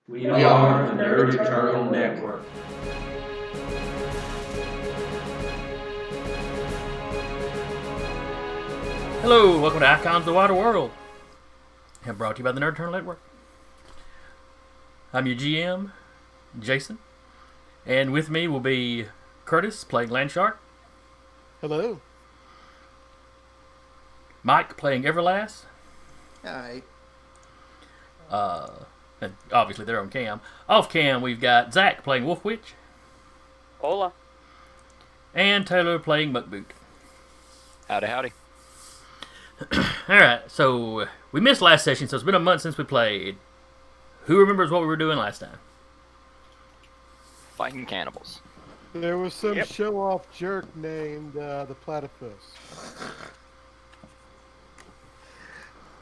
We are the Nerdy Turtle Network. Hello, welcome to Icons of the Wider World. And brought to you by the Nerd Turtle Network. I'm your GM, Jason. And with me will be Curtis playing Landshark. Hello. Mike playing Everlass. Hi. And obviously they're on cam. Off cam, we've got Zach playing Wolf Witch. Hola. And Taylor playing Muckboot. Howdy, howdy. Alright, so we missed last session, so it's been a month since we played. Who remembers what we were doing last time? Fighting cannibals. There was some show-off jerk named the Platypus.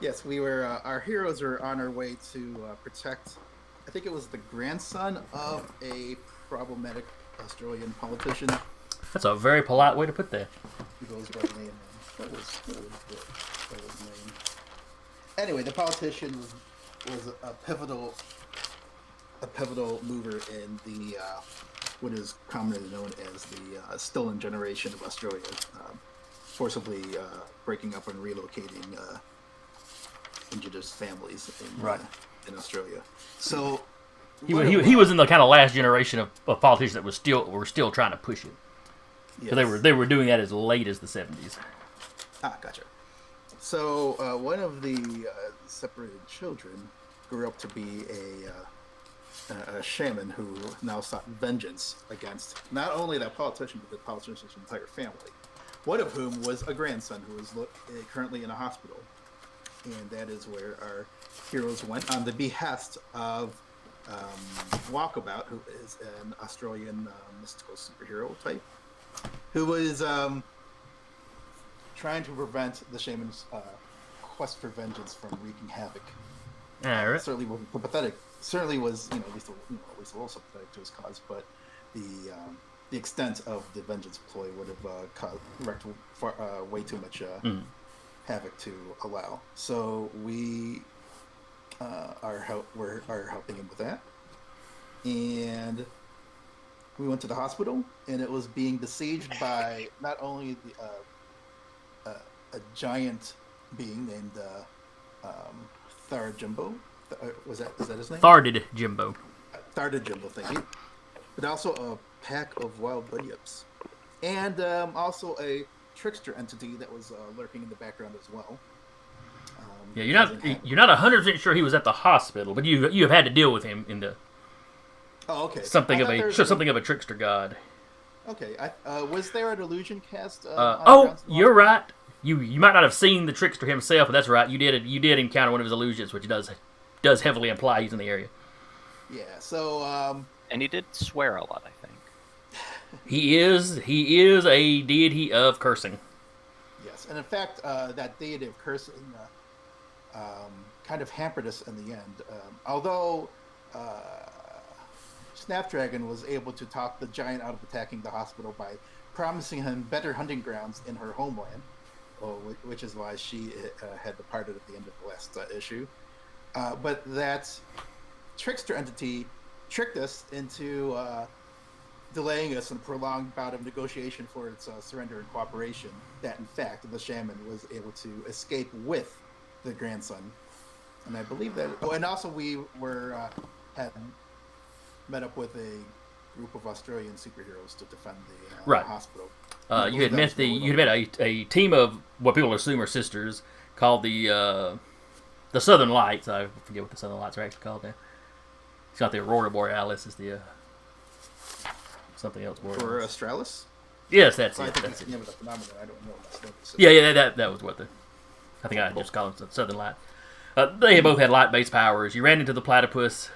Yes, we were. Our heroes were on our way to protect. I think it was the grandson of a problematic Australian politician. That's a very polite way to put that. Who goes by the name? What was his name? Anyway, the politician was a pivotal mover in the what is commonly known as the stolen generation of Australia, forcibly breaking up and relocating indigenous families in Australia. So He was in the kind of last generation of politicians that were still trying to push it. yes. They were doing that as late as the 70s. Ah, gotcha. So one of the separated children grew up to be a shaman who now sought vengeance against not only that politician, but the politician's entire family. One of whom was a grandson who is currently in a hospital. And that is where our heroes went on the behest of Walkabout, who is an Australian mystical superhero type, who was trying to prevent the shaman's quest for vengeance from wreaking havoc. All right. Certainly was pathetic. Certainly was, at least a little sympathetic to his cause, but the extent of the vengeance ploy would have wreaked way too much havoc to allow. So we are helping him with that, and we went to the hospital, and it was being besieged by not only a giant being named Thar Jimbo. Is that his name? Tharded Jimbo. Tharded Jimbo, thank you. But also a pack of wild bunyips, and also a trickster entity that was lurking in the background as well. Yeah, you're not 100% sure he was at the hospital, but you have had to deal with him in the okay. something of a trickster god. Okay, was there an illusion cast? You're right. You might not have seen the trickster himself, but that's right. You did encounter one of his illusions, which does heavily imply he's in the area. Yeah. So. And he did swear a lot, I think. He is a deity of cursing. Yes, and in fact, that deity of cursing kind of hampered us in the end. Although Snapdragon was able to talk the giant out of attacking the hospital by promising him better hunting grounds in her homeland, which is why she had departed at the end of the last issue. But that trickster entity tricked us into delaying us in a prolonged bout of negotiation for its surrender and cooperation, that in fact the shaman was able to escape with the grandson. And I believe that, and also we had met up with a group of Australian superheroes to defend the hospital. You had met a team of what people assume are sisters called the Southern Lights. I forget what the Southern Lights are actually called now. It's not the Aurora Borealis, it's the something else. For Australis? Yes, that's I it. think That's it's it. the name of the phenomenon. I don't know. Yeah, that was what I think I just called them Southern Light. They both had light-based powers. You ran into the platypus.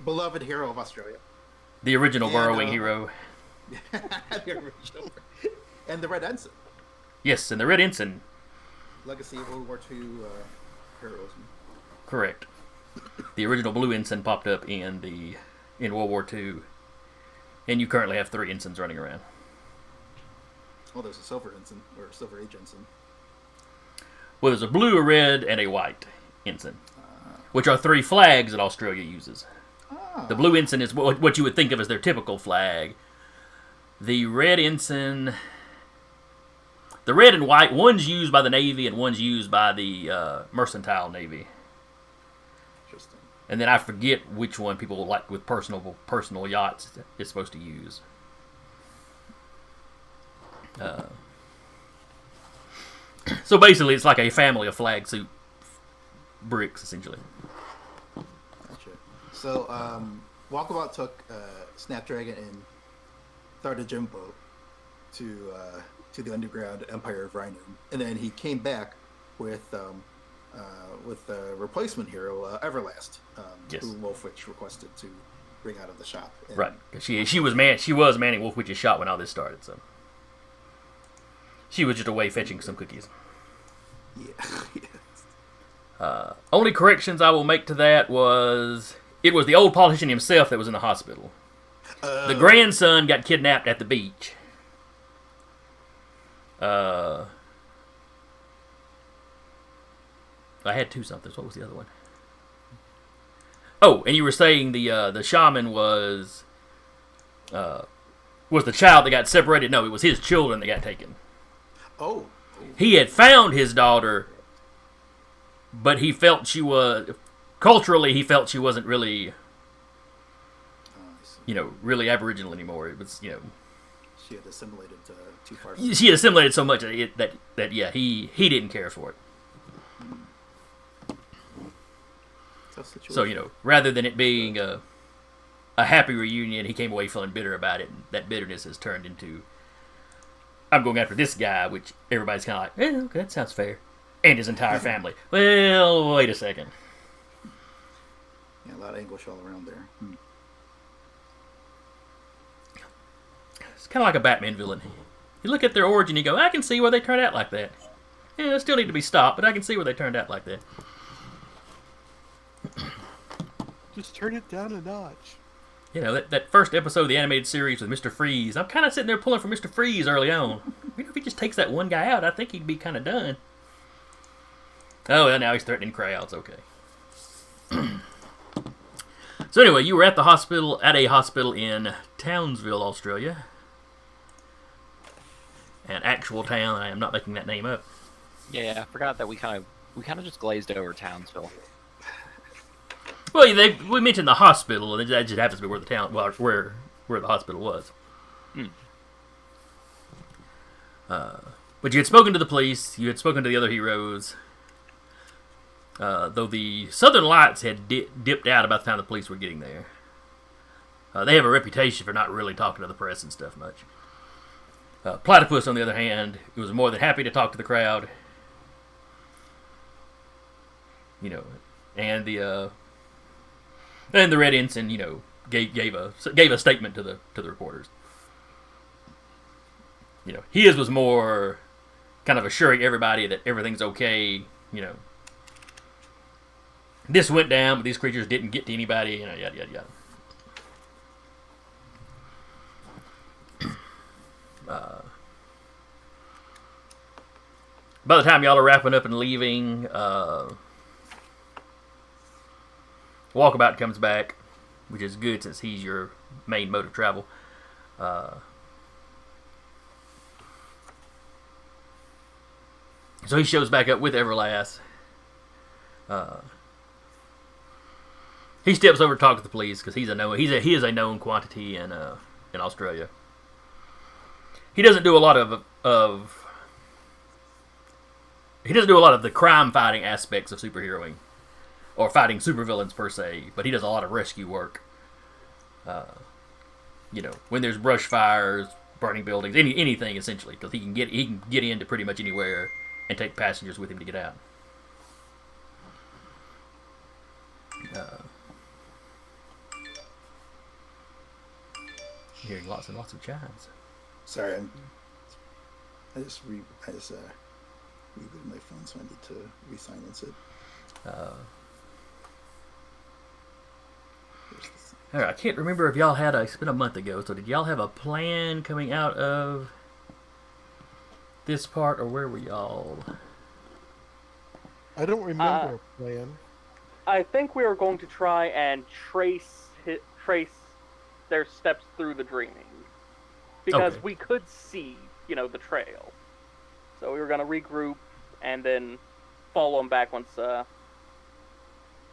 Beloved hero of Australia. The original burrowing hero. The original. And the Red Ensign. Yes, and the Red Ensign. Legacy of World War II heroism. Correct. The original Blue Ensign popped up in World War II, and you currently have 3 ensigns running around. Well, there's a Silver Ensign, or Silver Age Ensign. Well, there's a blue, a red, and a white ensign. which are 3 flags that Australia uses. Ah. The blue ensign is what you would think of as their typical flag. The red ensign, the red and white, one's used by the Navy and one's used by the mercantile Navy. Interesting. And then I forget which one people like with personal yachts is supposed to use. So basically, it's like a family of flag suit bricks, essentially. Gotcha. So, Walkabout took Snapdragon and started Jumbo to the underground Empire of Rhino, and then he came back with the replacement hero, Everlass, Yes. who Wolfwitch requested to bring out of the shop. And Right. She was manning Wolfwitch's shop when all this started, so she was just away fetching some cookies. Yeah. Only corrections I will make to that was it was the old politician himself that was in the hospital. The grandson got kidnapped at the beach. I had 2 somethings. What was the other one? Oh, and you were saying the shaman was the child that got separated. No, it was his children that got taken. Oh. He had found his daughter, but he felt she was culturally he felt she wasn't really, I see. really Aboriginal anymore. It was, She had assimilated too far. she had assimilated so much that he didn't care for it. Tough situation. So rather than it being a happy reunion, he came away feeling bitter about it, and that bitterness has turned into, I'm going after this guy, which everybody's kind of like, okay, that sounds fair, and his entire family. Well, wait a second. Yeah, a lot of anguish all around there. It's kind of like a Batman villain. You look at their origin, you go, I can see why they turned out like that. Yeah, they still need to be stopped, but I can see why they turned out like that. Just turn it down a notch. That first episode of the animated series with Mr. Freeze, I'm kind of sitting there pulling for Mr. Freeze early on. If he just takes that one guy out, I think he'd be kind of done. Oh, well, now he's threatening crowds. Okay. So anyway, you were at a hospital in Townsville, Australia. An actual town. I am not making that name up. Yeah, I forgot that we kind of just glazed over Townsville. Well, we mentioned the hospital, and that just happens to be where where the hospital was. But you had spoken to the police. You had spoken to the other heroes. Though the Southern Lights had dipped out about the time the police were getting there. They have a reputation for not really talking to the press and stuff much. Platypus, on the other hand, was more than happy to talk to the crowd. And the Red Ensign, gave a statement to the reporters. His was more kind of assuring everybody that everything's okay. This went down, but these creatures didn't get to anybody. Yada yada yada. By the time y'all are wrapping up and leaving, Walkabout comes back, which is good since he's your main mode of travel. So he shows back up with Everlass. He steps over to talk to the police because he is a known quantity in Australia. He doesn't do a lot of the crime fighting aspects of superheroing or fighting supervillains per se, but he does a lot of rescue work. When there's brush fires, burning buildings, anything essentially, because he can get into pretty much anywhere and take passengers with him to get out. Hearing lots and lots of chimes. Sorry, I just rebooted my phone, so I need to re-silence it. All right, I can't remember if y'all had it's been a month ago, so did y'all have a plan coming out of this part, or where were y'all? I don't remember a plan. I think we are going to try and trace their steps through the dreaming, because Okay. we could see, the trail. So we were going to regroup and then follow them back once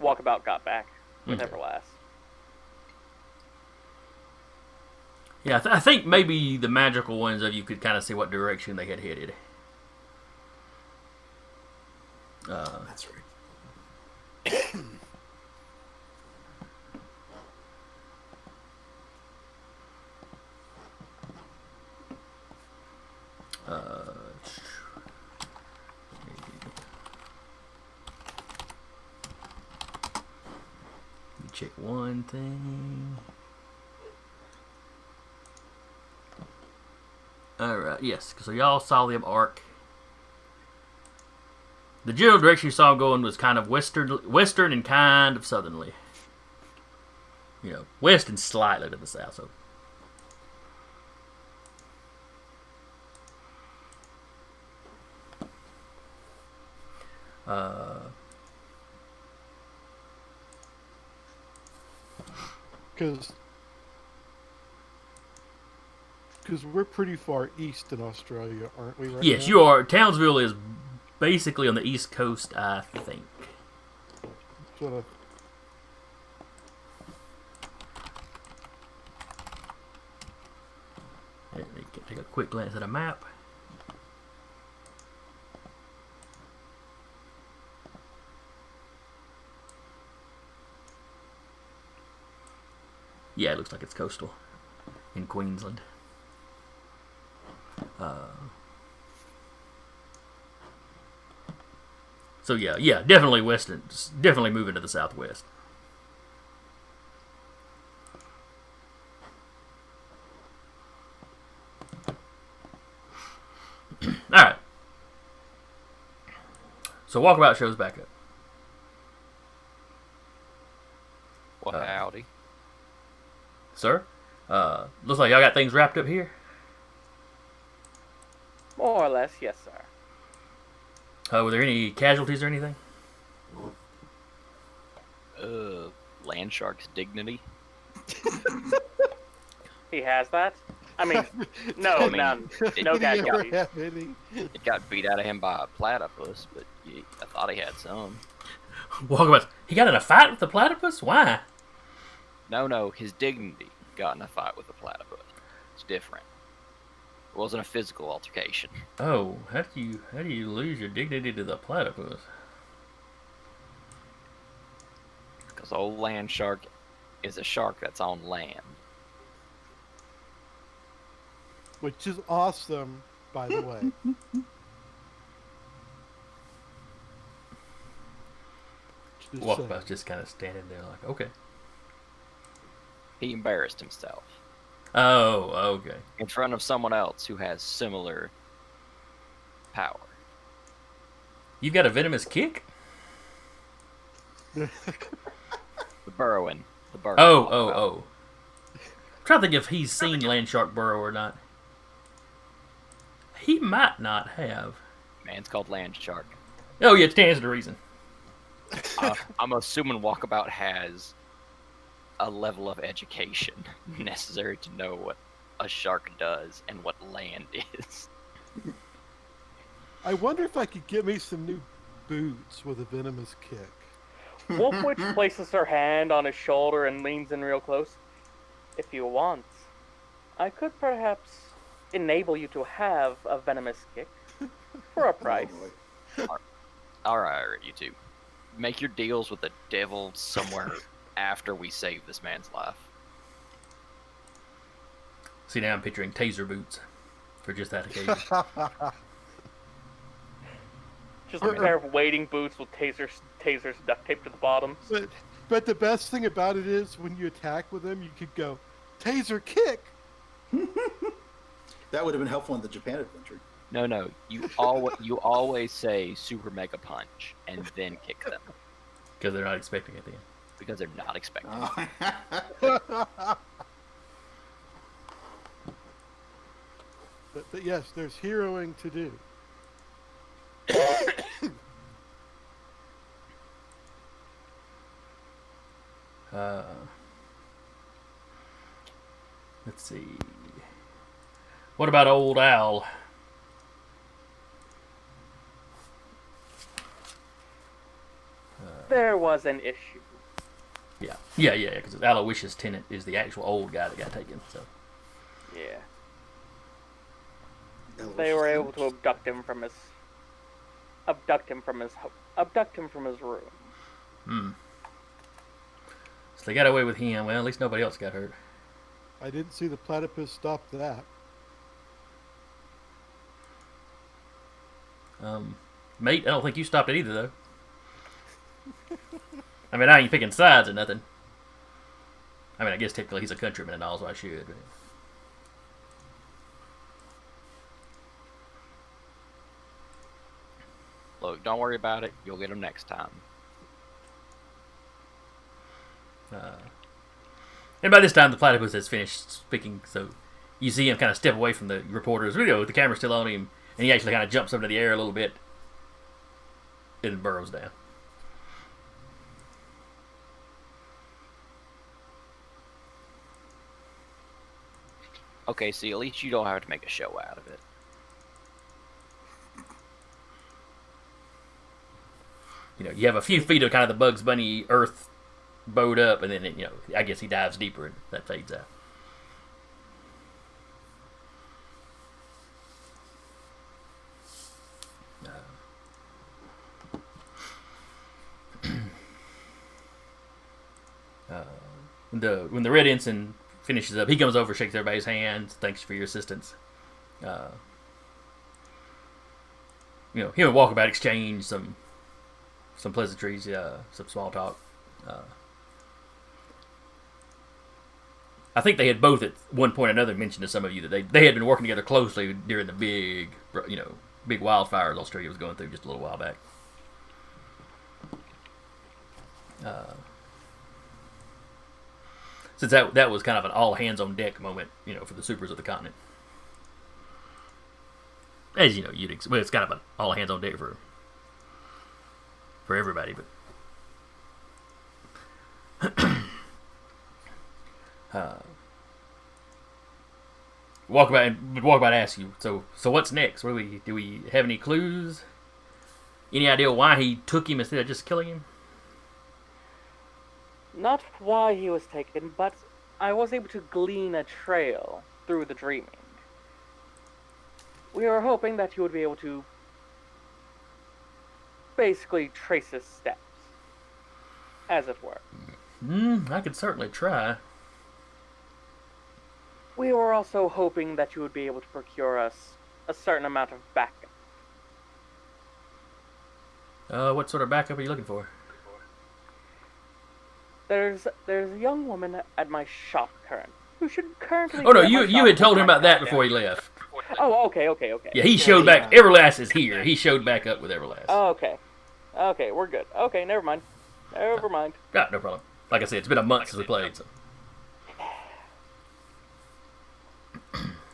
Walkabout got back with Okay. Everlass. Yeah, I think maybe the magical ones of you could kind of see what direction they had headed. That's right. Let me check one thing. Alright, yes. So y'all saw them arc. The general direction you saw them going was kind of western and kind of southerly. West and slightly to the south. So. Because we're pretty far east in Australia, aren't we? Right Yes, now? you are. Townsville is basically on the east coast, I think. Sort of. Let me take a quick glance at a map. Yeah, it looks like it's coastal in Queensland. So yeah, definitely western, definitely moving to the southwest. All right. So Walkabout shows back up. Well, howdy. Sir, looks like y'all got things wrapped up here. More or less, yes, sir. Were there any casualties or anything? Land shark's dignity. He has that? I mean, no, I mean, none. it- No Did he ever casualties. have any? It got beat out of him by a platypus, but I thought he had some. Walkabout, he got in a fight with the platypus? Why? No, his dignity got in a fight with a platypus. It's different. It wasn't a physical altercation. Oh, how do you lose your dignity to the platypus? Because old land shark is a shark that's on land. Which is awesome, by the way. Just Walkabout's saying. just kind of standing there like, okay. He embarrassed himself Oh, okay. in front of someone else who has similar power. You've got a venomous kick? The burrowing. Oh. I'm trying to think if he's seen land shark burrow or not. He might not have. Man's called land shark. Oh yeah, stands to reason. I'm assuming Walkabout has a level of education necessary to know what a shark does and what land is. I wonder if I could get me some new boots with a venomous kick. Wolfwitch places her hand on his shoulder and leans in real close. If you want, I could perhaps enable you to have a venomous kick for a price. Oh, boy. Alright, you two. Make your deals with the devil somewhere after we save this man's life. See, now I'm picturing taser boots for just that occasion. Just a pair of wading boots with tasers duct taped to the bottom. But the best thing about it is when you attack with them, you could go, taser kick! That would have been helpful in the Japan adventure. No. You always say super mega punch and then kick them Because they're not expecting it then. because they're not expecting. Oh. But yes, there's heroing to do. Let's see. What about old Al? There was an issue. Yeah. Because Aloysius Tennant is the actual old guy that got taken. So. Yeah. They were able to abduct him from his room. So they got away with him. Well, at least nobody else got hurt. I didn't see the platypus stop that. Mate, I don't think you stopped it either, though. I mean, I ain't picking sides or nothing. I mean, I guess technically he's a countryman and all, so I should. But... Look, don't worry about it. You'll get him next time. And by this time, the platypus has finished speaking, so you see him kind of step away from the reporters. You know, with the camera still on him, and he actually kind of jumps up into the air a little bit and burrows down. Okay, see, at least you don't have to make a show out of it. You know, you have a few feet of kind of the Bugs Bunny earth bowed up, and then, you know, I guess he dives deeper and that fades out. When the red ensign finishes up, he comes over, shakes everybody's hands, thanks for your assistance. You know, him and Walkabout exchange some pleasantries, some small talk. I think they had both at one point or another mentioned to some of you that they had been working together closely during the big wildfires Australia was going through just a little while back. Since that was kind of an all hands on deck moment, you know, for the supers of the continent. As you know, it's kind of an all hands on deck for everybody, but Walkabout asks you, so what's next? Do we have any clues? Any idea why he took him instead of just killing him? Not why he was taken, but I was able to glean a trail through the dreaming. We were hoping that you would be able to basically trace his steps, as it were. I could certainly try. We were also hoping that you would be able to procure us a certain amount of backup. What sort of backup are you looking for? There's a young woman at my shop who should currently. Oh no, you had told him about that before he left. Oh, okay. Yeah, he showed back. Everlass is here. He showed back up with Everlass. Oh, okay, we're good. Okay, never mind. No problem. Like I said, it's been a month since we played. So.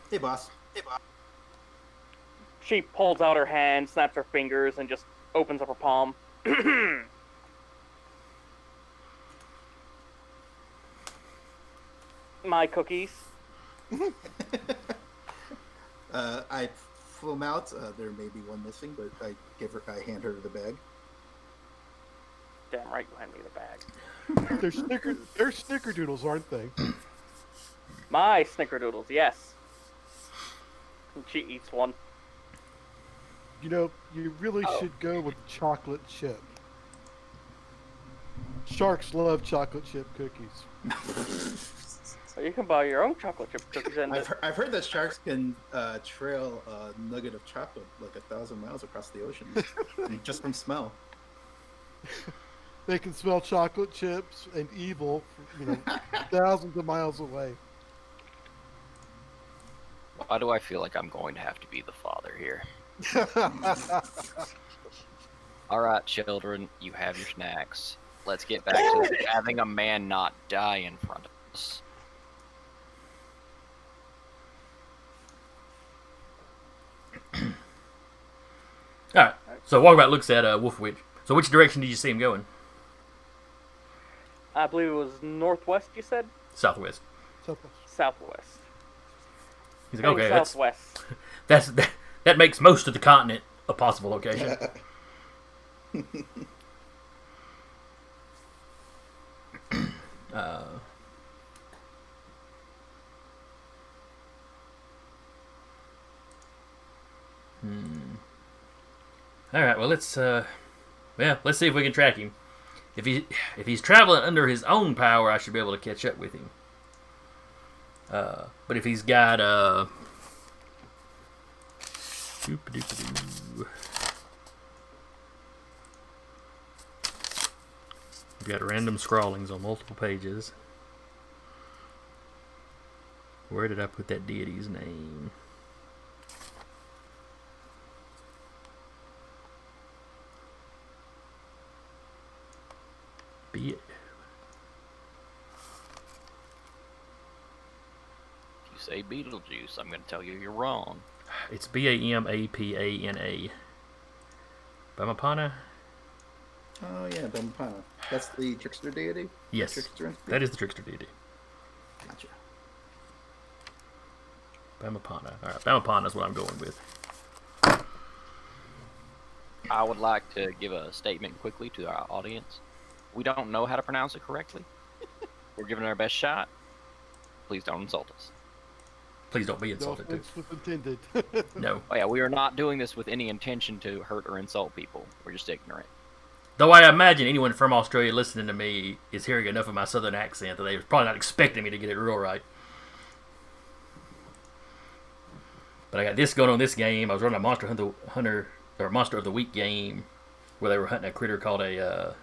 Hey, boss. She pulls out her hand, snaps her fingers, and just opens up her palm. My cookies. I pull them out. There may be one missing, but I hand her the bag. Damn right, you hand me the bag. They're snickerdoodles, aren't they? My snickerdoodles, yes. And she eats one. You know, you really should go with chocolate chip. Sharks love chocolate chip cookies. So you can buy your own chocolate chip cookies. And I've heard that sharks can trail a nugget of chocolate like 1,000 miles across the ocean, just from smell. They can smell chocolate chips and evil, thousands of miles away. Why do I feel like I'm going to have to be the father here? Alright, children, you have your snacks. Let's get back to having a man not die in front of us. Alright, so Walkabout looks at Wolfwitch. So which direction did you see him going? I believe it was northwest. You said Southwest. southwest. He's like, Heading okay, southwest. that makes most of the continent a possible location. All right, well let's see if we can track him. If he's traveling under his own power, I should be able to catch up with him. But if he's got we've got random scrawlings on multiple pages. Where did I put that deity's name? Be it. If you say Beetlejuice, I'm going to tell you you're wrong. It's Bamapana. Bamapana? Oh yeah, Bamapana. That's the trickster deity? Yes, Trickster that is the trickster deity. Gotcha. Bamapana. All right, Bamapana is what I'm going with. I would like to give a statement quickly to our audience. We don't know how to pronounce it correctly. We're giving it our best shot. Please don't insult us. Please don't be No insulted. offense was intended. No. Oh yeah, we are not doing this with any intention to hurt or insult people. We're just ignorant. Though I imagine anyone from Australia listening to me is hearing enough of my southern accent that they're probably not expecting me to get it real right. But I got this going on this game. I was running a Monster Hunter or Monster of the Week game where they were hunting a critter called a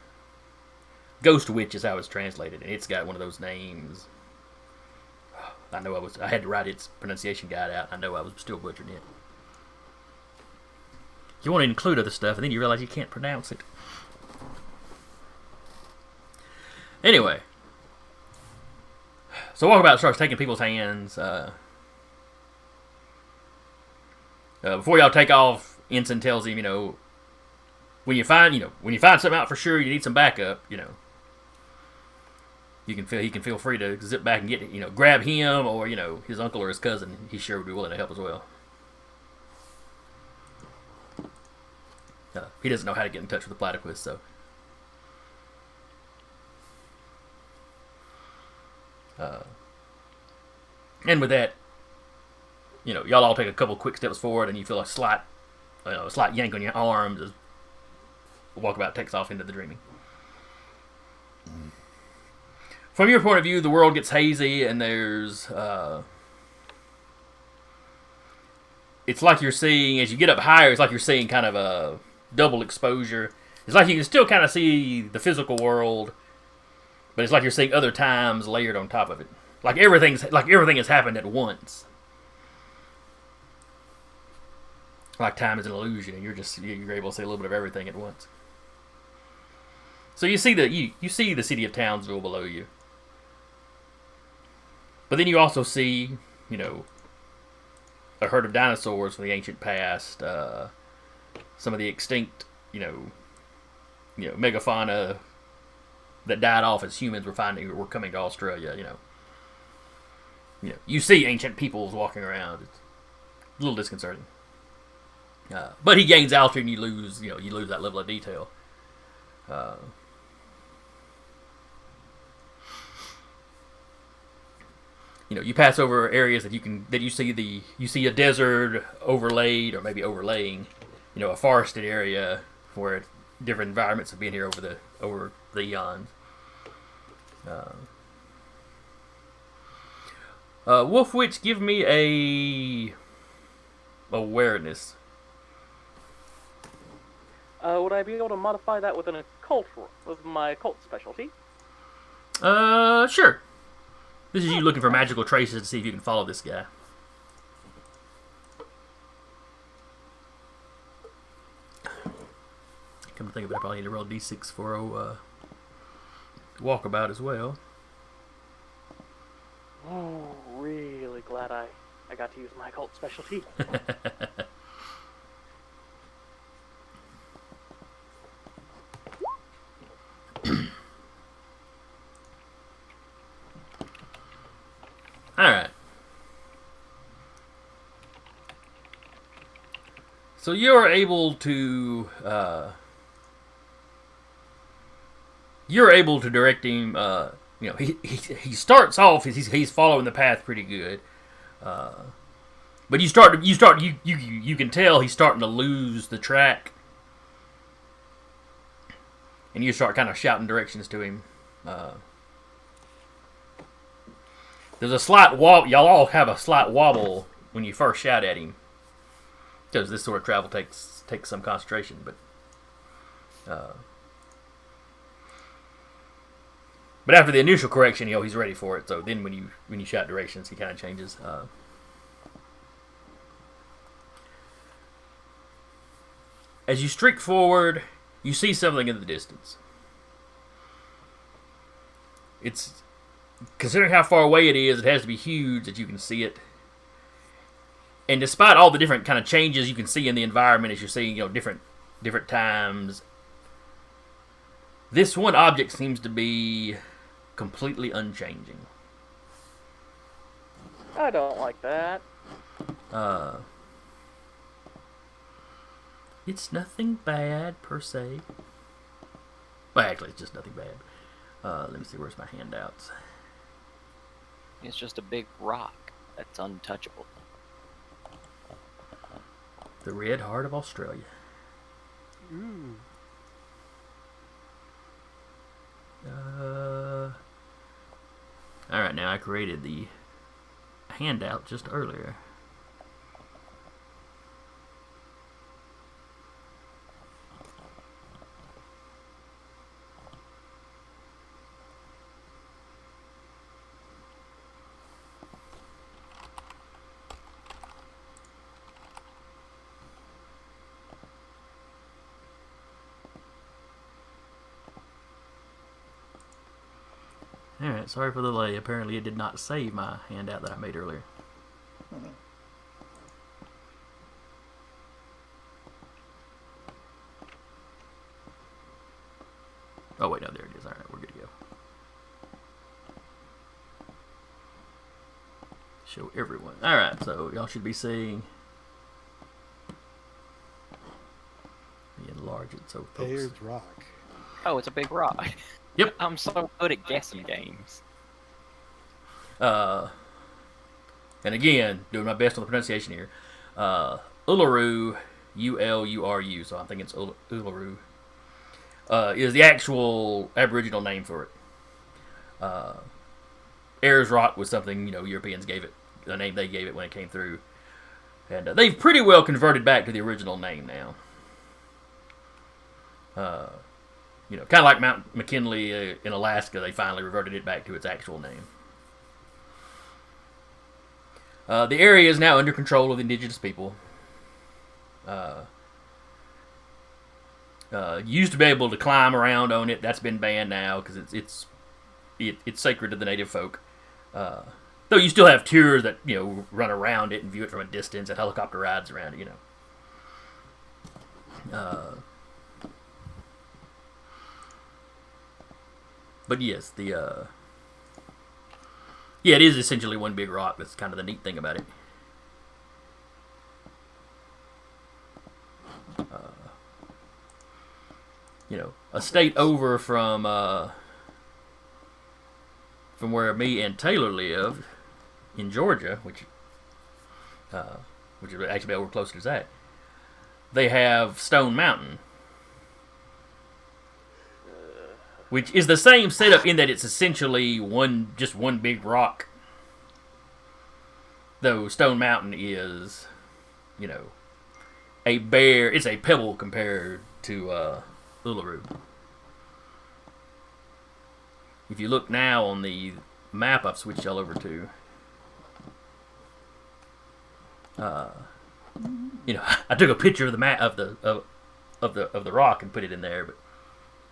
Ghost Witch is how it's translated, and it's got one of those names. I had to write its pronunciation guide out. I know I was still butchering it. You want to include other stuff, and then you realize you can't pronounce it. Anyway, so Walkabout starts taking people's hands. Before y'all take off, Ensign tells him, when you find something out for sure, you need some backup. He can feel free to zip back and get it. Grab him or his uncle or his cousin. He sure would be willing to help as well. He doesn't know how to get in touch with the platypus, so. And with that, y'all all take a couple quick steps forward, and you feel a slight yank on your arms as Walkabout takes off into the dreaming. From your point of view, the world gets hazy, and there's it's like you're seeing, as you get up higher, it's like you're seeing kind of a double exposure. It's like you can still kind of see the physical world, but it's like you're seeing other times layered on top of it. Like everything has happened at once. Like time is an illusion, and you're able to see a little bit of everything at once. So you see the city of Townsville below you. But then you also see, a herd of dinosaurs from the ancient past, some of the extinct, megafauna that died off as humans were coming to Australia. You see ancient peoples walking around. It's a little disconcerting. But he gains altitude, and you lose that level of detail. You pass over areas that you see a desert overlaid, or maybe overlaying, a forested area where different environments have been here over the eons. Wolf Witch, give me a awareness. Would I be able to modify that with my occult specialty? Sure. This is you looking for magical traces to see if you can follow this guy. Come to think of it, I probably need to roll d6 for Walkabout as well. Oh, really glad I got to use my occult specialty. All right. So you're able to direct him. You know, he starts off. He's following the path pretty good. But you can tell he's starting to lose the track, and you start kind of shouting directions to him. There's a slight wobble. Y'all all have a slight wobble when you first shout at him, because this sort of travel takes some concentration. But after the initial correction, he's ready for it. So then when you shout directions, he kind of changes. As you streak forward, you see something in the distance. It's, considering how far away it is, it has to be huge that you can see it. And despite all the different kind of changes you can see in the environment as you're seeing, different times, this one object seems to be completely unchanging. I don't like that. It's nothing bad, per se. Well, actually, it's just nothing bad. Let me see, where's my handouts? It's just a big rock that's untouchable. The Red Heart of Australia. Ooh. Alright, now I created the handout just earlier. Alright, sorry for the delay. Apparently it did not save my handout that I made earlier. Oh wait, no, there it is. Alright, we're good to go. Show everyone. Alright, so y'all should be seeing. Let me enlarge it so folks. Ayers Rock. Oh, it's a big rock. Yep. I'm so good at guessing games. And again, doing my best on the pronunciation here. Uluru, Uluru, so I think it's Uluru, is the actual Aboriginal name for it. Ayers Rock was something, Europeans gave it, the name they gave it when it came through. And they've pretty well converted back to the original name now. Kind of like Mount McKinley in Alaska, they finally reverted it back to its actual name. The area is now under control of the indigenous people. Used to be able to climb around on it. That's been banned now because it's sacred to the native folk. Though you still have tours that run around it and view it from a distance, and helicopter rides around it. But yes, it is essentially one big rock. That's kind of the neat thing about it. A state over from where me and Taylor live in Georgia, which is actually over closer to that. They have Stone Mountain, which is the same setup in that it's essentially just one big rock. Though Stone Mountain is, it's a pebble compared to Uluru. If you look now on the map I've switched y'all over to, I took a picture of the map of the rock and put it in there, but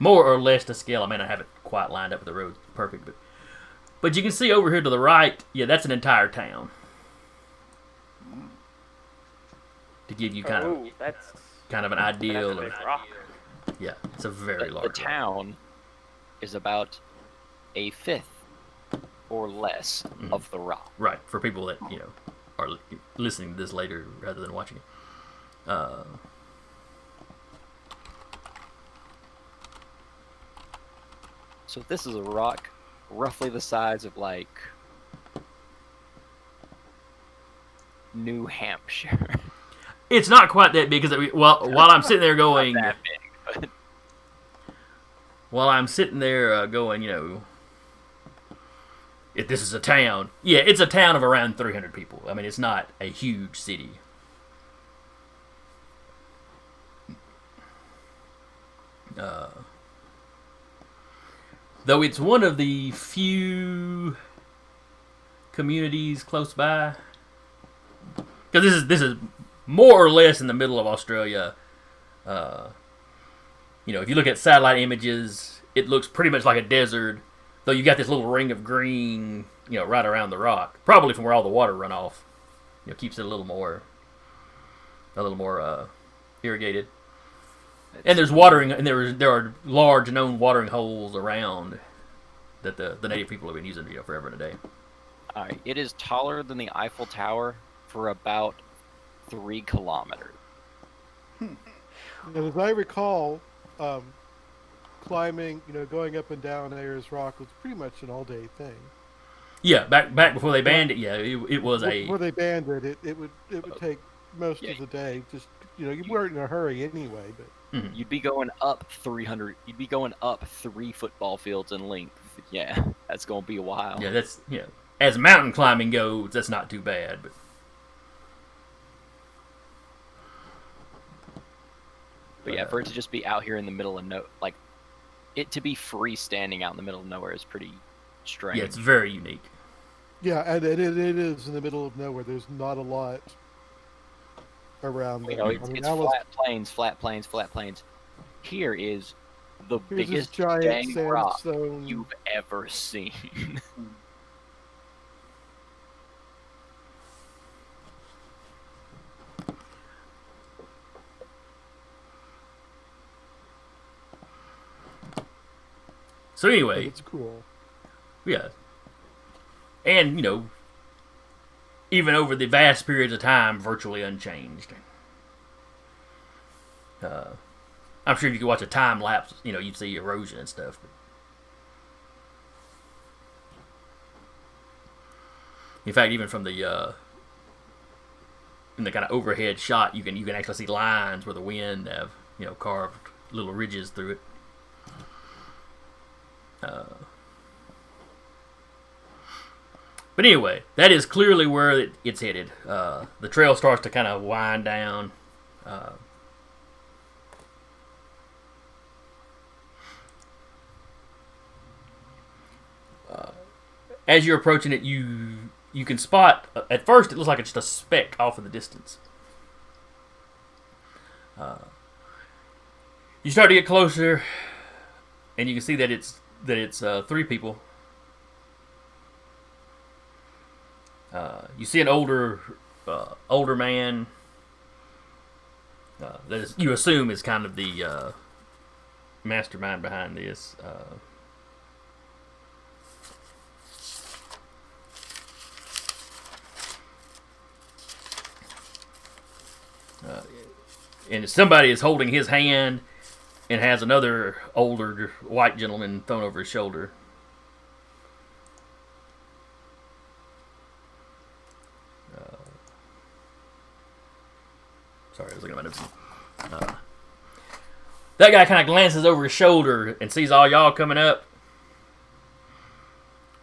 more or less to scale. I mean, I have it quite lined up with the road perfect, but you can see over here to the right, that's an entire town. To give you kind of an idea of, rock. Yeah, it's a very large The town is about a fifth or less of the rock. Right, for people that are listening to this later rather than watching it. So this is a rock roughly the size of like New Hampshire. It's not quite that big because while I'm sitting there going, That big, but while I'm sitting there going, if this is a town, yeah, it's a town of around 300 people. I mean, it's not a huge city. Though it's one of the few communities close by, because this is more or less in the middle of Australia. If you look at satellite images, it looks pretty much like a desert. Though you got this little ring of green, right around the rock, probably from where all the water run off. Keeps it a little more irrigated. And there's watering, and there are large known watering holes around that the native people have been using forever and a day. all right, it is taller than the Eiffel Tower for about 3 kilometers. And as I recall, climbing, going up and down Ayers Rock was pretty much an all-day thing. Yeah, back before they banned it, yeah, it was Before they banned it, it would take most Yeah. of the day. Just you weren't in a hurry anyway. But You'd be going up 300. You'd be going up 3 football fields in length. Yeah, that's gonna be a while. yeah, that's as mountain climbing goes, that's not too bad. But yeah, for it to just be out here in the middle of it to be freestanding out in the middle of nowhere is pretty strange. Yeah, it's very unique. yeah, and it is in the middle of nowhere. There's not a lot around there. It's flat plains. Here is the Here's this biggest giant dang rock sandstone. you've ever seen. So anyway, It's cool. yeah, and even over the vast periods of time, virtually unchanged. I'm sure if you could watch a time lapse, you'd see erosion and stuff. But in fact, even from the in the kind of overhead shot, you can actually see lines where the wind have carved little ridges through it. But anyway, that is clearly where it's headed. The trail starts to kind of wind down. As you're approaching it, you can spot. At first, it looks like it's just a speck off in the distance. You start to get closer, and you can see that it's 3 people. You see an older man that you assume is kind of the mastermind behind this. And somebody is holding his hand and has another older white gentleman thrown over his shoulder. Sorry, I was looking at my notes. That guy kind of glances over his shoulder and sees all y'all coming up.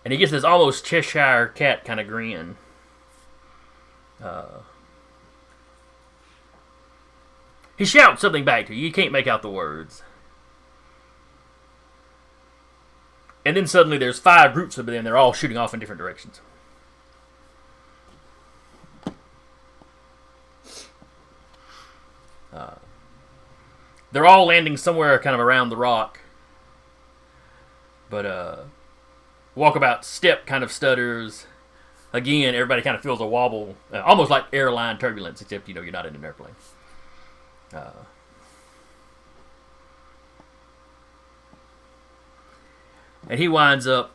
And he gets this almost Cheshire cat kind of grin. He shouts something back to you. You can't make out the words. And then suddenly there's 5 groups of them. They're all shooting off in different directions. They're all landing somewhere kind of around the rock. But Walkabout step kind of stutters. Again, everybody kind of feels a wobble. Almost like airline turbulence, except you're not in an airplane. And he winds up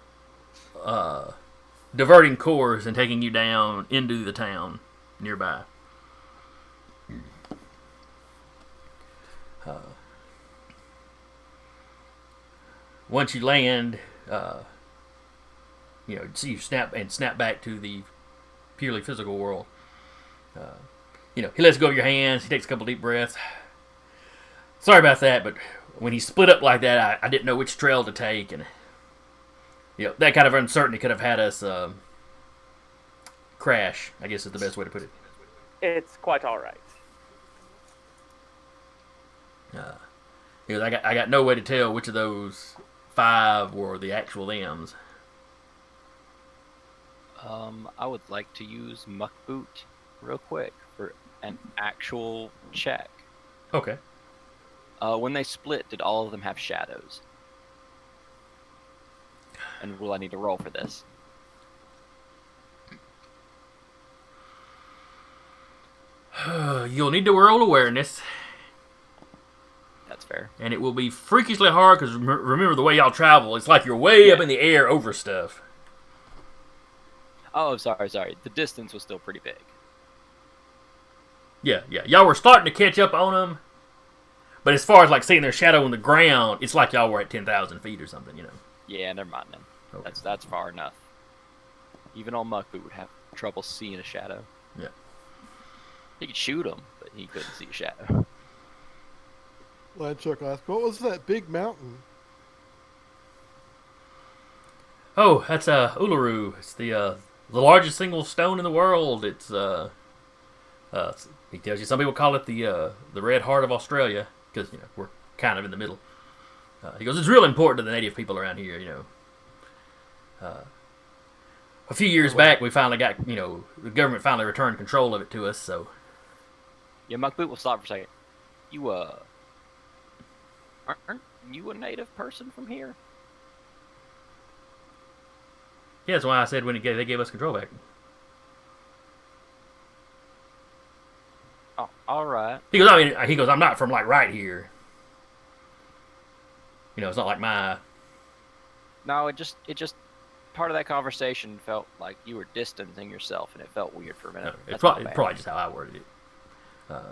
diverting course and taking you down into the town nearby. Once you land, so you snap back to the purely physical world. He lets go of your hands. He takes a couple deep breaths. Sorry about that, but when he split up like that, I didn't know which trail to take, and that kind of uncertainty could have had us crash. I guess is the best way to put it. It's quite all right. I got no way to tell which of those 5 were the actual them's. I would like to use Muckboot real quick for an actual check. Okay. When they split, did all of them have shadows? And will I need to roll for this? You'll need to roll awareness. That's fair. And it will be freakishly hard because remember the way y'all travel, it's like you're way up in the air over stuff. Oh, sorry. The distance was still pretty big. Yeah. Y'all were starting to catch up on them. But as far as like seeing their shadow on the ground, it's like y'all were at 10,000 feet or something, Yeah, never mind then. Okay. That's far enough. Even on Muckboot would have trouble seeing a shadow. Yeah. He could shoot him, but he couldn't see a shadow. Landshark asked, what was that big mountain? Oh, that's Uluru. It's the largest single stone in the world. It's he tells you some people call it the red heart of Australia because we're kind of in the middle. He goes, it's real important to the native people around here. A few years back, we finally got the government finally returned control of it to us. So Yeah, Muckboot will stop for a second. You aren't you a native person from here? yeah, that's why I said when they gave us control back. Oh, all right. He goes, I'm not from like right here. It's not like my. No, it just part of that conversation felt like you were distancing yourself, and it felt weird for a minute. It's That's not bad. probably just how I worded it. Nah.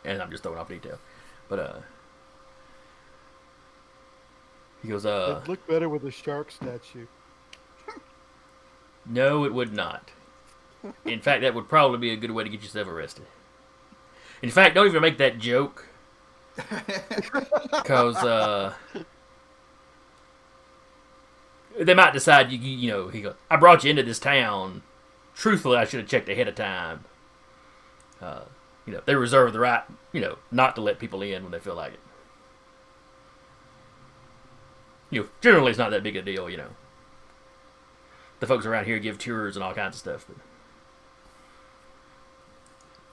And I'm just throwing off detail, but he goes, It'd look better with a shark statue. no, it would not. In fact, that would probably be a good way to get yourself arrested. In fact, don't even make that joke, because they might decide he goes, I brought you into this town. Truthfully, I should have checked ahead of time. They reserve the right, not to let people in when they feel like it. Generally it's not that big a deal, The folks around here give tours and all kinds of stuff. But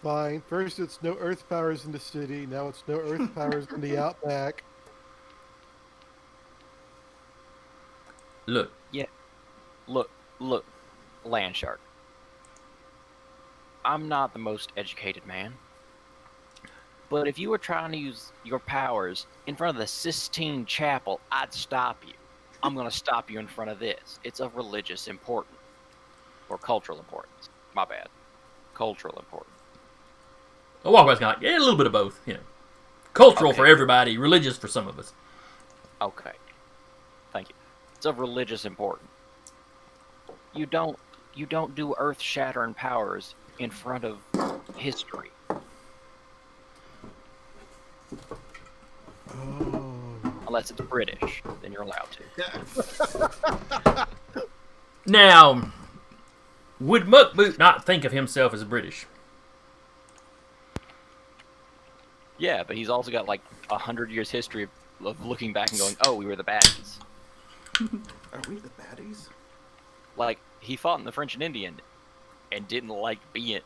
Fine. First it's no earth powers in the city. Now it's no earth powers in the outback. look, Look, Landshark. I'm not the most educated man. But if you were trying to use your powers in front of the Sistine Chapel, I'd stop you. I'm going to stop you in front of this. It's of religious importance. Or cultural importance. My bad. Cultural importance. a Walkabout's kind of like, a little bit of both, Cultural Okay. for everybody, religious for some of us. Okay. Thank you. It's of religious importance. You don't do earth-shattering powers in front of history. Oh. Unless it's British, then you're allowed to. Now, would Muckboot not think of himself as British? Yeah, but he's also got like 100 years history of looking back and going, "Oh, we were the baddies." Are we the baddies? Like he fought in the French and Indian, and didn't like being,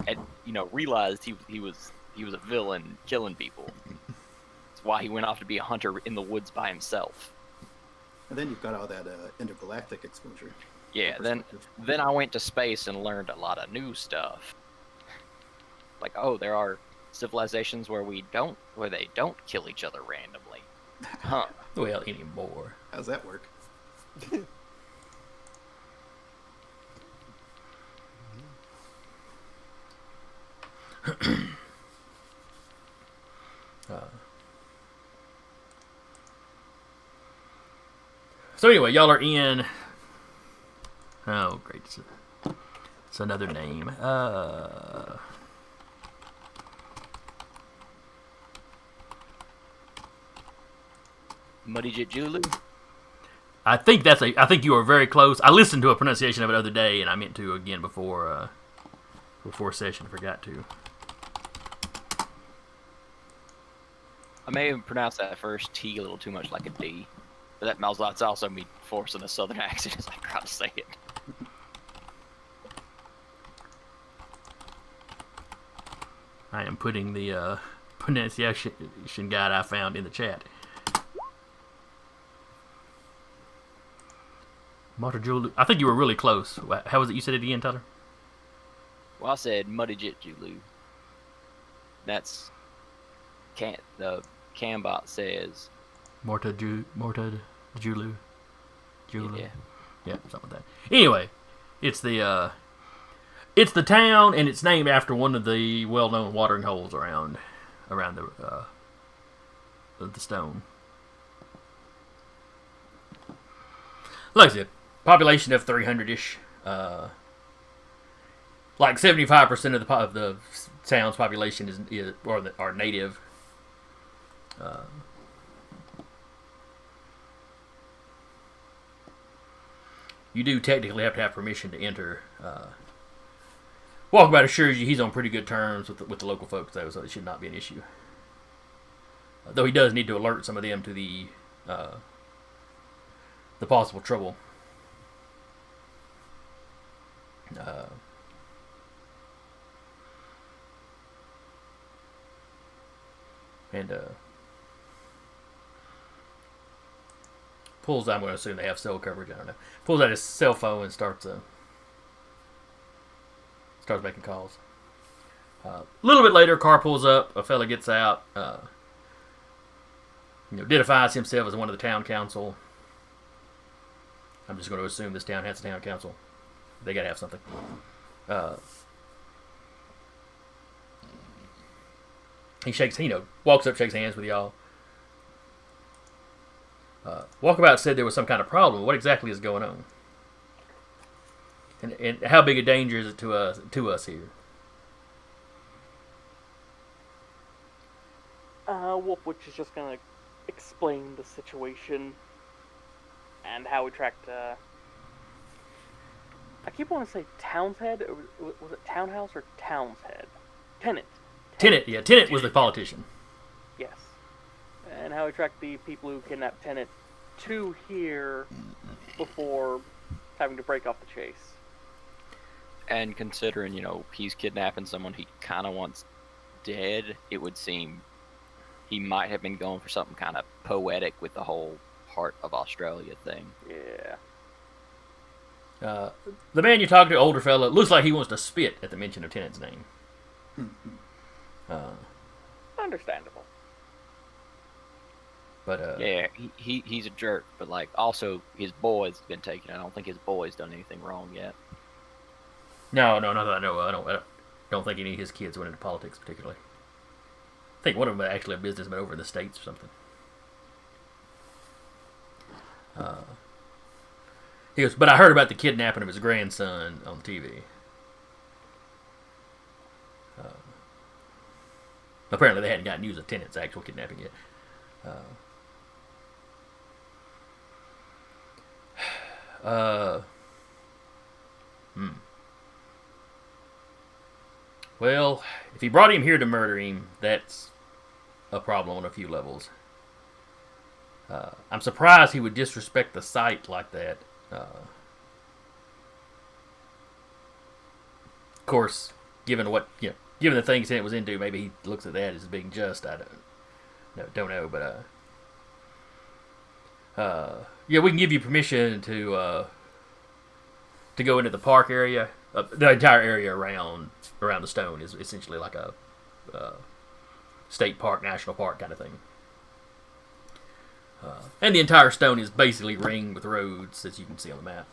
and realized he was a villain killing people. That's why he went off to be a hunter in the woods by himself. And then you've got all that intergalactic exposure. Yeah, then I went to space and learned a lot of new stuff. Like, oh, there are civilizations where they don't kill each other randomly. Huh. Well, anymore. How's that work? So anyway, y'all are in. Oh, great! It's another name. Muddy Jet Julu? I think I think you are very close. I listened to a pronunciation of it the other day, and I meant to again before session. Forgot to. I may have pronounced that first T a little too much like a D. But that's also me forcing a southern accent as I try to say it. I am putting the pronunciation guide I found in the chat. Motorjulu. I think you were really close. How was it you said it again, Tyler? Well, I said Muddy Jet Julu. That's the Cambot says Julu. yeah. Yeah, something like that. Anyway, it's the town, and it's named after one of the well-known watering holes around the stone. Like I said, population of 300-ish. Like 75% of the town's population are native. You do technically have to have permission to enter. Walkabout assures you he's on pretty good terms with the local folks, though, so it should not be an issue. Though he does need to alert some of them to the possible trouble. Pulls. I'm going to assume they have cell coverage. I don't know. Pulls out his cell phone and starts making calls. A little bit later, car pulls up. A fella gets out. Identifies himself as one of the town council. I'm just going to assume this town has a town council. They got to have something. He walks up, shakes hands with y'all. Walkabout said there was some kind of problem. What exactly is going on? And how big a danger is it to us here? Wolfwitch is just gonna explain the situation and how we tracked. I keep wanting to say Townshead. Or was it Townhouse or Townshead? Tenant. Yeah, Tenant was the politician. Yes. And how we tracked the people who kidnapped Tenant to here before having to break off the chase. And considering, he's kidnapping someone he kind of wants dead, it would seem he might have been going for something kind of poetic with the whole heart of Australia thing. Yeah. The man you talked to, older fella, looks like he wants to spit at the mention of Tenant's name. Understandable. But yeah, he's a jerk, but also his boy's been taken. I don't think his boy's done anything wrong yet. No, not that I know. I don't think any of his kids went into politics particularly. I think one of them actually a businessman over in the States or something. He goes, but I heard about the kidnapping of his grandson on TV. Apparently they hadn't gotten news of Tenant's actual kidnapping yet. Well, if he brought him here to murder him, that's a problem on a few levels. I'm surprised he would disrespect the site like that. Of course, given the things it was into, maybe he looks at that as being just. I don't know, but yeah, we can give you permission to go into the park area. The entire area around the stone is essentially like a state park, national park kind of thing. And the entire stone is basically ringed with roads, as you can see on the map.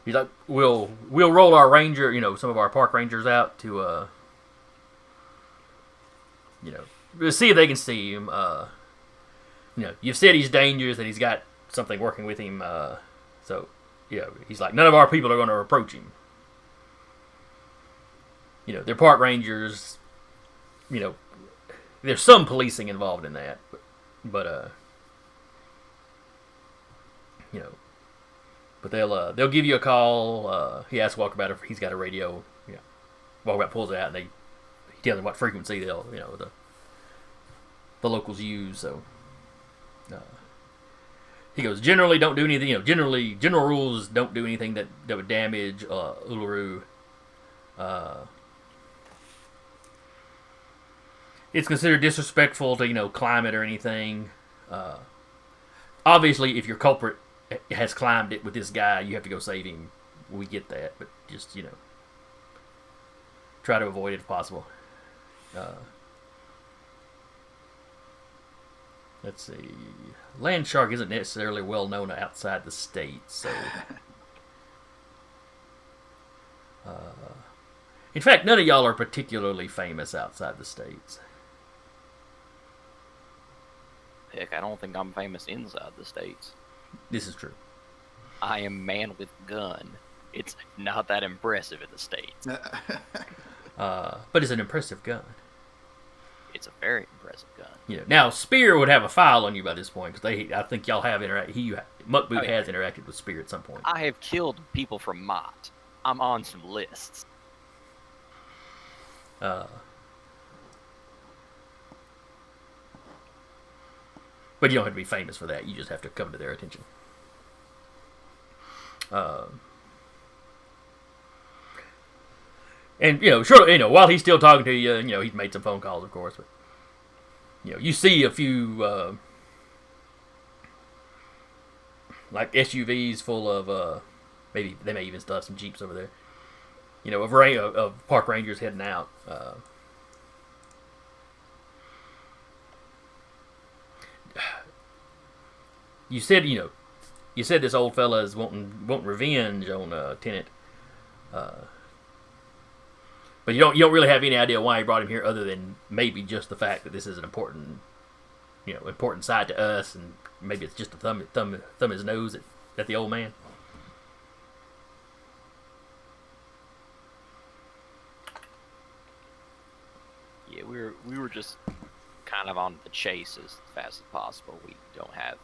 He's like, we'll roll our ranger, some of our park rangers out to, see if they can see him. You've said he's dangerous, that he's got something working with him. So, he's like, none of our people are going to approach him. They're park rangers. There's some policing involved in that, but they'll give you a call. He asks Walkabout if he's got a radio. Walkabout pulls it out, and he tells him what frequency the locals use. So he goes, generally don't do anything. General rules, don't do anything that would damage Uluru. It's considered disrespectful to climb it or anything. Obviously, if your culprit has climbed it with this guy, you have to go save him. We get that, but just try to avoid it if possible. Let's see. Land shark isn't necessarily well known outside the States, so. In fact, none of y'all are particularly famous outside the States. Heck, I don't think I'm famous inside the States. This is true. I am man with gun. It's not that impressive in the States. But it's an impressive gun. It's a very impressive gun. Now, Spear would have a file on you by this point, because I think y'all have interacted. Muckboot has interacted with Spear at some point. I have killed people from Mott. I'm on some lists. But you don't have to be famous for that. You just have to come to their attention. And sure, while he's still talking to you, he's made some phone calls, of course. But you see a few like SUVs full of maybe they may even still have some Jeeps over there. A variety of park rangers heading out. You said this old fella is wanting revenge on Tennant, but you don't really have any idea why he brought him here, other than maybe just the fact that this is an important side to us, and maybe it's just to thumb his nose at the old man. Yeah, we were just kind of on the chase as fast as possible. We don't have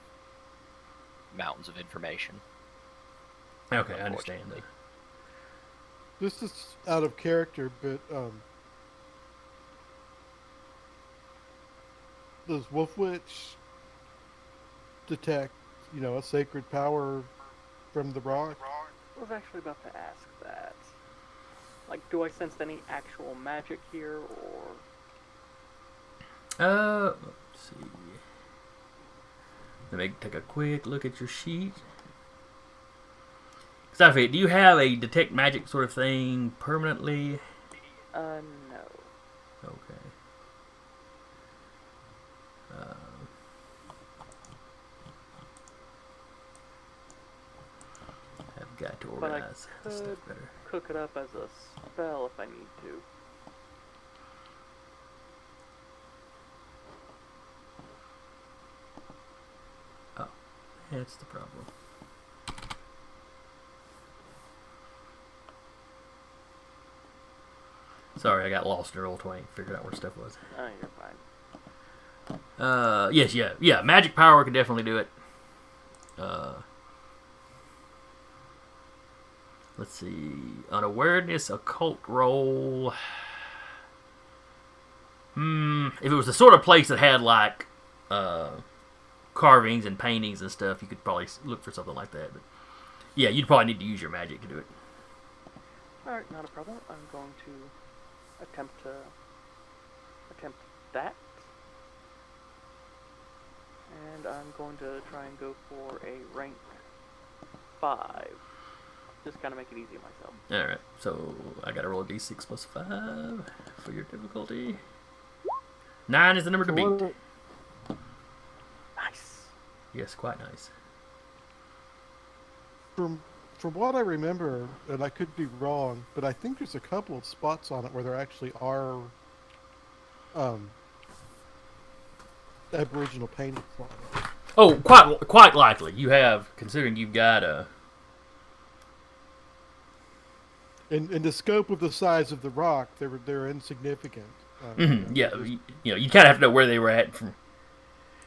mountains of information. Okay, I understand that. This is out of character, but does Wolfwitch detect, a sacred power from the rock? I was actually about to ask that. Like, do I sense any actual magic here, or? Let's see. Let me take a quick look at your sheet. Sophie, do you have a detect magic sort of thing permanently? No. Okay. I've got to But I organize this could stuff better. cook it up as a spell if I need to. Oh, that's the problem. Sorry, I got lost in Roll20. Figured out where stuff was. Oh, you're fine. Yes, yeah. Magic power can definitely do it. Let's see. On awareness, occult roll. If it was the sort of place that had like carvings and paintings and stuff, you could probably look for something like that. But yeah, you'd probably need to use your magic to do it. Alright, not a problem. I'm going to attempt that. And I'm going to try and go for a rank 5. Just kind of make it easy on myself. All right, so I gotta roll a d6 plus 5 for your difficulty. 9 is the number to beat. Nice. Yes, quite nice. From what I remember, and I could be wrong, but I think there's a couple of spots on it where there actually are Aboriginal paintings on it. Oh, quite likely. You have, considering you've got a... In the scope of the size of the rock, they're insignificant. Yeah, you kind of have to know where they were at.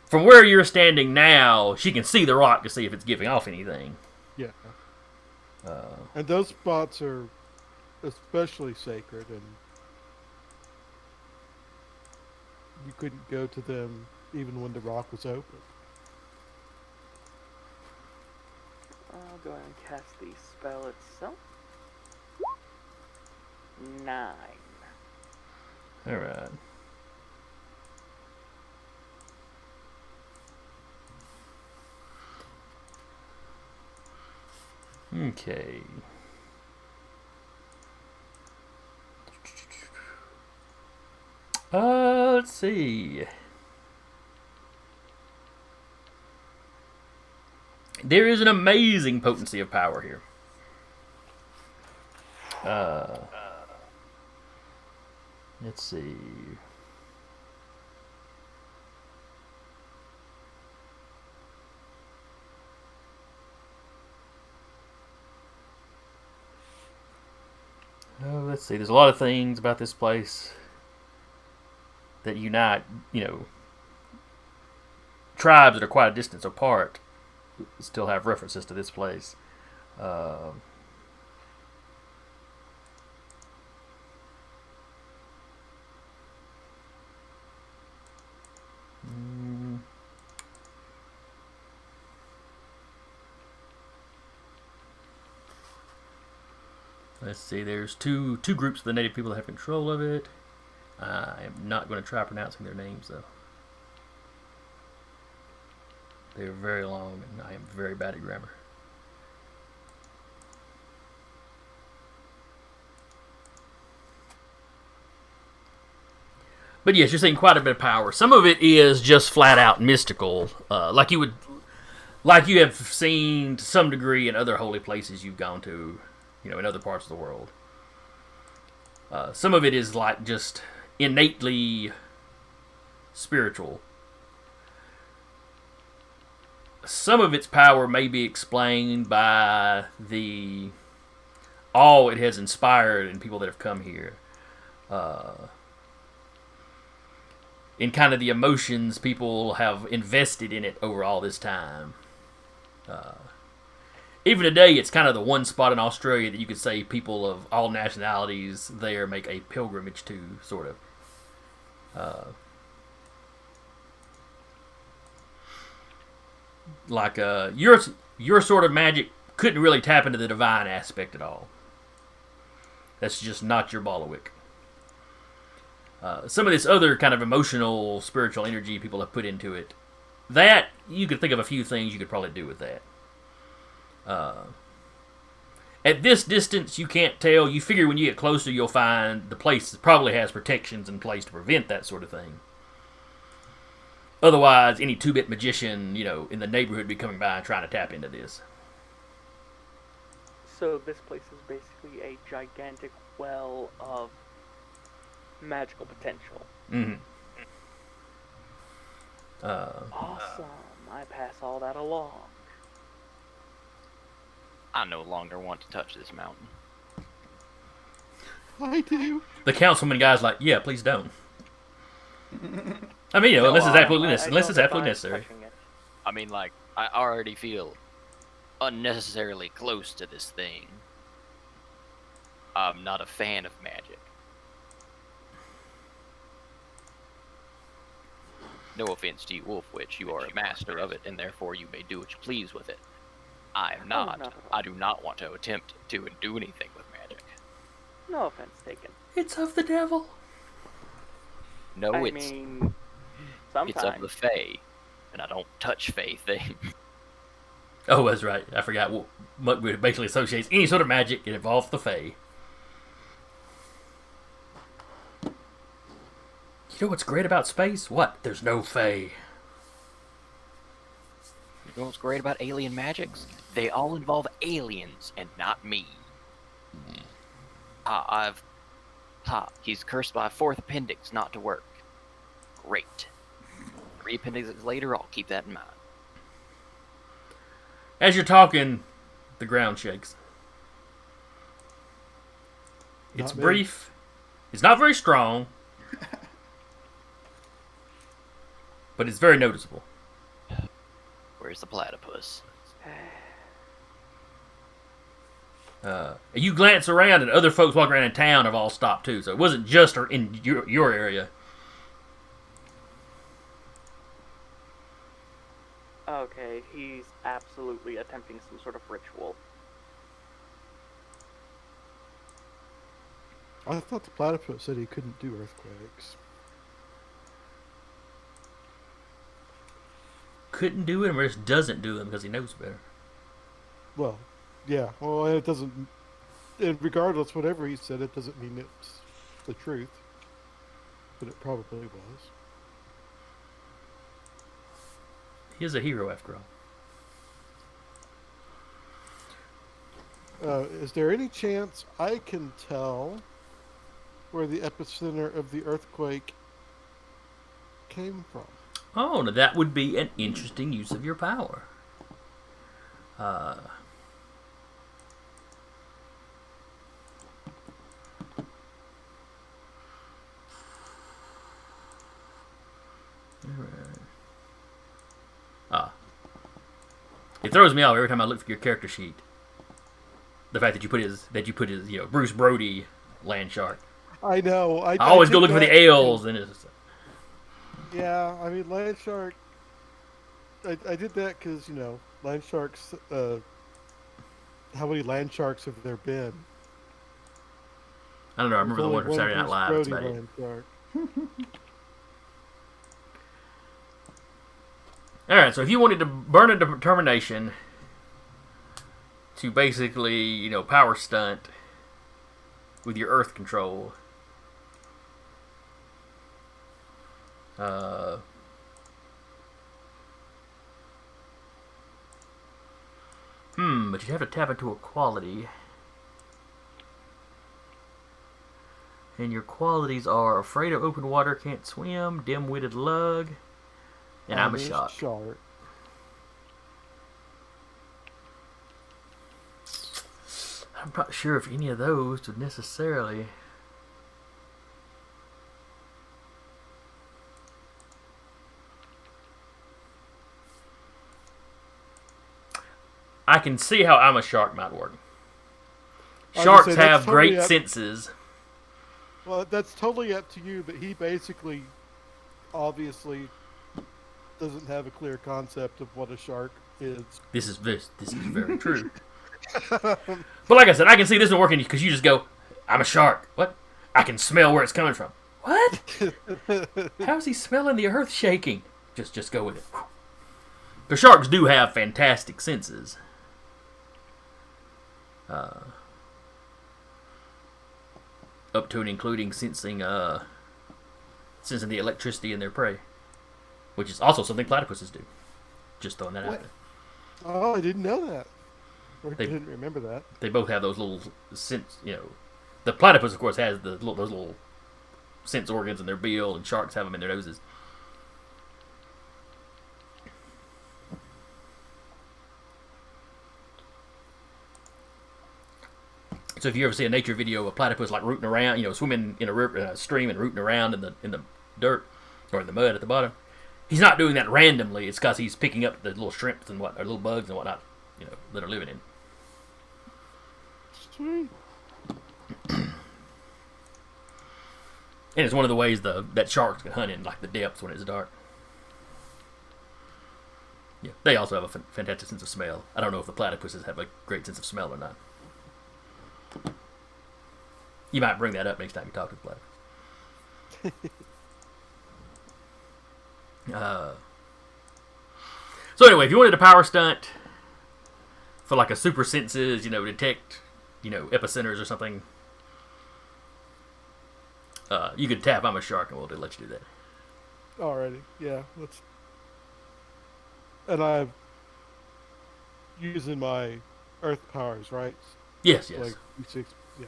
From where you're standing now, she can see the rock to see if it's giving off anything. Yeah. And those spots are especially sacred, and you couldn't go to them even when the rock was open. I'll go ahead and cast the spell itself. 9. All right. Okay. Let's see. There is an amazing potency of power here. Let's see. Let's see. There's a lot of things about this place that unite, tribes that are quite a distance apart still have references to this place. Let's see, there's two groups of the native people that have control of it. I am not going to try pronouncing their names, though. They're very long, and I am very bad at grammar. But yes, you're seeing quite a bit of power. Some of it is just flat out mystical, like you have seen to some degree in other holy places you've gone to, in other parts of the world. Some of it is like just innately spiritual. Some of its power may be explained by the awe it has inspired in people that have come here. In kind of the emotions people have invested in it over all this time. Even today, it's kind of the one spot in Australia that you could say people of all nationalities there make a pilgrimage to, sort of. Your sort of magic couldn't really tap into the divine aspect at all. That's just not your bailiwick. Some of this other kind of emotional, spiritual energy people have put into it, that, you could think of a few things you could probably do with that. At this distance, you can't tell. You figure when you get closer, you'll find the place probably has protections in place to prevent that sort of thing. Otherwise, any 2-bit magician, in the neighborhood would be coming by and trying to tap into this. So this place is basically a gigantic well of magical potential. Mm-hmm. Awesome. I pass all that along. I no longer want to touch this mountain. I do. The councilman guy's like, yeah, please don't. I mean, unless it's absolutely necessary. I mean, like, I already feel unnecessarily close to this thing. I'm not a fan of magic. No offense to you, Wolfwitch. You are a master of it, and therefore you may do what you please with it. I am not. I do not want to attempt to do anything with magic. No offense taken. It's of the devil. No, I it's mean, sometimes. it's of the Fae, and I don't touch Fae things. Oh, that's right. I forgot. Muckwood basically associates any sort of magic that involves the Fae. You know what's great about space? What? There's no Fae. You know what's great about alien magics? They all involve aliens and not me. He's cursed by a fourth appendix not to work. Great. 3 appendixes later, I'll keep that in mind. As you're talking, the ground shakes. It's Not me. brief. It's not very strong. But it's very noticeable. Where's the platypus? You glance around, and other folks walking around in town have all stopped too. So it wasn't just in your area. Okay, he's absolutely attempting some sort of ritual. I thought the platypus said he couldn't do earthquakes. Couldn't do it, or just doesn't do them because he knows better. Well, yeah. Well, it doesn't. And regardless, whatever he said, it doesn't mean it's the truth. But it probably was. He is a hero after all. Is there any chance I can tell where the epicenter of the earthquake came from? Oh, now that would be an interesting use of your power. It throws me off every time I look for your character sheet. The fact that you put his Bruce Brody land shark. I know. I always go did looking for the that. ales, and it's Yeah, I mean, land shark. I did that because, land sharks. How many land sharks have there been? I don't know. I remember the one from Saturday Night Live. That's about it. Land shark. All right. So if you wanted to burn a determination to basically, power stunt with your Earth control. But you have to tap into a quality. And your qualities are afraid of open water, can't swim, dim-witted lug, and I'm a shark. I'm not sure if any of those would necessarily... I can see how I'm a shark might work. Sharks have great senses. Well, that's totally up to you, but he basically, obviously, doesn't have a clear concept of what a shark is. This is very true. But like I said, I can see this isn't working because you just go, I'm a shark. What? I can smell where it's coming from. What? How's he smelling the earth shaking? Just go with it. The sharks do have fantastic senses. Up to and including sensing the electricity in their prey, which is also something platypuses do. Just throwing that out there. Oh, I didn't know that. Or didn't remember that. They both have those little sense. The platypus, of course, has those little sense organs in their bill, and sharks have them in their noses. So if you ever see a nature video of a platypus like rooting around, swimming in a river, stream and rooting around in the dirt or in the mud at the bottom, he's not doing that randomly. It's because he's picking up the little shrimps and or little bugs and whatnot, that are living in. Sweet. And it's one of the ways that sharks can hunt in like the depths when it's dark. Yeah, they also have a fantastic sense of smell. I don't know if the platypuses have a great sense of smell or not. You might bring that up next time you talk to the platypus. So anyway, if you wanted a power stunt, for like a super senses, detect, epicenters or something. You could tap I'm a shark and we'll let you do that. Alrighty, yeah. Let's. And I'm using my earth powers, right? Yes. Like D6. Yeah.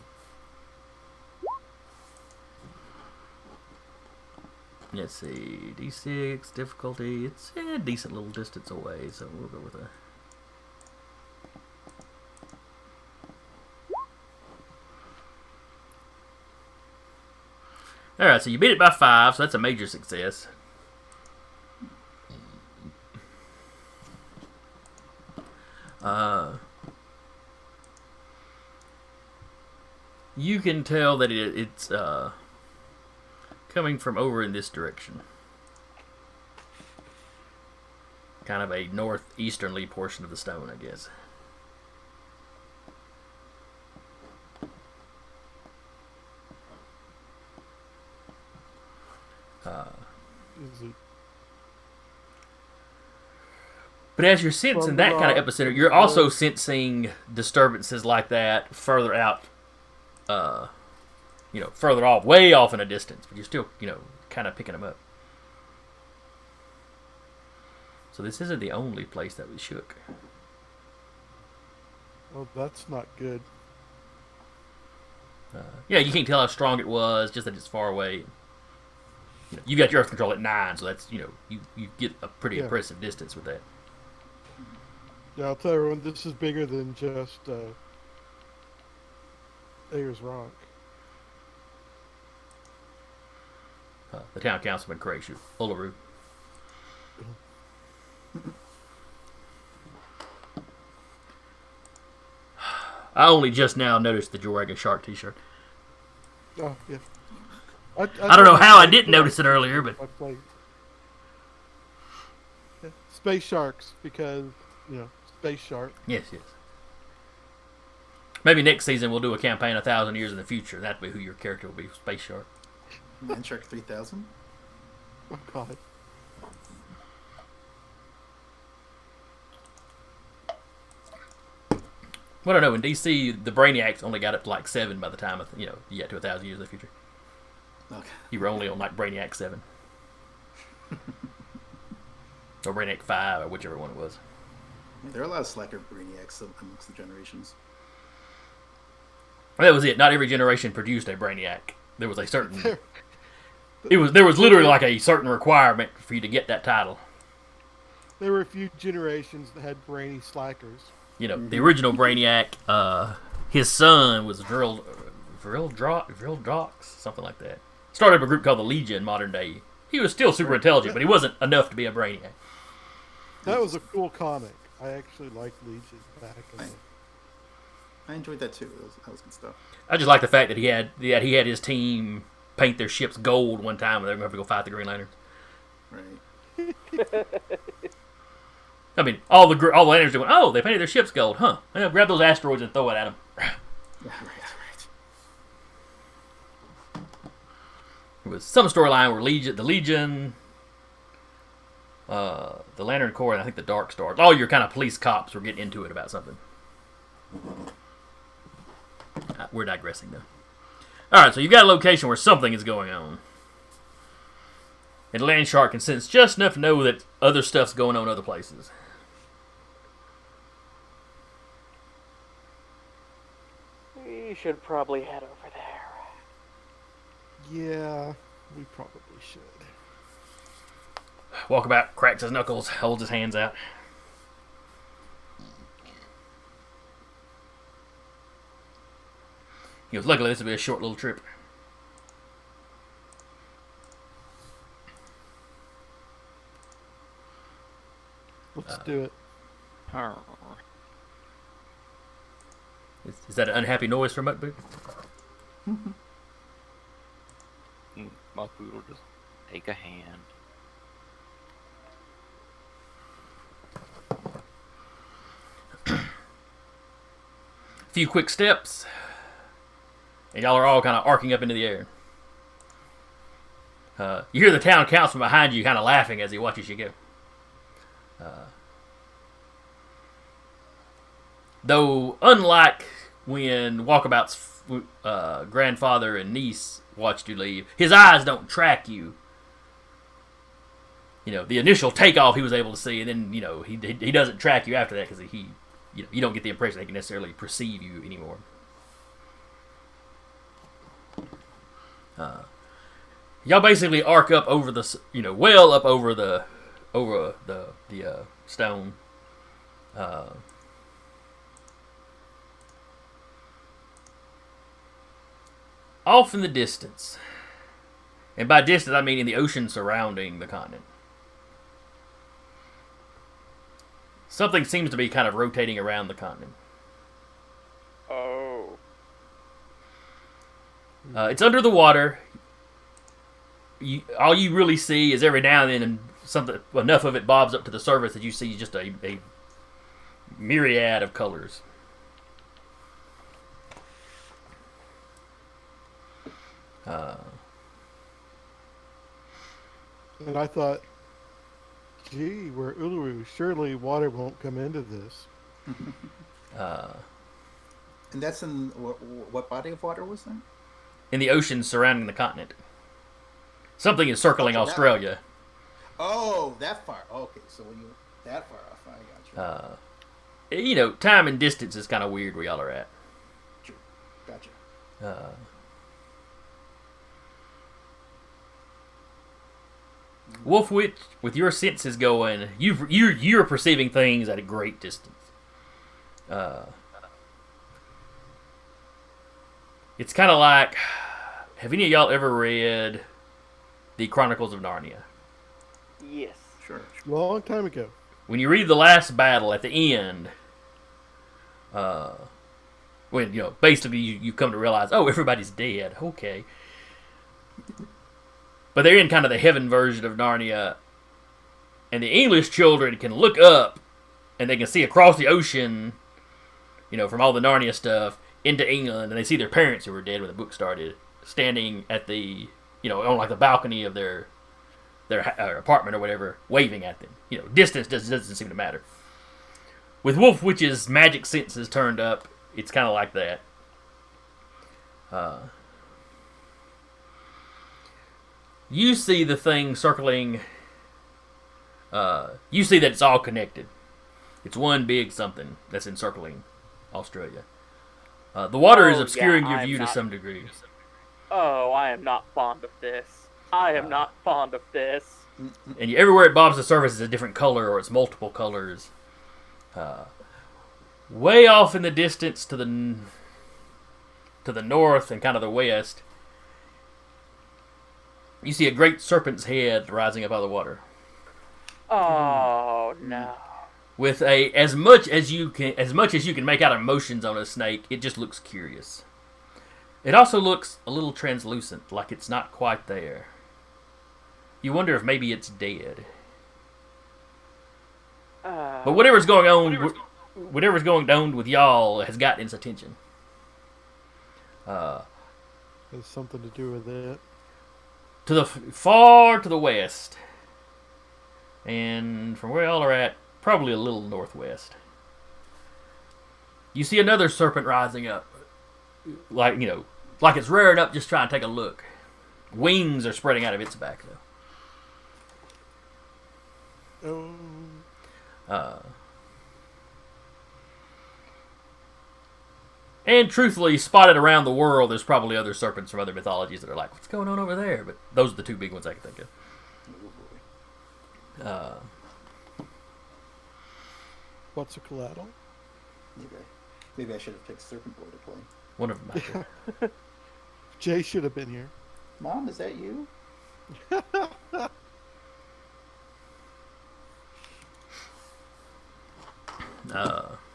Let's see, D6 difficulty. It's a decent little distance away, so we'll go with a. All right, so you beat it by 5, so that's a major success. You can tell that it's coming from over in this direction. Kind of a northeasternly portion of the stone, I guess. Is it But as you're sensing that kind of epicenter, you're also sensing disturbances like that further out, further off, way off in a distance, but you're still, kind of picking them up. So this isn't the only place that we shook. Well, that's not good. You can't tell how strong it was, just that it's far away. You got your earth control at 9, so that's, you get a pretty impressive distance with that. Yeah, I'll tell everyone this is bigger than just Ayers Rock. The town councilman corrects you. Uluru. I only just now noticed that you're wearing a shark t-shirt. Oh, yeah. I don't know how I didn't notice it earlier, but... Yeah. Space sharks, because, space shark. Yes. Maybe next season we'll do a campaign 1,000 years in the future. That'll be who your character will be, Space Shark. Man Shark 3000? Oh, God. Well, I don't know. In DC, the Brainiacs only got up to like 7 by the time of, you get to 1,000 years in the future. Okay. You were only on like Brainiac 7. Or Brainiac 5, or whichever one it was. There are a lot of slacker Brainiacs amongst the generations. Well, that was it. Not every generation produced a Brainiac. There was a certain... There was literally like a certain requirement for you to get that title. There were a few generations that had brainy slackers. The original Brainiac, his son was Vril Drox, something like that. Started a group called the Legion modern day. He was still super intelligent, but he wasn't enough to be a Brainiac. That was a cool comic. I actually liked Legion back in the... I enjoyed that too. That was good stuff. I just like the fact that he had his team paint their ships gold one time when they were going to go fight the Green Lanterns. Right. I mean, all the Lanterns went, oh, they painted their ships gold, huh? Grab those asteroids and throw it at them. Right. It was some storyline where the Legion, the Lantern Corps, and I think the Dark Stars, all your kind of police cops were getting into it about something. We're digressing, though. All right, so you've got a location where something is going on. And Land Shark can sense just enough to know that other stuff's going on other places. We should probably head over there. Yeah, we probably should. Walkabout cracks his knuckles, holds his hands out. He goes, luckily this will be a short little trip. Let's do it. Is that an unhappy noise from Muckboot? Muckboot will just take a hand. A few quick steps, and y'all are all kind of arcing up into the air. You hear the town councilman behind you kind of laughing as he watches you go. Though, unlike when Walkabout's grandfather and niece watched you leave, his eyes don't track you. The initial takeoff he was able to see, and then he doesn't track you after that because you don't get the impression they can necessarily perceive you anymore. Y'all basically arc up over the well up over the stone. Off in the distance, and by distance I mean in the ocean surrounding the continent, something seems to be kind of rotating around the continent. Oh. It's under the water. All you really see is every now and then something enough of it bobs up to the surface that you see just a myriad of colors. And I thought, gee, we're Uluru. Surely water won't come into this. And that's in what body of water was that? In the ocean surrounding the continent. Something is circling Australia. Oh, that far. Okay, so when you that far off, I got you. Time and distance is kind of weird where y'all are at. True. Gotcha. Wolfwitch, with your senses going, you're perceiving things at a great distance. It's kind of like, have any of y'all ever read the Chronicles of Narnia? Yes. Sure. Long time ago. When you read the last battle at the end, when basically you come to realize, oh, everybody's dead. Okay. But they're in kind of the heaven version of Narnia, and the English children can look up and they can see across the ocean, from all the Narnia stuff into England, and they see their parents who were dead when the book started, standing at the, on like the balcony of their apartment or whatever, waving at them. Distance doesn't seem to matter. With Wolfwitch's magic senses turned up, it's kind of like that. You see the thing circling. You see that it's all connected. It's one big something that's encircling Australia. The water is obscuring your view to some degree. Oh, I am not fond of this. I am not fond of this. And everywhere it bobs the surface is a different color, or it's multiple colors. Way off in the distance to the north and kind of the west, you see a great serpent's head rising up out of the water. Oh no! With as much as you can make out of motions on a snake, it just looks curious. It also looks a little translucent, like it's not quite there. You wonder if maybe it's dead. But whatever's going on with y'all has gotten its attention. Has something to do with it. To the far to the west, and from where y'all are at, probably a little northwest, you see another serpent rising up, like it's rearing up, just trying to take a look. Wings are spreading out of its back though. And truthfully, spotted around the world, there's probably other serpents from other mythologies that are like, what's going on over there? But those are the two big ones I can think of. What's a collateral? Maybe I should have picked Serpent Boy to play. One of them. Jay should have been here. Mom, is that you?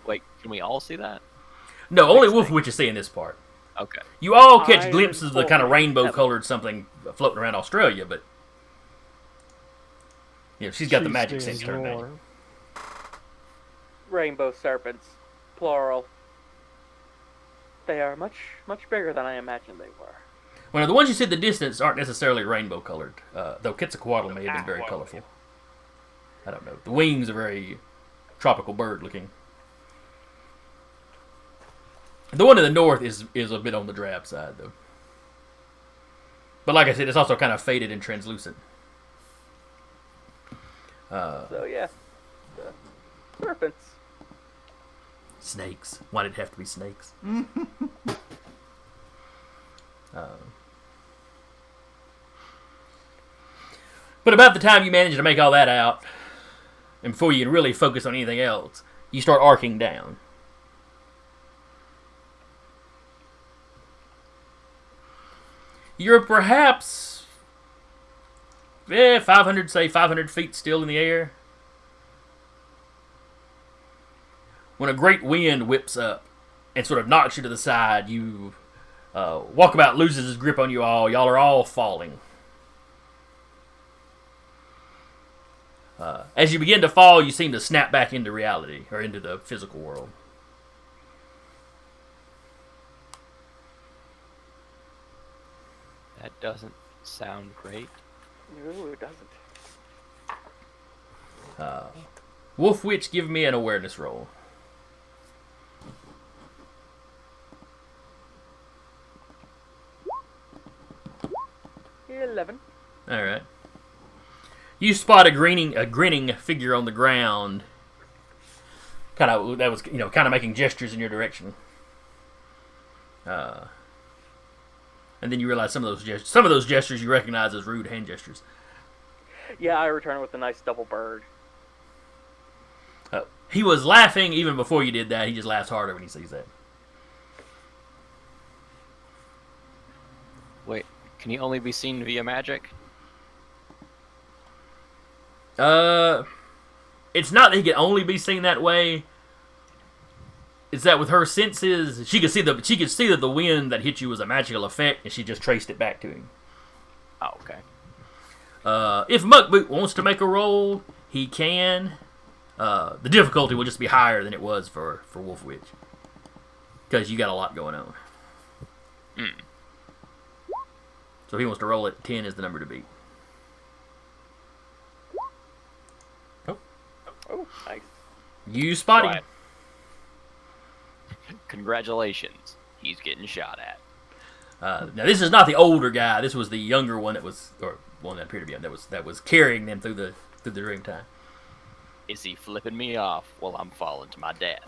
Wait, can we all see that? No, only Wolfwitch is seeing this part. Okay. You all catch glimpses of the kind of rainbow-colored something floating around Australia, but she's got the magic sense turned on. Rainbow serpents, plural. They are much, much bigger than I imagined they were. Well, the ones you see at the distance aren't necessarily rainbow-colored, though Quetzalcoatl may have been very colorful. I don't know. The wings are very tropical bird-looking. The one to the north is a bit on the drab side, though. But like I said, it's also kind of faded and translucent. So yeah, serpents. Snakes. Why did it have to be snakes? But about the time you manage to make all that out, and before you can really focus on anything else, you start arcing down. You're perhaps 500 feet still in the air, when a great wind whips up and sort of knocks you to the side. Walkabout loses his grip on you all. Y'all are all falling. As you begin to fall, you seem to snap back into reality, or into the physical world. That doesn't sound great. No, it doesn't. Wolf Witch, give me an awareness roll. 11. All right. You spot a grinning figure on the ground. Kind of making gestures in your direction. And then you realize some of those gestures you recognize as rude hand gestures. Yeah, I return with a nice double bird. He was laughing even before you did that. He just laughs harder when he sees that. Wait, can he only be seen via magic? It's not that he can only be seen that way. It's that with her senses, she could see that the wind that hit you was a magical effect, and she just traced it back to him. Oh, okay. If Muckboot wants to make a roll, he can. The difficulty will just be higher than it was for Wolf Witch, because you got a lot going on. So if he wants to roll it, 10 is the number to beat. Oh, nice. You spot him. Right. Congratulations. He's getting shot at. Now this is not the older guy. This was the younger one or one that appeared to be young, that was carrying them through the dream time. Is he flipping me off while I'm falling to my death?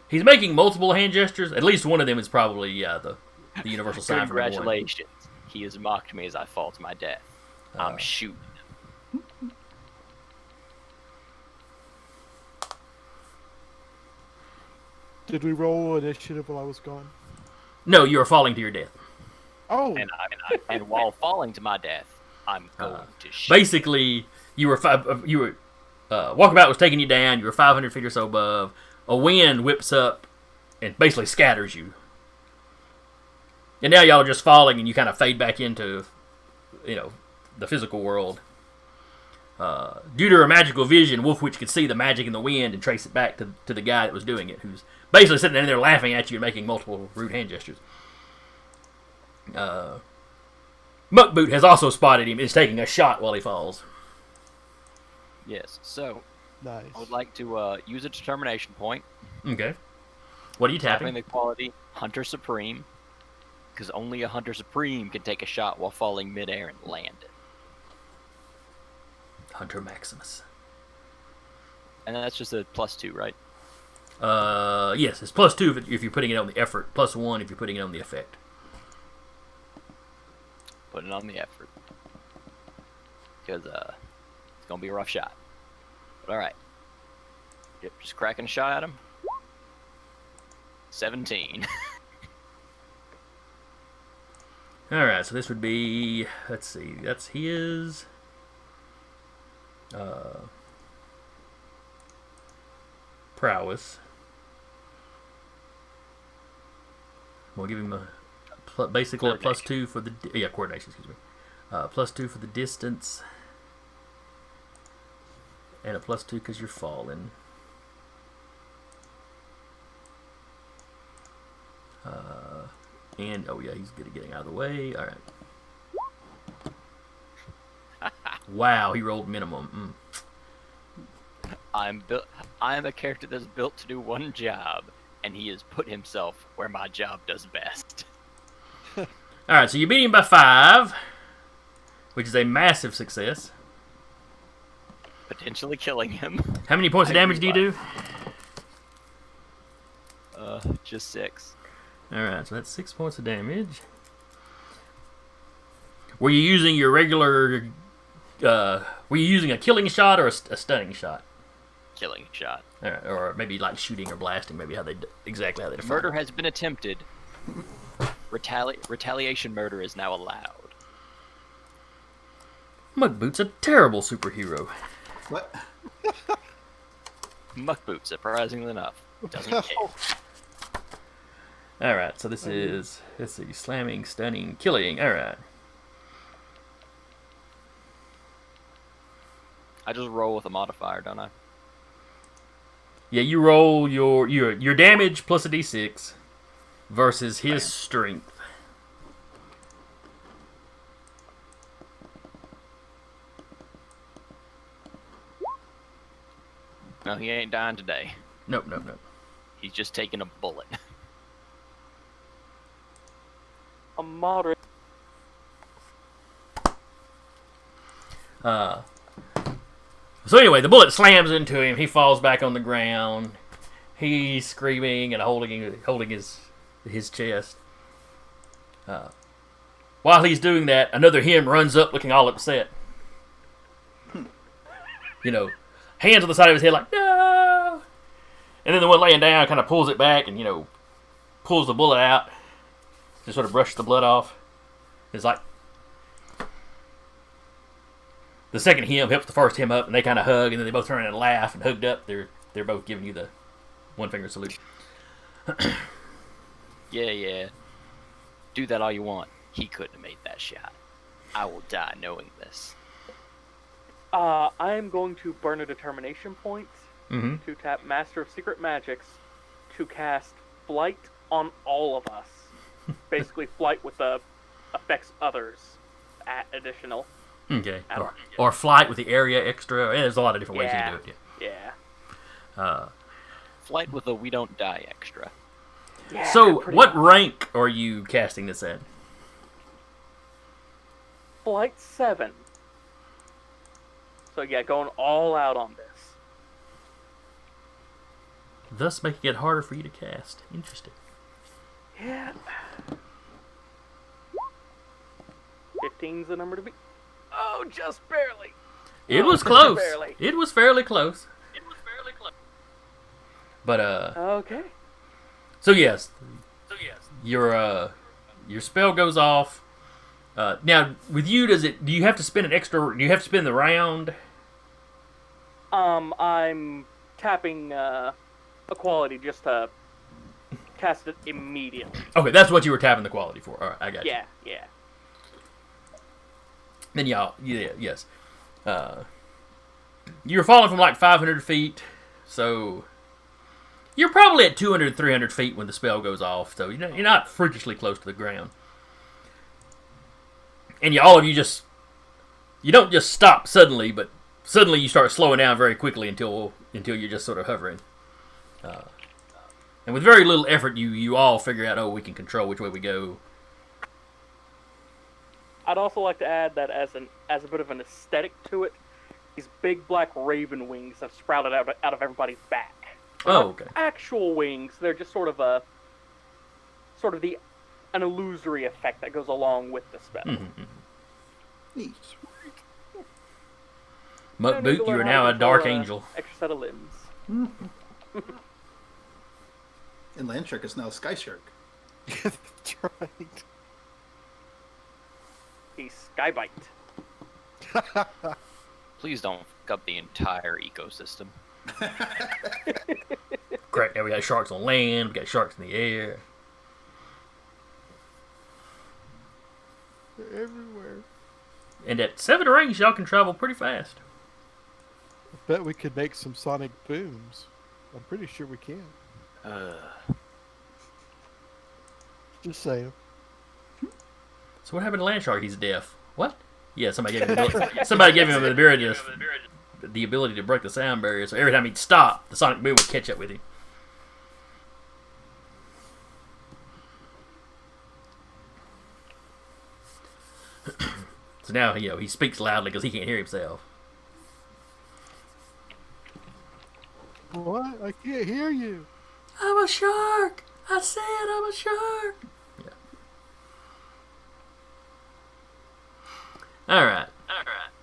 He's making multiple hand gestures. At least one of them is probably the universal sign for everyone. Congratulations. He has mocked me as I fall to my death. I'm shooting him. Did we roll initiative while I was gone? No, you are falling to your death. Oh, And while falling to my death, I'm going to shoot. Basically, Walkabout was taking you down. You were 500 feet or so above. A wind whips up and basically scatters you. And now y'all are just falling, and you kind of fade back into, the physical world. Due to her magical vision, Wolf Witch could see the magic in the wind and trace it back to the guy that was doing it, who's basically sitting there laughing at you and making multiple rude hand gestures. Muckboot has also spotted him and is taking a shot while he falls. Yes, so nice. I would like to use a determination point. Okay. What are you Tapping tapping? the quality Hunter Supreme, because only a Hunter Supreme can take a shot while falling midair and land it. Hunter Maximus. And that's just a +2, right? Yes, it's +2 if you're putting it on the effort, +1 if you're putting it on the effect. Put it on the effort. Because it's going to be a rough shot. But alright. Yep, just cracking a shot at him. 17. Alright, so this would be, let's see, that's his. Prowess. We'll give him basically a +2 for the coordination. Excuse me, +2 for the distance, and a +2 because you're falling. And oh yeah, he's good at getting out of the way. All right. Wow, he rolled minimum. I'm a character that's built to do one job, and he has put himself where my job does best. All right, so you beat him by 5, which is a massive success. Potentially killing him. How many points of damage do you do? Just 6. All right, so that's 6 points of damage. Were you using your regular? Were you using a killing shot or a stunning shot? Killing shot. All right, or maybe like shooting or blasting. Maybe exactly how they define Murder it. has been attempted. Retaliation murder is now allowed. Mugboot's a terrible superhero. What? Muckboot, surprisingly enough, doesn't care. All right, so this is let's see, slamming, stunning, killing. All right. I just roll with a modifier, don't I? Yeah, you roll your damage plus a d6 versus his strength. No, he ain't dying today. Nope. He's just taking a bullet. A moderate. So anyway, the bullet slams into him. He falls back on the ground. He's screaming and holding his chest. While he's doing that, another him runs up looking all upset. You know, hands on the side of his head like, no! And then the one laying down kind of pulls it back and, pulls the bullet out. Just sort of brushes the blood off. It's like, the second him helps the first him up, and they kind of hug, and then they both turn around and laugh, and hugged up, they're both giving you the one-finger salute. Yeah. Do that all you want. He couldn't have made that shot. I will die knowing this. I am going to burn a determination point Mm-hmm. to tap Master of Secret Magics to cast Flight on all of us. Basically, Flight with the affects others. Additional. Okay. Or flight with the area extra. Yeah, there's a lot of different ways you can do it. Yeah. Flight with a we don't die extra. Yeah, So, pretty what much. rank are you casting this at? Flight 7. So yeah, going all out on this. Thus making it harder for you to cast. Interesting. Yeah. 15's the number to beat. Oh, just barely. It was close. Barely. It was fairly close. But Okay. so yes, your spell goes off. Now with you, do you have to spend an extra? Do you have to spend the round? I'm tapping Equality just to cast it immediately. Okay, that's what you were tapping the quality for. All right, I got you. Yeah. Then yes. You're falling from like 500 feet, so you're probably at 200, 300 feet when the spell goes off. So you're not freakishly close to the ground. And all of you don't just stop suddenly, but suddenly you start slowing down very quickly until you're just sort of hovering. And with very little effort, you all figure out, we can control which way we go. I'd also like to add that as a bit of an aesthetic to it, these big black raven wings have sprouted out of everybody's back. They're not Okay. actual wings, they're just sort of an illusory effect that goes along with the spell. Mm-hmm. Neat. No need to Muckboot, you learn are how now to a dark control, angel. Extra set of limbs. And Land Shark is now a Sky Shark. That's right. He's Skybite. Please don't fuck up the entire ecosystem. Correct. Now we got sharks on land. We got sharks in the air. They're everywhere. And at 7 range, y'all can travel pretty fast. I bet we could make some sonic booms. I'm pretty sure we can. Just saying. So what happened to Land Shark? He's deaf. What? Yeah, somebody gave him the ability to the ability to break the sound barrier, so every time he'd stop, the sonic boom would catch up with him. So now, he speaks loudly because he can't hear himself. What? I can't hear you. I'm a shark! I said I'm a shark! Yeah. Alright.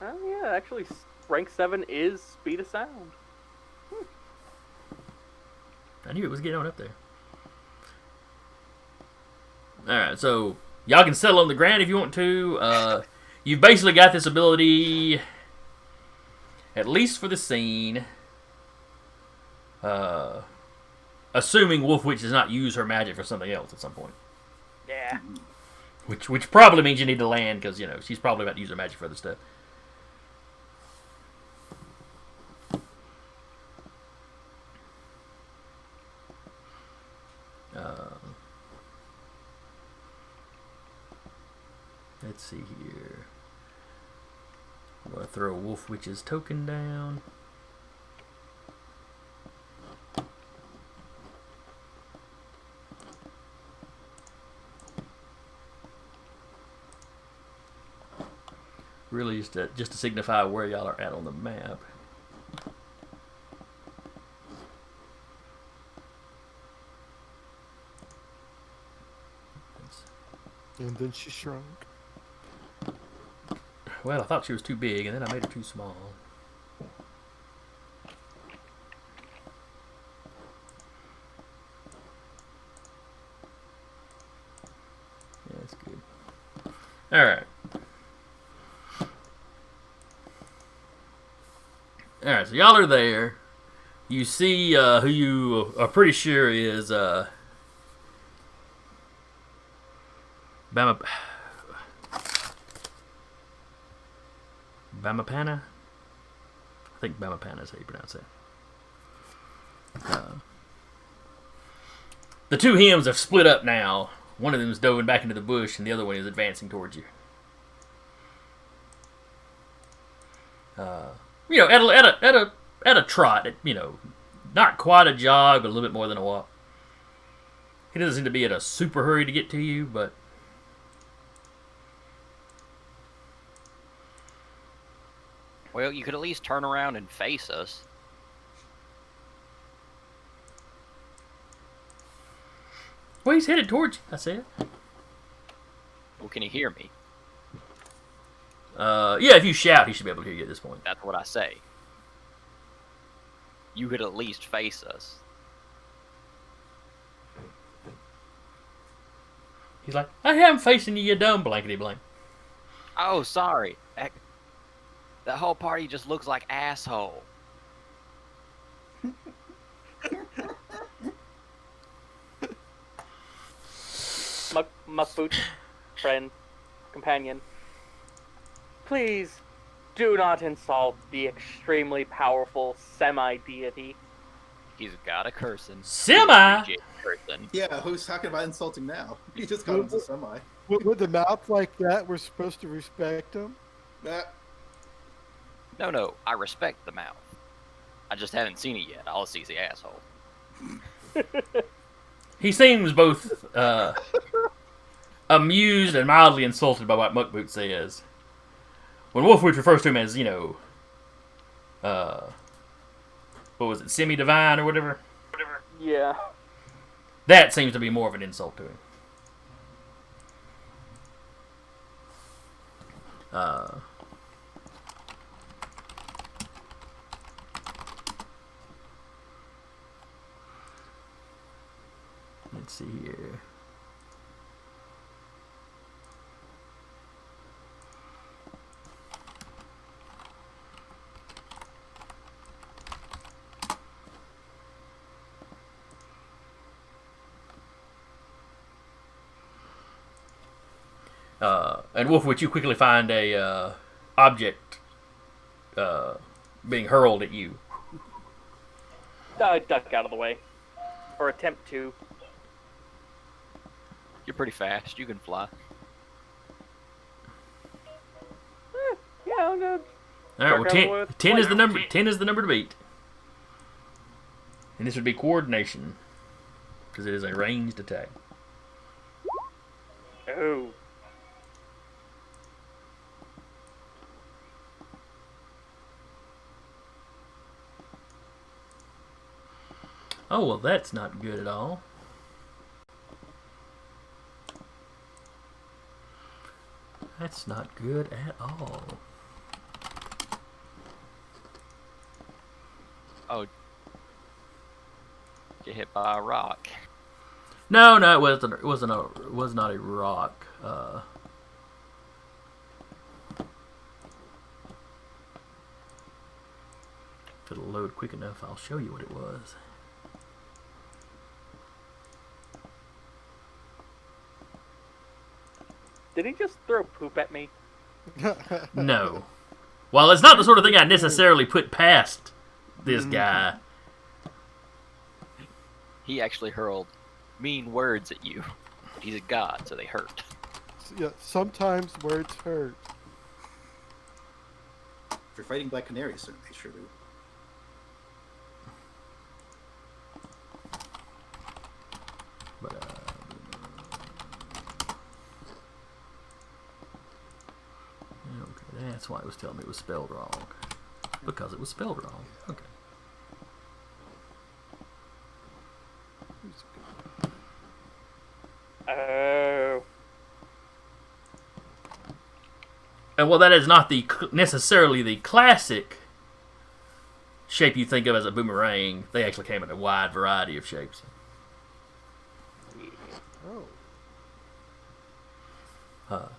Oh yeah, actually, rank 7 is speed of sound. I knew it was getting on up there. Alright, so y'all can settle on the ground if you want to. You've basically got this ability, at least for the scene, assuming Wolf Witch does not use her magic for something else at some point. Yeah. Which probably means you need to land, because, she's probably about to use her magic for other stuff. Let's see here. I'm going to throw Wolf Witch's token down. Really just to signify where y'all are at on the map. And then she shrunk. Well, I thought she was too big, and then I made her too small. Yeah, that's good. Alright. Alright, so y'all are there. You see who you are pretty sure is Bamapana? I think Bamapana is how you pronounce it. The two hymns have split up now. One of them is dove back into the bush, and the other one is advancing towards you. At a trot, not quite a jog, but a little bit more than a walk. He doesn't seem to be in a super hurry to get to you, but Well, you could at least turn around and face us. well, he's headed towards you, I said. Well, can you hear me? Yeah, if you shout, he should be able to hear you at this point. That's what I say. You could at least face us. He's like, I am facing you, you dumb blankety blank. Oh, sorry. That whole party just looks like asshole. My boot friend, companion. Please do not insult the extremely powerful semi-deity. He's got a cursing. Semi? Cursing. Yeah, who's talking about insulting now? You just got him to semi. With the mouth like that, we're supposed to respect him? No, I respect the mouth. I just haven't seen it yet. All I see is the asshole. He seems both amused and mildly insulted by what Muckboot says. When Wolfwitch refers to him as, what was it, semi-divine or whatever? Yeah. That seems to be more of an insult to him. Let's see here. And Wolfwitch, you quickly find a object being hurled at you. Duck out of the way. Or attempt to. You're pretty fast. You can fly. Yeah, I'm gonna All right. Well, Start 10, with 10 is the lightning. number. 10 is the number to beat. And this would be coordination, because it is a ranged attack. Oh. Oh well, that's not good at all. That's not good at all. Oh, get hit by a rock. No, it wasn't. It was not a rock. If it'll load quick enough, I'll show you what it was. Did he just throw poop at me? No. Well, it's not the sort of thing I necessarily put past this guy. He actually hurled mean words at you. He's a god, so they hurt. Yeah, sometimes words hurt. If you're fighting Black Canaries, certainly sure do. But okay, that's why it was telling me it was spelled wrong. Because it was spelled wrong. Okay. Oh. And well, that is not necessarily the classic shape you think of as a boomerang. They actually came in a wide variety of shapes. Oh.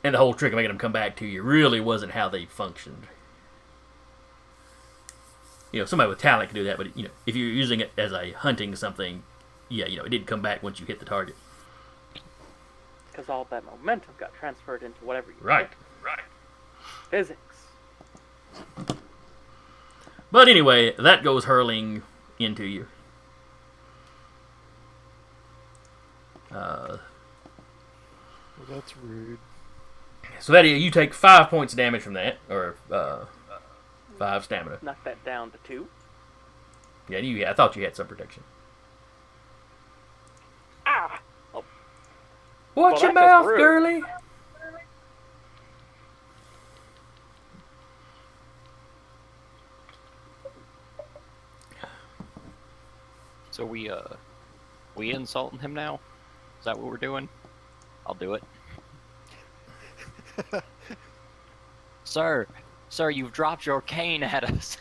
And the whole trick of making them come back to you really wasn't how they functioned. You know, somebody with talent could do that, but you know, if you're using it as a hunting something, yeah, you know, it didn't come back once you hit the target. Because all that momentum got transferred into whatever you Right. hit. Physics. But anyway, that goes hurling into you. Well, that's rude. So that you take 5 points of damage from that, or 5 stamina. Knock that down to 2. Yeah, I thought you had some protection. Ah! Oh, Watch Well, your that's just mouth, rude. girly. So we insulting him now? Is that what we're doing? I'll do it. Sir, you've dropped your cane at us.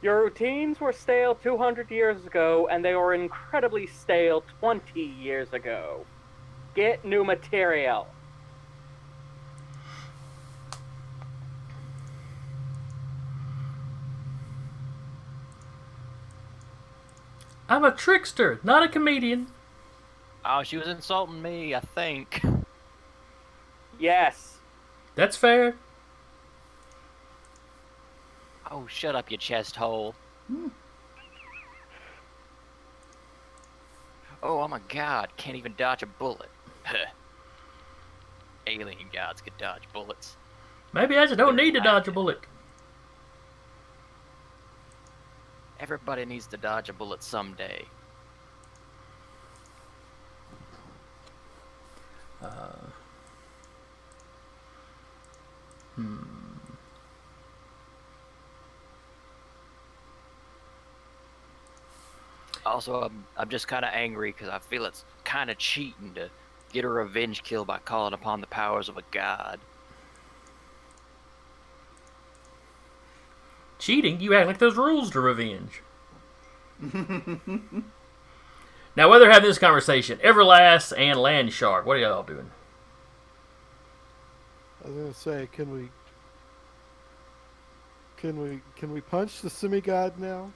Your routines were stale 200 years ago, and they were incredibly stale 20 years ago. Get new material. I'm a trickster, not a comedian. Oh, she was insulting me, I think. Yes. That's fair. Oh, shut up, you chest hole. Oh, I'm a god. Can't even dodge a bullet. Alien gods could dodge bullets. Maybe I just don't need to dodge a bullet. Everybody needs to dodge a bullet someday. Also, I'm just kind of angry because I feel it's kind of cheating to get a revenge kill by calling upon the powers of a god. Cheating? You act like there's rules to revenge. Now, while they're having this conversation, Everlass and Land Shark, what are y'all doing? I was gonna say, can we punch the semi-god now?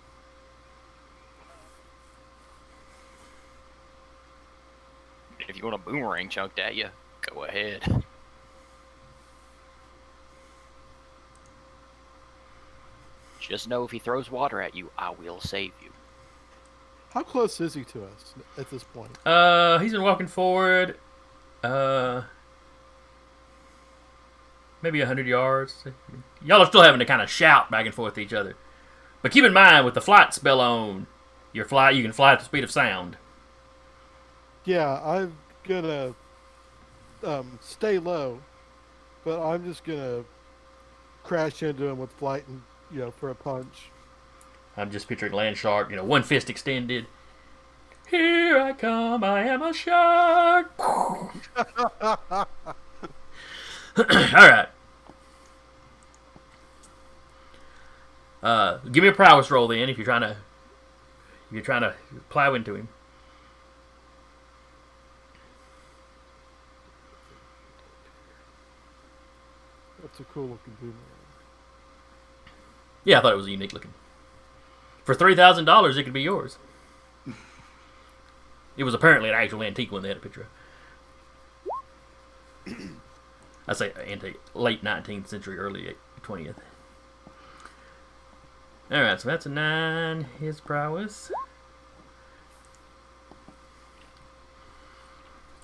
If you want a boomerang chunked at you, go ahead. Just know if he throws water at you, I will save you. How close is he to us at this point? He's been walking forward. maybe 100 yards. Y'all are still having to kind of shout back and forth to each other. But keep in mind, with the flight spell on, you can fly at the speed of sound. Yeah, I'm gonna stay low, but I'm just gonna crash into him with flight and for a punch. I'm just picturing Land Shark, one fist extended. Here I come, I am a shark. All right. Give me a prowess roll then if you're trying to plow into him. That's a cool looking boomerang. Yeah, I thought it was unique looking. For $3,000, it could be yours. It was apparently an actual antique one they had a picture of. I say antique, late 19th century, early 20th. All right, so that's a 9. His prowess.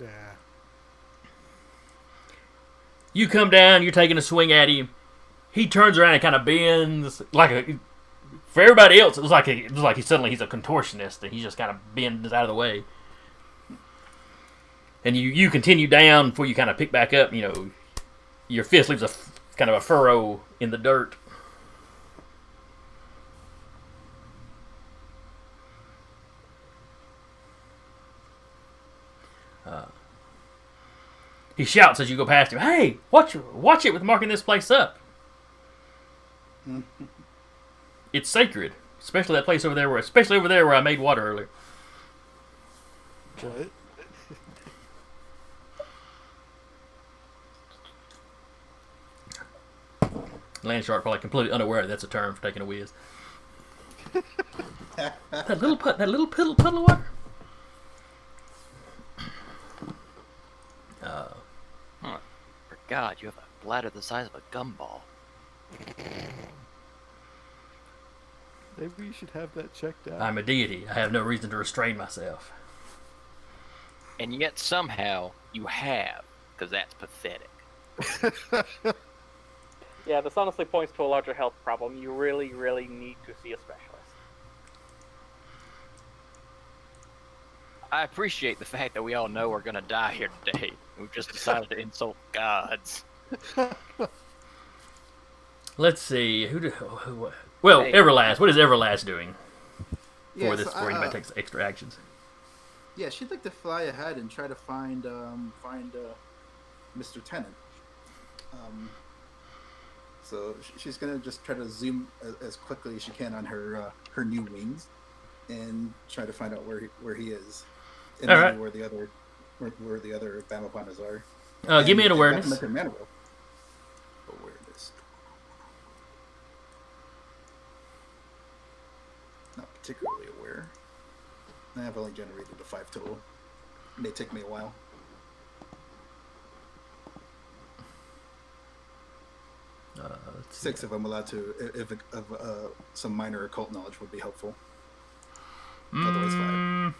Yeah. You come down, you're taking a swing at him. He turns around and kind of bends for everybody else. It was like he's a contortionist, and he just kind of bends out of the way. And you continue down before you kind of pick back up. Your fist leaves kind of a furrow in the dirt. He shouts as you go past him, "Hey, watch it with marking this place up. It's sacred, especially that place over there where I made water earlier." What? Land Shark probably completely unaware that that's a term for taking a whiz. that little puddle of water. For God, you have a bladder the size of a gumball. Maybe you should have that checked out. I'm a deity. I have no reason to restrain myself. And yet somehow you have, because that's pathetic. Yeah, this honestly points to a larger health problem. You really, really need to see a specialist. I appreciate the fact that we all know we're gonna die here today. We've just decided to insult gods. Let's see. Well, Hey. Everlass. What is Everlass doing Yeah, before anybody takes extra actions? Yeah, she'd like to fly ahead and try to find Mr. Tennant. So she's gonna just try to zoom as quickly as she can on her new wings, and try to find out where he is, and All maybe right. where the other Bamapanas are. Give me an And awareness. back to Monaro. Awareness. Not particularly aware. I've only generated a 5 total. It may take me a while. Let's see. 6 if I'm allowed to. If some minor occult knowledge would be helpful. Otherwise, 5.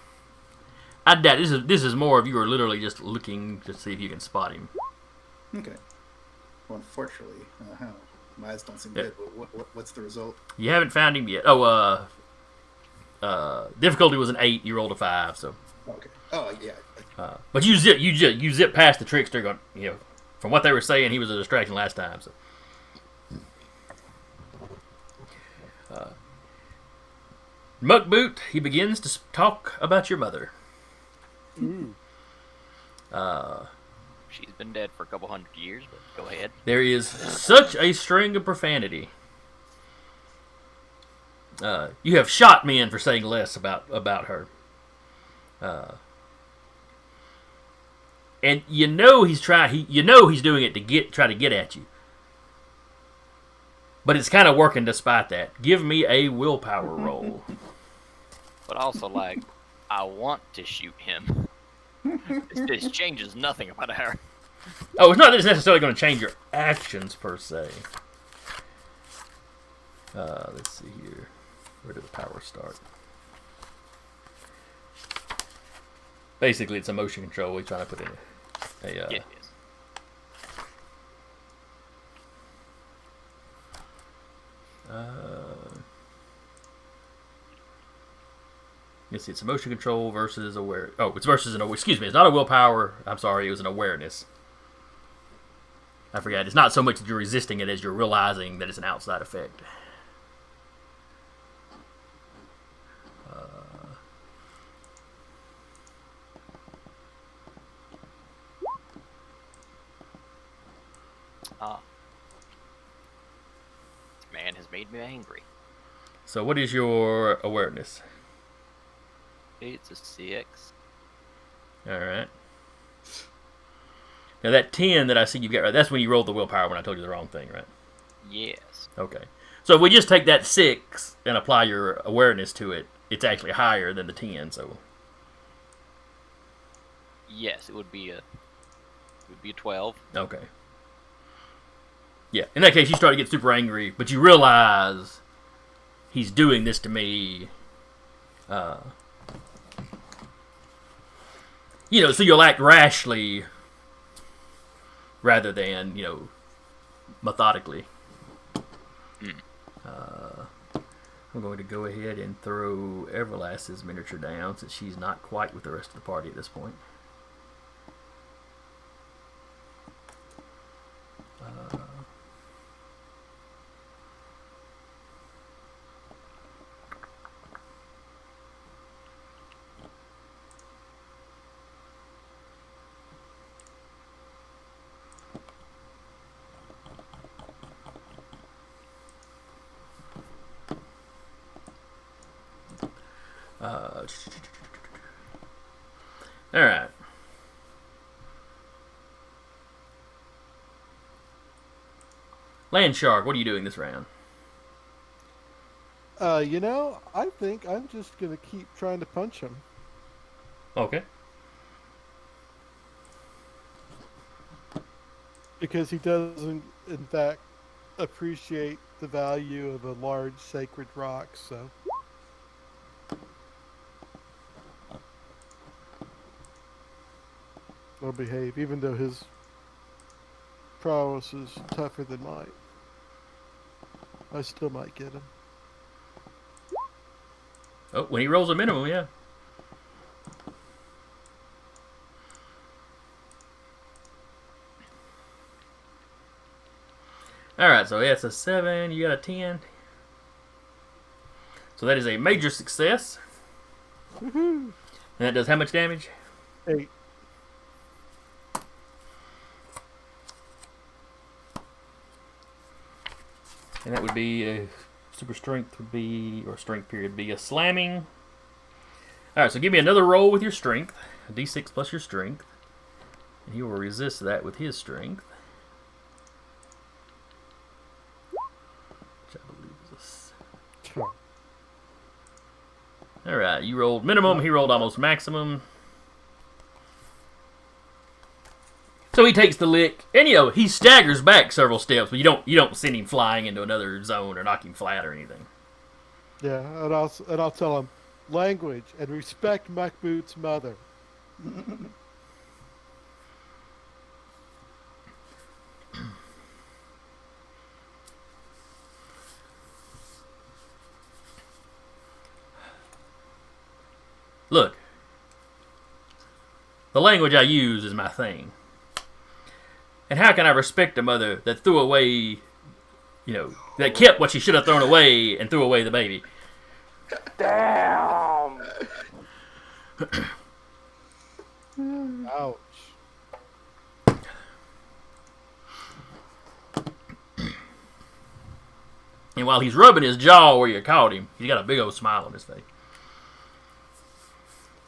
I doubt this is more of you are literally just looking to see if you can spot him. Okay. Well, unfortunately, my eyes don't seem good. But what's the result? You haven't found him yet. Difficulty was an 8. You rolled a 5. So, Okay. Oh yeah. but you zip past the trickster. Going, from what they were saying, he was a distraction last time. So, Muckboot, he begins to talk about your mother. Ooh. She's been dead for a couple hundred years, but go ahead. There is such a string of profanity. You have shot men for saying less about her. And he's doing it to try to get at you. But it's kind of working despite that. Give me a willpower roll. But also, I want to shoot him. This changes nothing about her. Oh, it's not necessarily going to change your actions per se. Let's see here. Where did the power start? Basically, it's a motion control. We're trying to put in a Yes. Let's see, it's emotion control versus aware. Oh, it's versus excuse me, it's not a willpower. I'm sorry, it was an awareness. I forgot. It's not so much that you're resisting it as you're realizing that it's an outside effect. This man has made me angry. So what is your awareness? It's a 6. All right. Now that 10 that I see you've got right, that's when you rolled the willpower when I told you the wrong thing, right? Yes. Okay. So if we just take that 6 and apply your awareness to it, it's actually higher than the 10, so... Yes, it would be a 12. Okay. Yeah, in that case, you start to get super angry, but you realize he's doing this to me. So you'll act rashly rather than, methodically. I'm going to go ahead and throw Everlass's miniature down since she's not quite with the rest of the party at this point. All right. Land Shark, what are you doing this round? I think I'm just gonna keep trying to punch him. Okay. Because he doesn't, in fact, appreciate the value of a large sacred rock, so. He'll behave, even though his prowess is tougher than mine. I still might get him. Oh, when he rolls a minimum, yeah. Alright, so that's a 7, you got a 10. So that is a major success. Woohoo! And that does how much damage? 8. And that would be a super strength would be, or strength period would be a slamming. Alright, so give me another roll with your strength. A d6 plus your strength. And he will resist that with his strength. Which I believe is a... Alright, you rolled minimum, he rolled almost maximum. So he takes the lick, and he staggers back several steps, but you don't send him flying into another zone or knock him flat or anything. Yeah, and I'll tell him, language and respect Macboot's mother. Look, the language I use is my thing. And how can I respect a mother that threw away, that kept what she should have thrown away and threw away the baby? Damn! Ouch. And while he's rubbing his jaw where you caught him, he's got a big old smile on his face.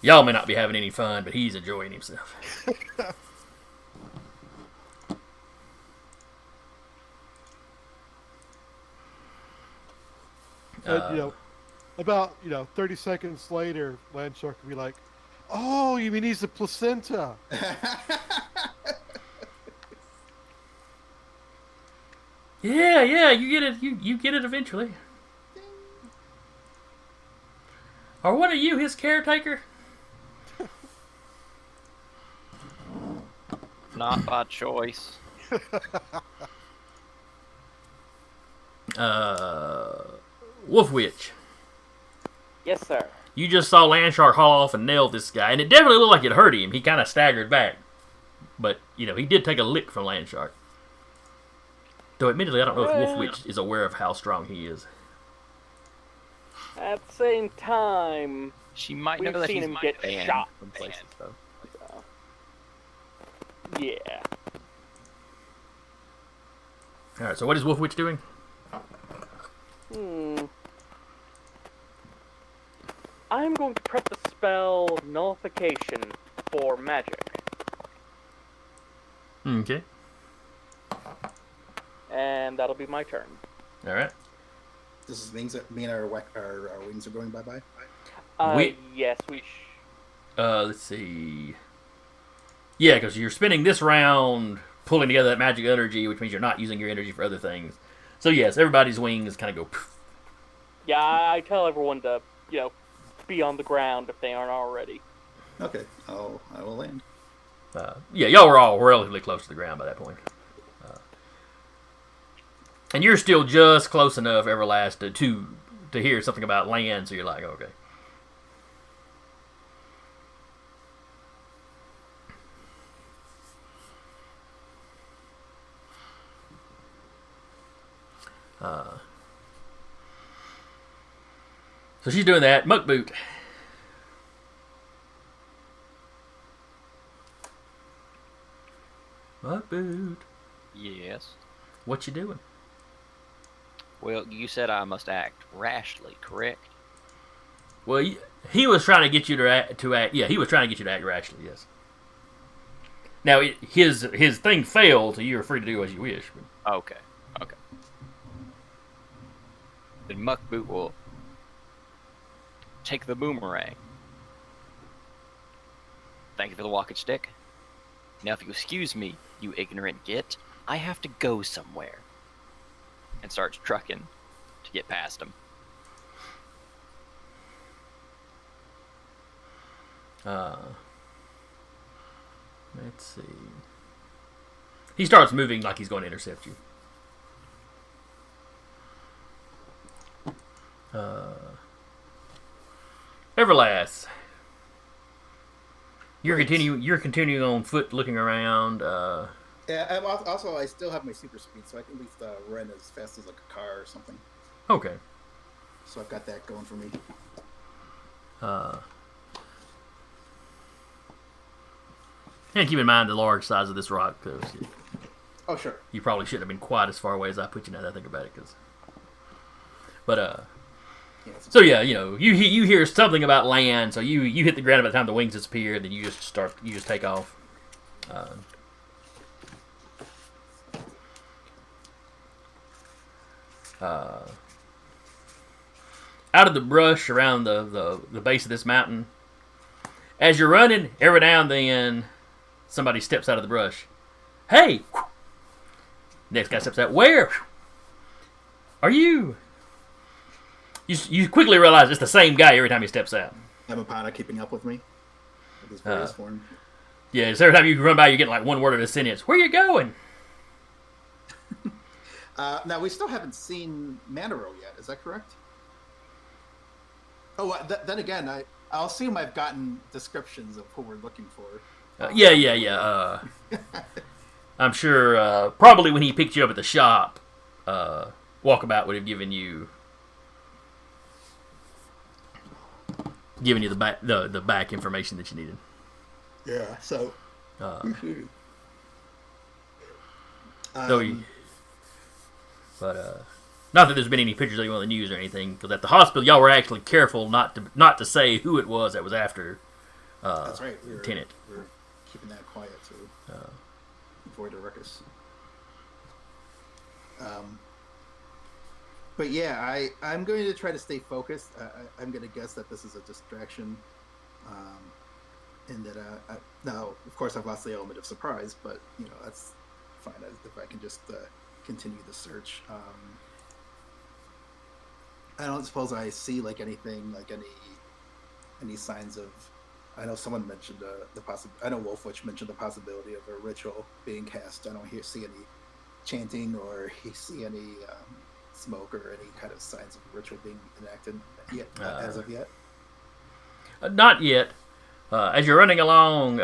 Y'all may not be having any fun, but he's enjoying himself. And, about 30 seconds later, Landshark will be like, "Oh, you mean he's a placenta?" Yeah, you get it. You get it eventually. Are one of you his caretaker? Not by choice. Wolf Witch. Yes, sir. You just saw Landshark haul off and nail this guy, and it definitely looked like it hurt him. He kind of staggered back. But, he did take a lick from Landshark. Though, admittedly, I don't know if Wolf Witch is aware of how strong he is. At the same time, She might we've know that seen he's him get banned shot. From places, though. So. Yeah. Alright, so what is Wolf Witch doing? I'm going to prep the spell Nullification for magic. Okay. And that'll be my turn. Alright. This means that me and our wings are going bye-bye? Yes, we Let's see. Yeah, because you're spending this round pulling together that magic energy, which means you're not using your energy for other things. So yes, everybody's wings kind of go poof. Yeah, I tell everyone to, be on the ground if they aren't already. Okay, I will land. Yeah, y'all were all relatively close to the ground by that point. And you're still just close enough, Everlass, to hear something about land, so you're like, okay. So she's doing that. Muckboot. Muckboot. Yes. What you doing? Well, you said I must act rashly, correct? Well, he was trying to get you to act. Yeah, he was trying to get you to act rashly. Yes. Now his thing failed, so you're free to do as you wish. But... Okay. Then Muckboot will take the boomerang. Thank you for the walking stick. Now, if you excuse me, you ignorant git, I have to go somewhere. And starts trucking to get past him. Let's see. He starts moving like he's going to intercept you. Everlass. You're continuing on foot, looking around. Yeah. I still have my super speed, so I can at least run as fast as like a car or something. Okay. So I've got that going for me. And keep in mind the large size of this rock, because Oh, sure. you probably shouldn't have been quite as far away as I put you now that I think about it. So yeah, you hear something about land, so you hit the ground by the time the wings disappear, then you just take off. Out of the brush around the base of this mountain, as you're running, every now and then somebody steps out of the brush. Hey! Next guy steps out. Where? Are you? You quickly realize it's the same guy every time he steps out. Bamapana keeping up with me. With his various form. Yeah, so every time you run by, you're getting like one word of a sentence. Where you going? Now, we still haven't seen Monaro yet. Is that correct? Oh, then again, I'll assume I've gotten descriptions of who we're looking for. Yeah. I'm sure probably when he picked you up at the shop, Walkabout would have given you the back information that you needed. Yeah, so... Not that there's been any pictures of you on the news or anything, because at the hospital y'all were actually careful not to say who it was that was after that's right. Tenet. We were keeping that quiet to avoid a ruckus. But yeah, I'm going to try to stay focused. I'm going to guess that this is a distraction, and that now, of course, I've lost the element of surprise, but that's fine if I can just continue the search. I don't suppose I see anything, any signs of. I know someone mentioned I know Wolfwitch mentioned the possibility of a ritual being cast. I don't see any chanting or see any smoke or any kind of signs of ritual being enacted yet, as of yet. Not yet. As you're running along,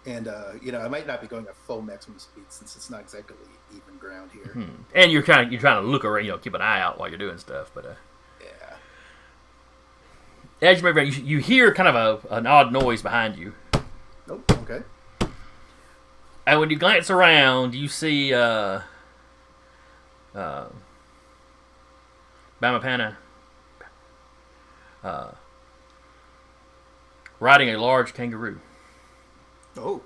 And I might not be going at full maximum speed since it's not exactly even ground here. and you're trying to look around, keep an eye out while you're doing stuff. But Yeah. as you move around, you hear kind of an odd noise behind you. Oh, okay. And when you glance around, you see Bamapana riding a large kangaroo. Oh,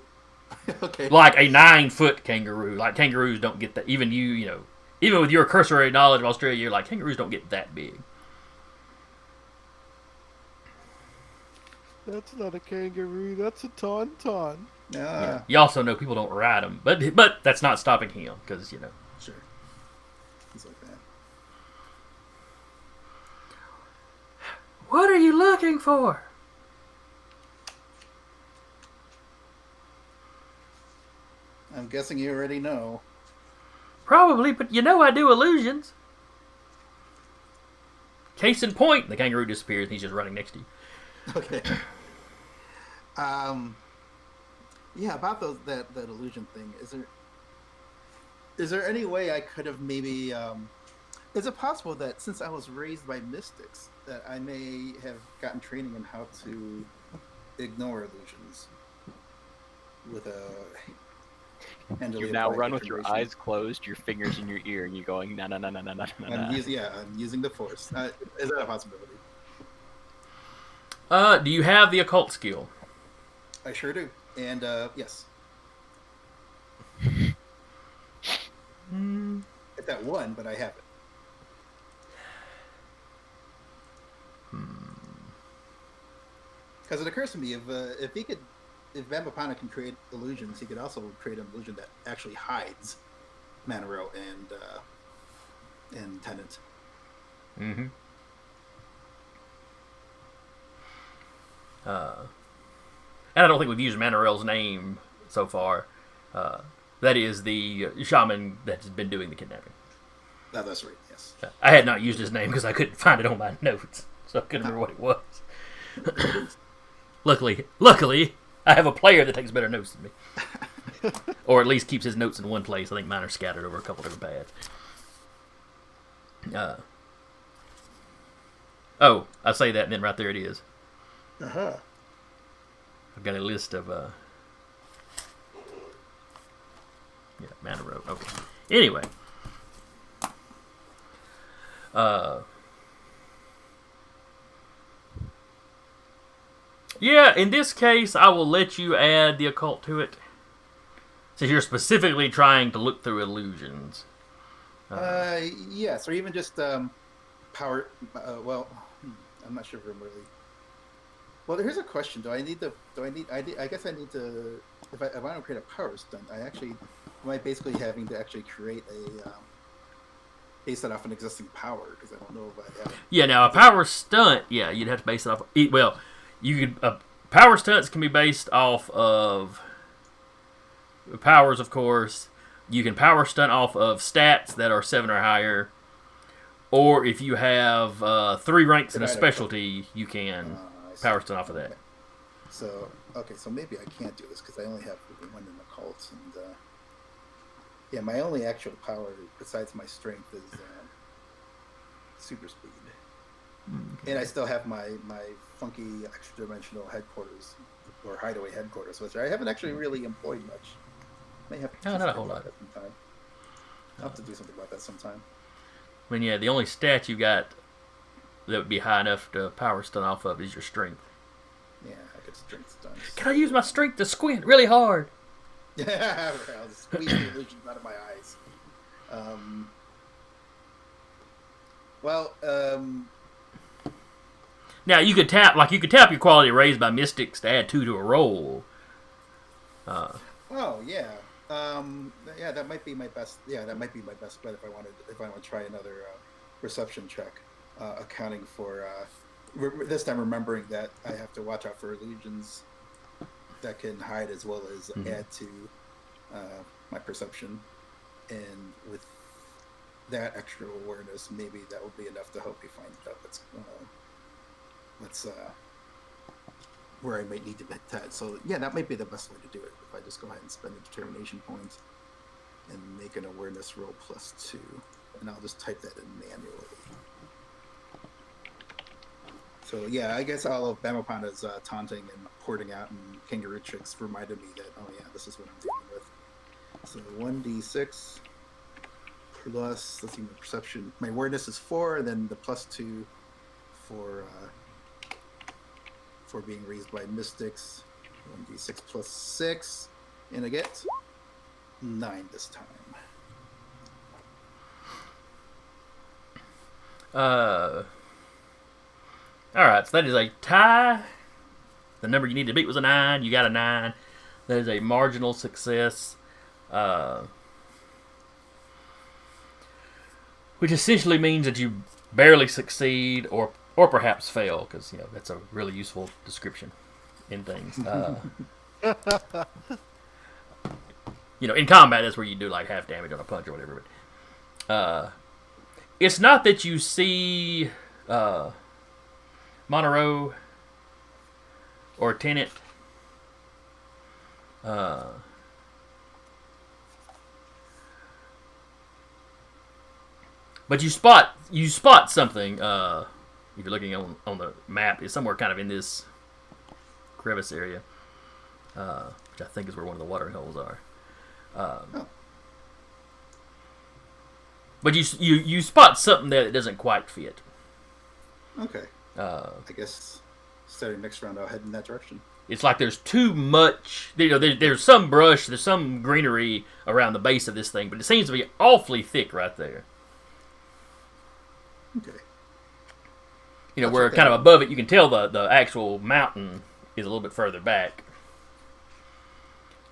okay. Like a 9-foot kangaroo. Like kangaroos don't get that. Even even with your cursory knowledge of Australia, you're like, kangaroos don't get that big. That's not a kangaroo. That's a tauntaun. Yeah. You also know people don't ride them, but that's not stopping him because Sure. He's like that. What are you looking for? I'm guessing you already know. Probably, but I do illusions. Case in point, the kangaroo disappears and he's just running next to you. Okay. Yeah, about that illusion thing. Is there any way I could have maybe? Is it possible that since I was raised by mystics, that I may have gotten training in how to ignore illusions with a? You now run with your eyes closed, your fingers in your ear, and you're going na na na na na na na. I'm using the force. Is that a possibility? Do you have the occult skill? I sure do, and yes. It's at 1, but I have it. Because it occurs to me, if Bamapana can create illusions, he could also create an illusion that actually hides Monaro and Tenant. Mm-hmm. And I don't think we've used Manoreel's name so far. That is the shaman that's been doing the kidnapping. No, that's right, yes. I had not used his name because I couldn't find it on my notes, so I couldn't remember what it was. Luckily, I have a player that takes better notes than me. Or at least keeps his notes in one place. I think mine are scattered over a couple different pads. I say that and then right there it is. Uh-huh. I've got a list of Monaro. Okay. Anyway. In this case, I will let you add the occult to it. Since you're specifically trying to look through illusions. Yes, or even just power. I'm not sure if I'm really. Well, here's a question: I guess I need to. If I want to create a power stunt, am I basically having to actually create a base that off an existing power? Because I don't know if I have. Yeah, now a power stunt. Yeah, you'd have to base it off. Well, you could. Power stunts can be based off of powers, of course. You can power stunt off of stats that are 7 or higher. Or if you have 3 ranks in a specialty, you can power stunt off of that. So maybe I can't do this because I only have 1 in occult, and my only actual power besides my strength is super speed, and I still have my funky extra dimensional headquarters or hideaway headquarters, which I haven't actually really employed much. May have to not a whole lot. Sometime. I'll have to do something about that sometime. I mean, the only stat you got that would be high enough to power stun off of is your strength. Yeah, I could strength stun. Can I use my strength to squint really hard? Yeah, I'll squeeze the illusions out of my eyes. Now you could tap your quality raised by mystics to add 2 to a roll. That might be my best. Yeah, that might be my best bet if I want to try another reception check, accounting for this time remembering that I have to watch out for illusions that can hide as well as Mhm. add to my perception, and with that extra awareness, maybe that will be enough to help me find out what's where I might need to bet that. So yeah, that might be the best way to do it. If I just go ahead and spend a determination point and make an awareness roll +2, and I'll just type that in manually. So yeah, I guess all of Bamapana's taunting and porting out and kangaroo tricks reminded me that, oh yeah, this is what I'm dealing with. So 1d6 plus, let's see, my perception, my awareness is 4, and then the +2 for being raised by mystics. 1d6 plus 6, and I get 9 this time. All right, so that is a tie. The number you need to beat was a 9. You got a 9. That is a marginal success. Which essentially means that you barely succeed or perhaps fail, because that's a really useful description in things. In combat, that's where you do like half damage on a punch or whatever. But it's not that you see Monaro or Tenet. But you spot something. If you're looking on the map, it's somewhere kind of in this crevice area, which I think is where one of the watering holes are. But you spot something there that doesn't quite fit. Okay. I guess starting next round, I'll head in that direction. It's like there's too much. There's some brush, there's some greenery around the base of this thing, but it seems to be awfully thick right there. Okay. Where kind of above it, you can tell the actual mountain is a little bit further back.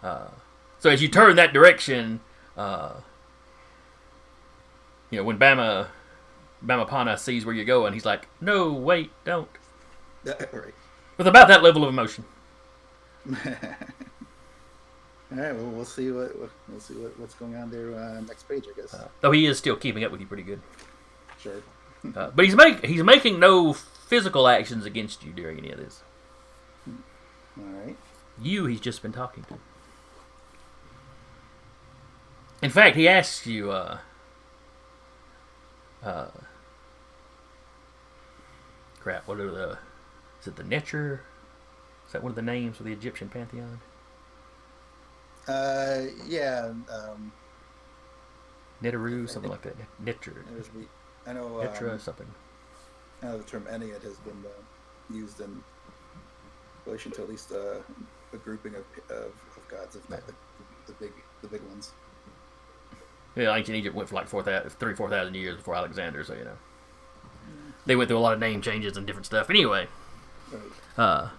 So as you turn that direction, when Bamapana sees where you're going, he's like, "No, wait, don't." Right. With about that level of emotion. All right. Well, we'll see what's going on there next page, I guess. Though he is still keeping up with you pretty good. Sure. But he's making no physical actions against you during any of this. All right. He's just been talking to. In fact, he asks you, crap, what are is it the Netcher? Is that one of the names for the Egyptian pantheon? Yeah. Neteru, something like that. Netcher. I know. Netra, something. I know the term Ennead has been used in relation to at least a grouping of gods, if not the big ones. Yeah, ancient Egypt went for like 4,000 years before Alexander, so they went through a lot of name changes and different stuff. Anyway, Right.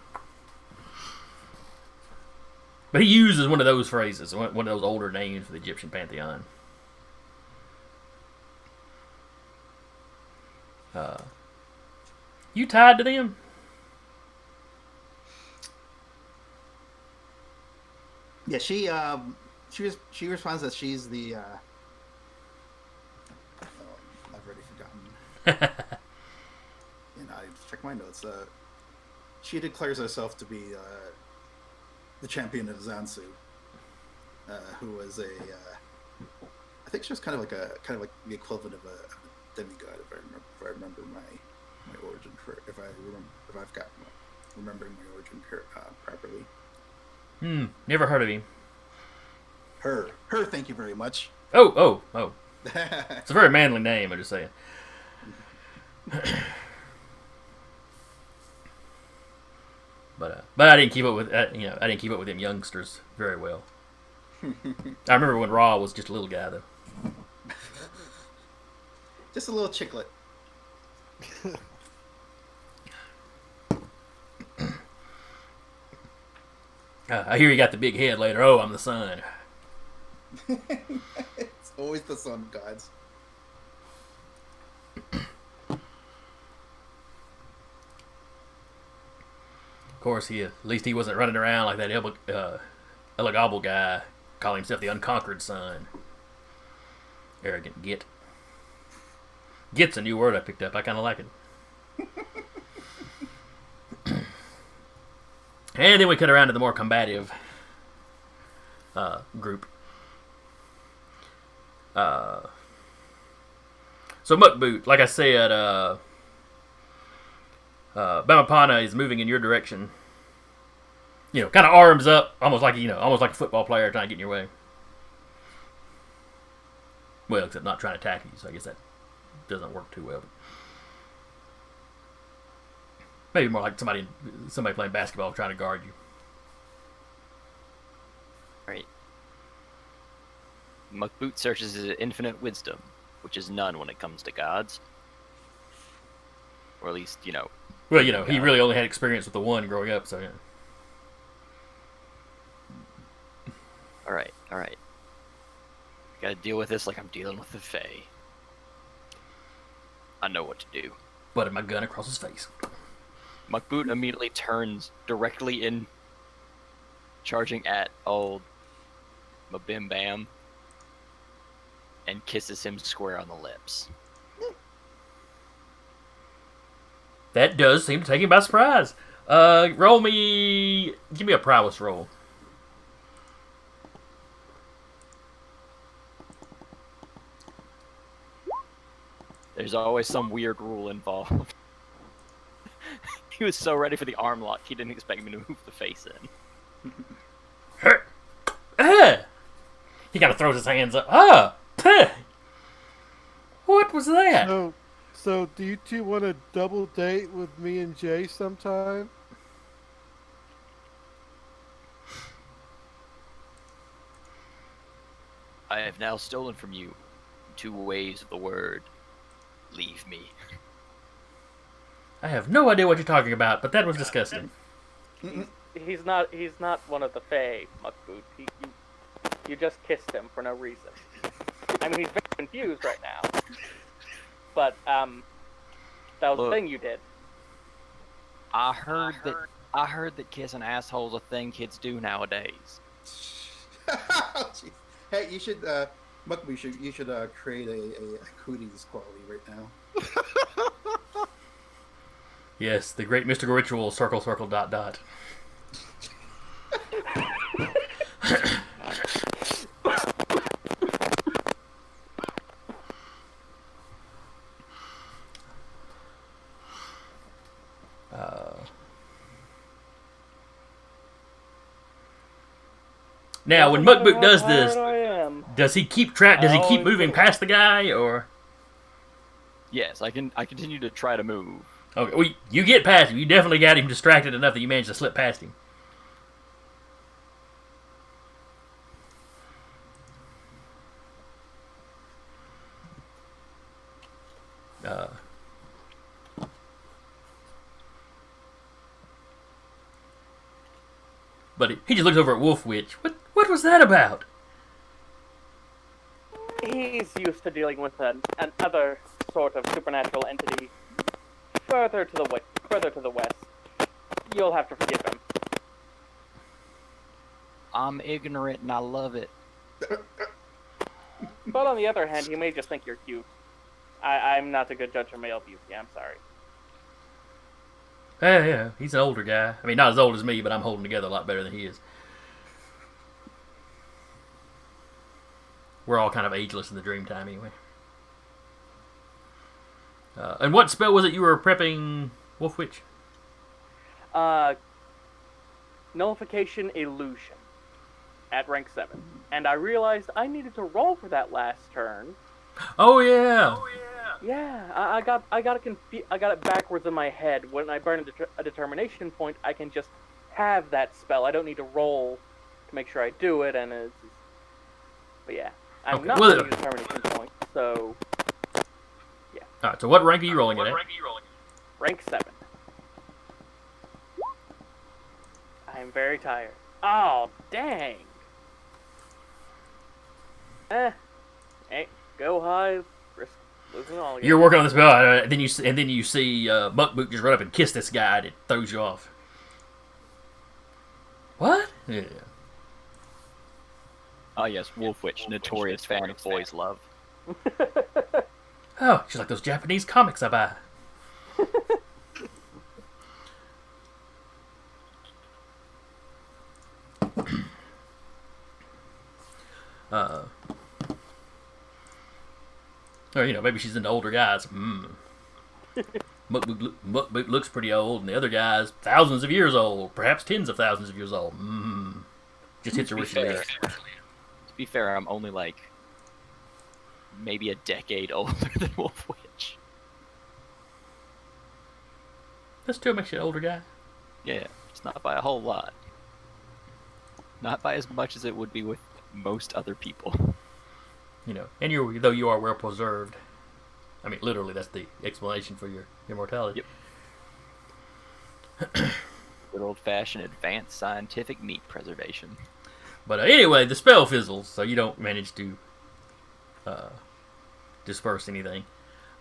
But he uses one of those phrases, one of those older names for the Egyptian pantheon. You tied to them? Yeah, she responds that she's the. I've already forgotten. And I check my notes. She declares herself to be the champion of Zansu, who was I think she was kind of like the equivalent of a demigod, if I remember my origin remembering my origin properly. Never heard of him. Her. Thank you very much. Oh. It's a very manly name, I'm just saying. But I didn't keep up with I didn't keep up with them youngsters very well. I remember when Raw was just a little guy though. Just a little chicklet. I hear you got the big head later. Oh, I'm the son. It's always the sun gods. Of course, at least he wasn't running around like that Elagobble guy, calling himself the Unconquered Son. Arrogant git. Git's a new word I picked up. I kind of like it. And then we cut around to the more combative group. So Muckboot, like I said, Bamapana is moving in your direction. You know, kind of arms up, almost like a football player trying to get in your way. Well, except not trying to attack you, so I guess that doesn't work too well. But maybe more like somebody playing basketball trying to guard you. Right. Muckboot searches his infinite wisdom, which is none when it comes to gods. Or at least, Well, he really only had experience with the one growing up, so yeah. Alright. Gotta deal with this like I'm dealing with the Fae. I know what to do. Butted my gun across his face. Muckboot immediately turns directly in, charging at old Mabim Bam, and kisses him square on the lips. That does seem to take him by surprise. Give me a prowess roll. There's always some weird rule involved. He was so ready for the arm lock, he didn't expect me to move the face in. He kind of throws his hands up. What was that? So do you two want to double date with me and Jay sometime? I have now stolen from you 2 ways of the word. Leave me. I have no idea what you're talking about, but that was disgusting. He's not one of the Fae, Muckboot. You just kissed him for no reason. I mean, he's very confused right now. But that was the thing you did. I heard that kissing assholes a thing kids do nowadays. Jeez. Hey, you should, Muckboot, you should create a cooties quality right now. Yes, the great mystical ritual, ... ... Now, when Muckboot does this, does he keep track? Does he keep moving past the guy, or? Yes, I continue to try to move. Okay, well, you get past him. You definitely got him distracted enough that you managed to slip past him. But he just looks over at Wolf Witch. What was that about? He's used to dealing with another sort of supernatural entity further to the west. You'll have to forgive him. I'm ignorant and I love it. But on the other hand, he may just think you're cute. I'm not a good judge of male beauty. I'm sorry. Yeah, he's an older guy. I mean, not as old as me, but I'm holding together a lot better than he is. We're all kind of ageless in the dream time, anyway. And what spell was it you were prepping, Wolf Witch? Nullification Illusion at rank 7. And I realized I needed to roll for that last turn. Oh yeah. Yeah, I got it backwards in my head. When I burn a determination point, I can just have that spell. I don't need to roll to make sure I do it. But yeah, I'm not going to use determination point. So yeah. All right. So what rank are you rolling it at? Rank 7. I'm very tired. Oh dang. Hey, go high. Risk losing all again. You're working on this spell, and then you see Muckboot just run up and kiss this guy, and it throws you off. What? Yeah. Oh yes, Wolf Witch, notorious fan of boys' love. Oh, she's like those Japanese comics I buy. Or, maybe she's into older guys. Mukboot looks pretty old, and the other guy's thousands of years old, perhaps tens of thousands of years old. Just hits her To be with fair, the to be fair, I'm only like maybe a decade older than Wolf Witch. That still makes you an older guy. Yeah, it's not by a whole lot. Not by as much as it would be with most other people. And though you are well preserved. I mean, literally, that's the explanation for your immortality. Yep. Good old-fashioned advanced scientific meat preservation. But anyway, the spell fizzles, so you don't manage to disperse anything.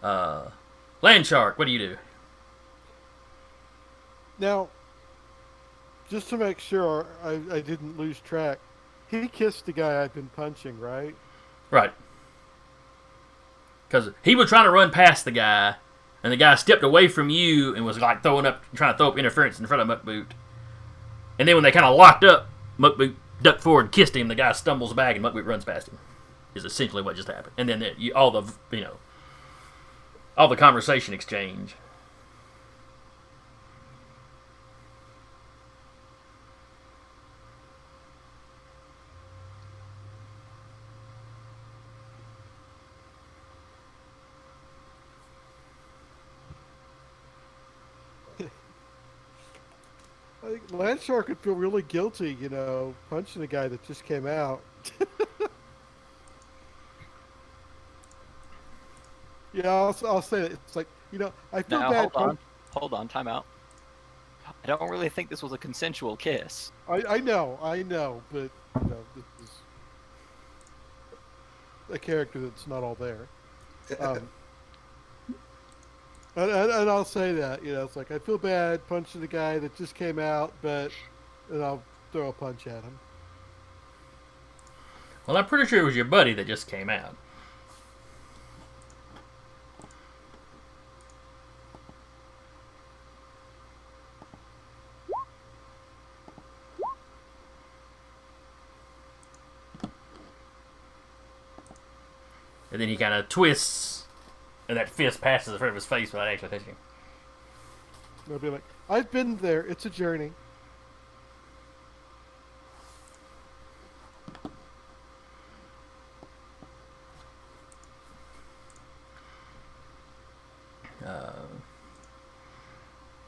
Land Shark, what do you do? Now, just to make sure I didn't lose track, he kissed the guy I've been punching, right? Right. Because he was trying to run past the guy, and the guy stepped away from you and was like trying to throw up interference in front of Mukboot. And then when they kind of locked up, Mukboot ducked forward and kissed him. The guy stumbles back, and Mukboot runs past him. Is essentially what just happened. And then all the conversation exchange. I think Landshark could feel really guilty, punching a guy that just came out. Yeah, I'll say it. It's like, I feel Now, bad. hold on, time out. I don't really think this was a consensual kiss. I know, but this is a character that's not all there. And I'll say that, it's like I feel bad punching the guy that just came out, and I'll throw a punch at him. Well, I'm pretty sure it was your buddy that just came out. And then he kind of twists, and that fist passes in front of his face without actually touching him. I'll be like, I've been there. It's a journey.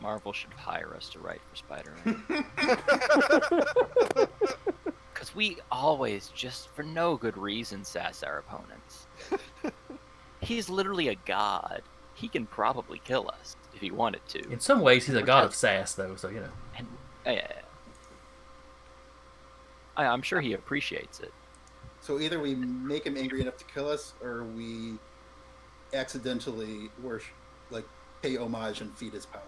Marvel should hire us to write for Spider-Man. Because we always, just for no good reason, sass our opponents. He's literally a god. He can probably kill us if he wanted to. In some ways, he's a god of sass, though, so, And, I'm sure he appreciates it. So either we make him angry enough to kill us, or we accidentally pay homage and feed his power.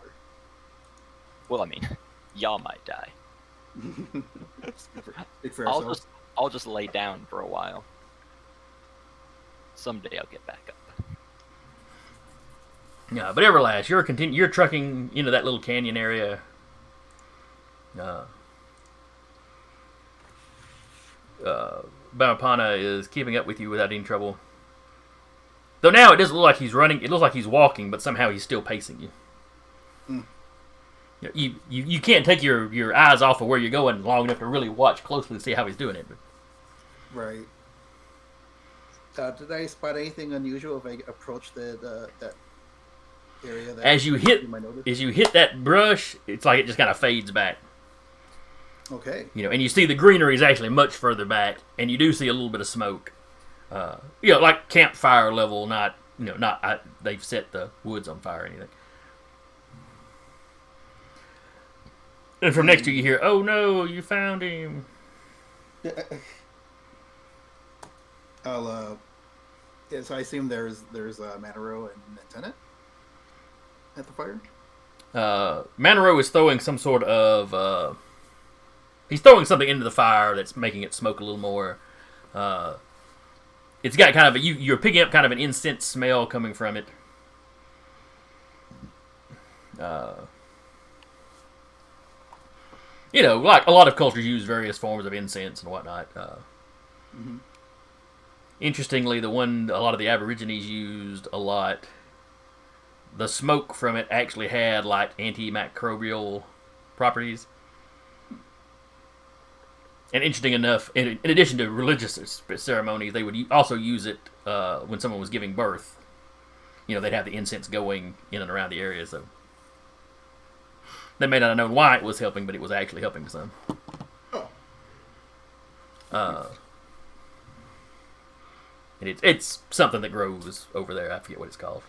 Well, I mean, y'all might die. Speak for ourselves. I'll just lay down for a while. Someday I'll get back up. Yeah, but Everlass, you're trucking into that little canyon area. Bamapana is keeping up with you without any trouble. Though now it doesn't look like he's running. It looks like he's walking, but somehow he's still pacing you. You can't take your eyes off of where you're going long enough to really watch closely to see how he's doing it. But. Right. Did I spot anything unusual if I approach that area? As you hit that brush, it's like it just kind of fades back. Okay. And you see the greenery is actually much further back, and you do see a little bit of smoke. Like campfire level, not they've set the woods on fire or anything. And from next to you hear, "Oh no, you found him." I'll so I assume there's Monaro and Lieutenant at the fire. Monaro is throwing some sort of he's throwing something into the fire that's making it smoke a little more. It's got kind of you're picking up kind of an incense smell coming from it. Like a lot of cultures use various forms of incense and whatnot. Interestingly, the one a lot of the Aborigines used a lot, the smoke from it actually had like antimicrobial properties. And interesting enough, in addition to religious ceremonies, they would also use it when someone was giving birth. They'd have the incense going in and around the area, so they may not have known why it was helping, but it was actually helping some. And it's something that grows over there. I forget what it's called.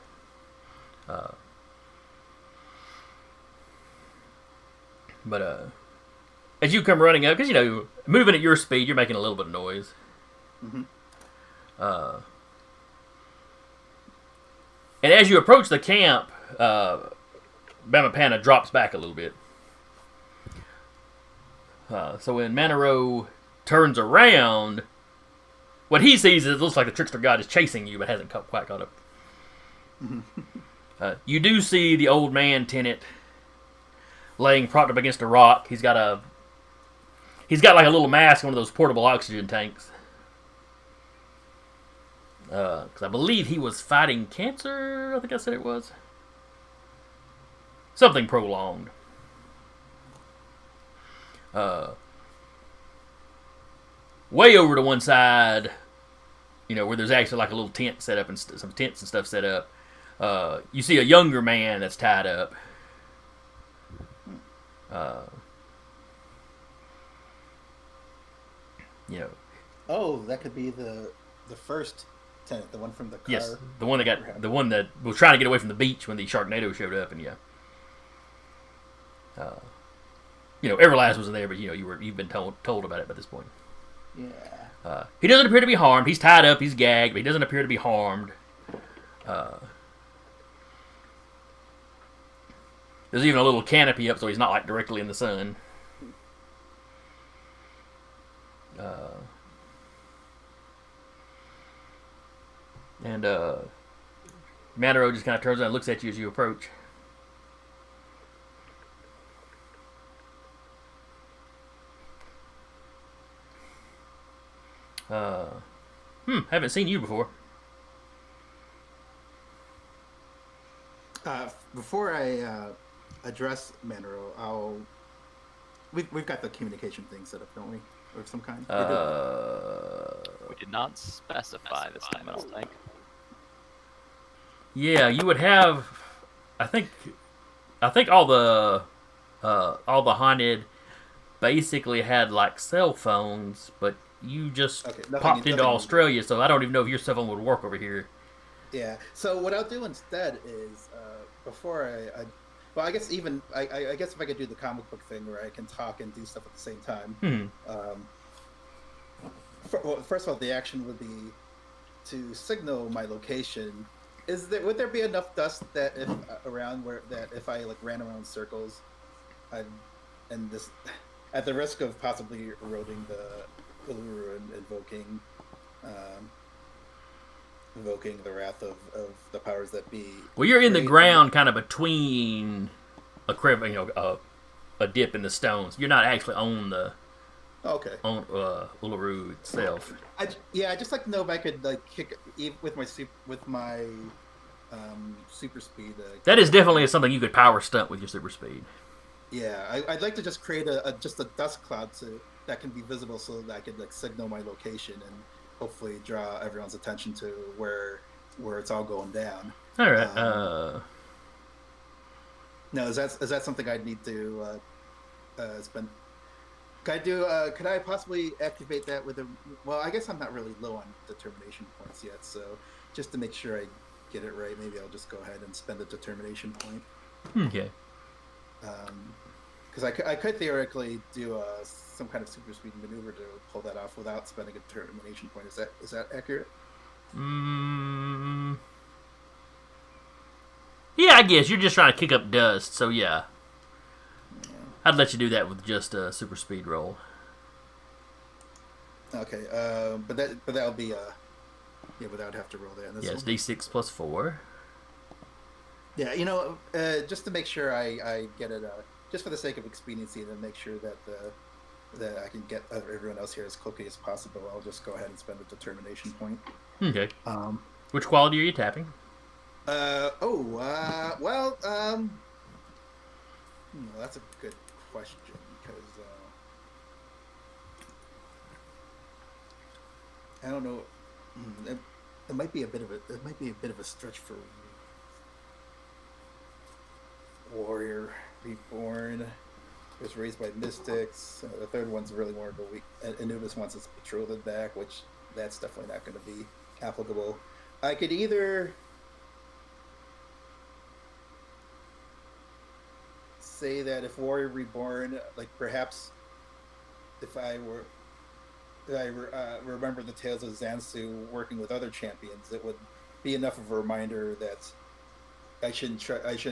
But as you come running up, because moving at your speed, you're making a little bit of noise. And as you approach the camp, Bamapana drops back a little bit. So when Monaro turns around, what he sees is it looks like the trickster god is chasing you, but hasn't quite caught up. You do see the old man tenant laying propped up against a rock. He's got like a little mask, one of those portable oxygen tanks. Because I believe he was fighting cancer. I think I said it was something prolonged. Way over to one side, where there's actually like a little tent set up and some tents and stuff set up. You see a younger man that's tied up. Oh, that could be the first tenant, the one from the car. Yes, the one that was trying to get away from the beach when the Sharknado showed up, and Everlass wasn't there, but you've been told about it by this point. Yeah. He doesn't appear to be harmed. He's tied up. He's gagged, but he doesn't appear to be harmed. There's even a little canopy up, so he's not like directly in the sun. And Monaro just kind of turns around and looks at you as you approach. Haven't seen you before. Before I address Monaro, we've got the communication thing set up, don't we? Of some kind? We did not specify this time, I don't think. Yeah, you would have. I think all the haunted basically had like cell phones, but you just popped into Australia, so I don't even know if your cell phone would work over here. Yeah. So what I'll do instead is before I guess if I could do the comic book thing where I can talk and do stuff at the same time. First of all, the action would be to signal my location. Would there be enough dust that if I like ran around in circles, at the risk of possibly eroding the Uluru and invoking the wrath of the powers that be. Well, you're in the ground, kind of between a dip in the stones. You're not actually on the on Uluru itself. I'd just like to know if I could like kick with my super speed. That is definitely something you could power stunt with your super speed. Yeah, I'd like to just create just a dust cloud that can be visible, so that I could like signal my location and hopefully draw everyone's attention to where it's all going down. All right. No, is that something I'd need to spend? Could I possibly activate that with a? Well, I guess I'm not really low on determination points yet, so just to make sure I get it right, maybe I'll just go ahead and spend a determination point. Okay. Because I could theoretically do some kind of super speed maneuver to pull that off without spending a determination point. Is that accurate? Yeah, I guess you're just trying to kick up dust, so yeah. I'd let you do that with just a super speed roll. Okay. But that'll be yeah, but I would have to roll that in this Yes, one. D6 plus 4. Yeah, just to make sure I get it, just for the sake of expediency, and to make sure that that I can get everyone else here as quickly as possible, I'll just go ahead and spend a determination point. Okay. Um. Which quality are you tapping? Well. That's a good question because I don't know. It might be a bit of a stretch for Warrior Reborn. Was raised by mystics. The third one's really more of a weak. Anubis wants its betrothed back, which that's definitely not going to be applicable. I could either say that if Warrior Reborn, like perhaps if I remember the tales of Zansu working with other champions, it would be enough of a reminder that I shouldn't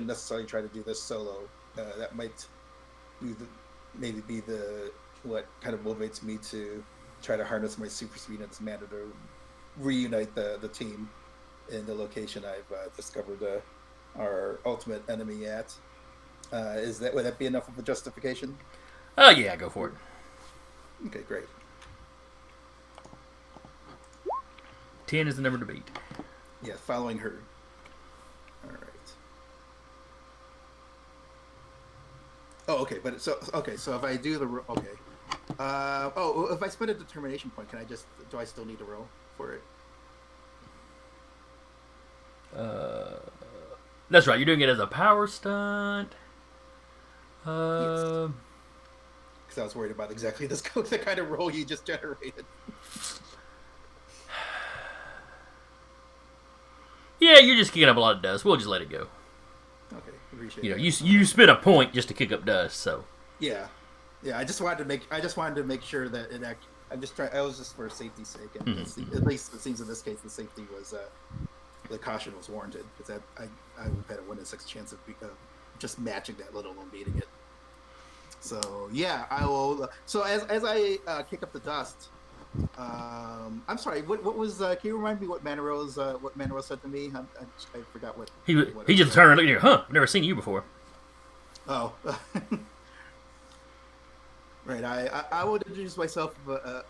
necessarily try to do this solo. That might be what kind of motivates me to try to harness my super speed and mana to reunite the team in the location I've discovered our ultimate enemy at. Would that be enough of a justification? Oh, yeah, go for it. Okay, great. 10 is the number to beat. Yeah, following her. All right. Oh, okay, so if I do if I spend a determination point, do I still need to roll for it? That's right, you're doing it as a power stunt. Yes. Because I was worried about exactly the kind of roll you just generated. Yeah, you're just kicking up a lot of dust. We'll just let it go. Okay, appreciate it. You spent a point just to kick up dust, so. Yeah. I just wanted to make sure that it actually. I was just for safety's sake, and at least it seems in this case the safety was the caution was warranted, because I would have had a 1 in 6 chance of just matching that, let alone beating it. So yeah, I will. So as I kick up the dust, I'm sorry. What was? Can you remind me what Monaro said to me? I forgot what he just turned and looked at you. Huh? I've never seen you before. Oh. Right. I would introduce myself a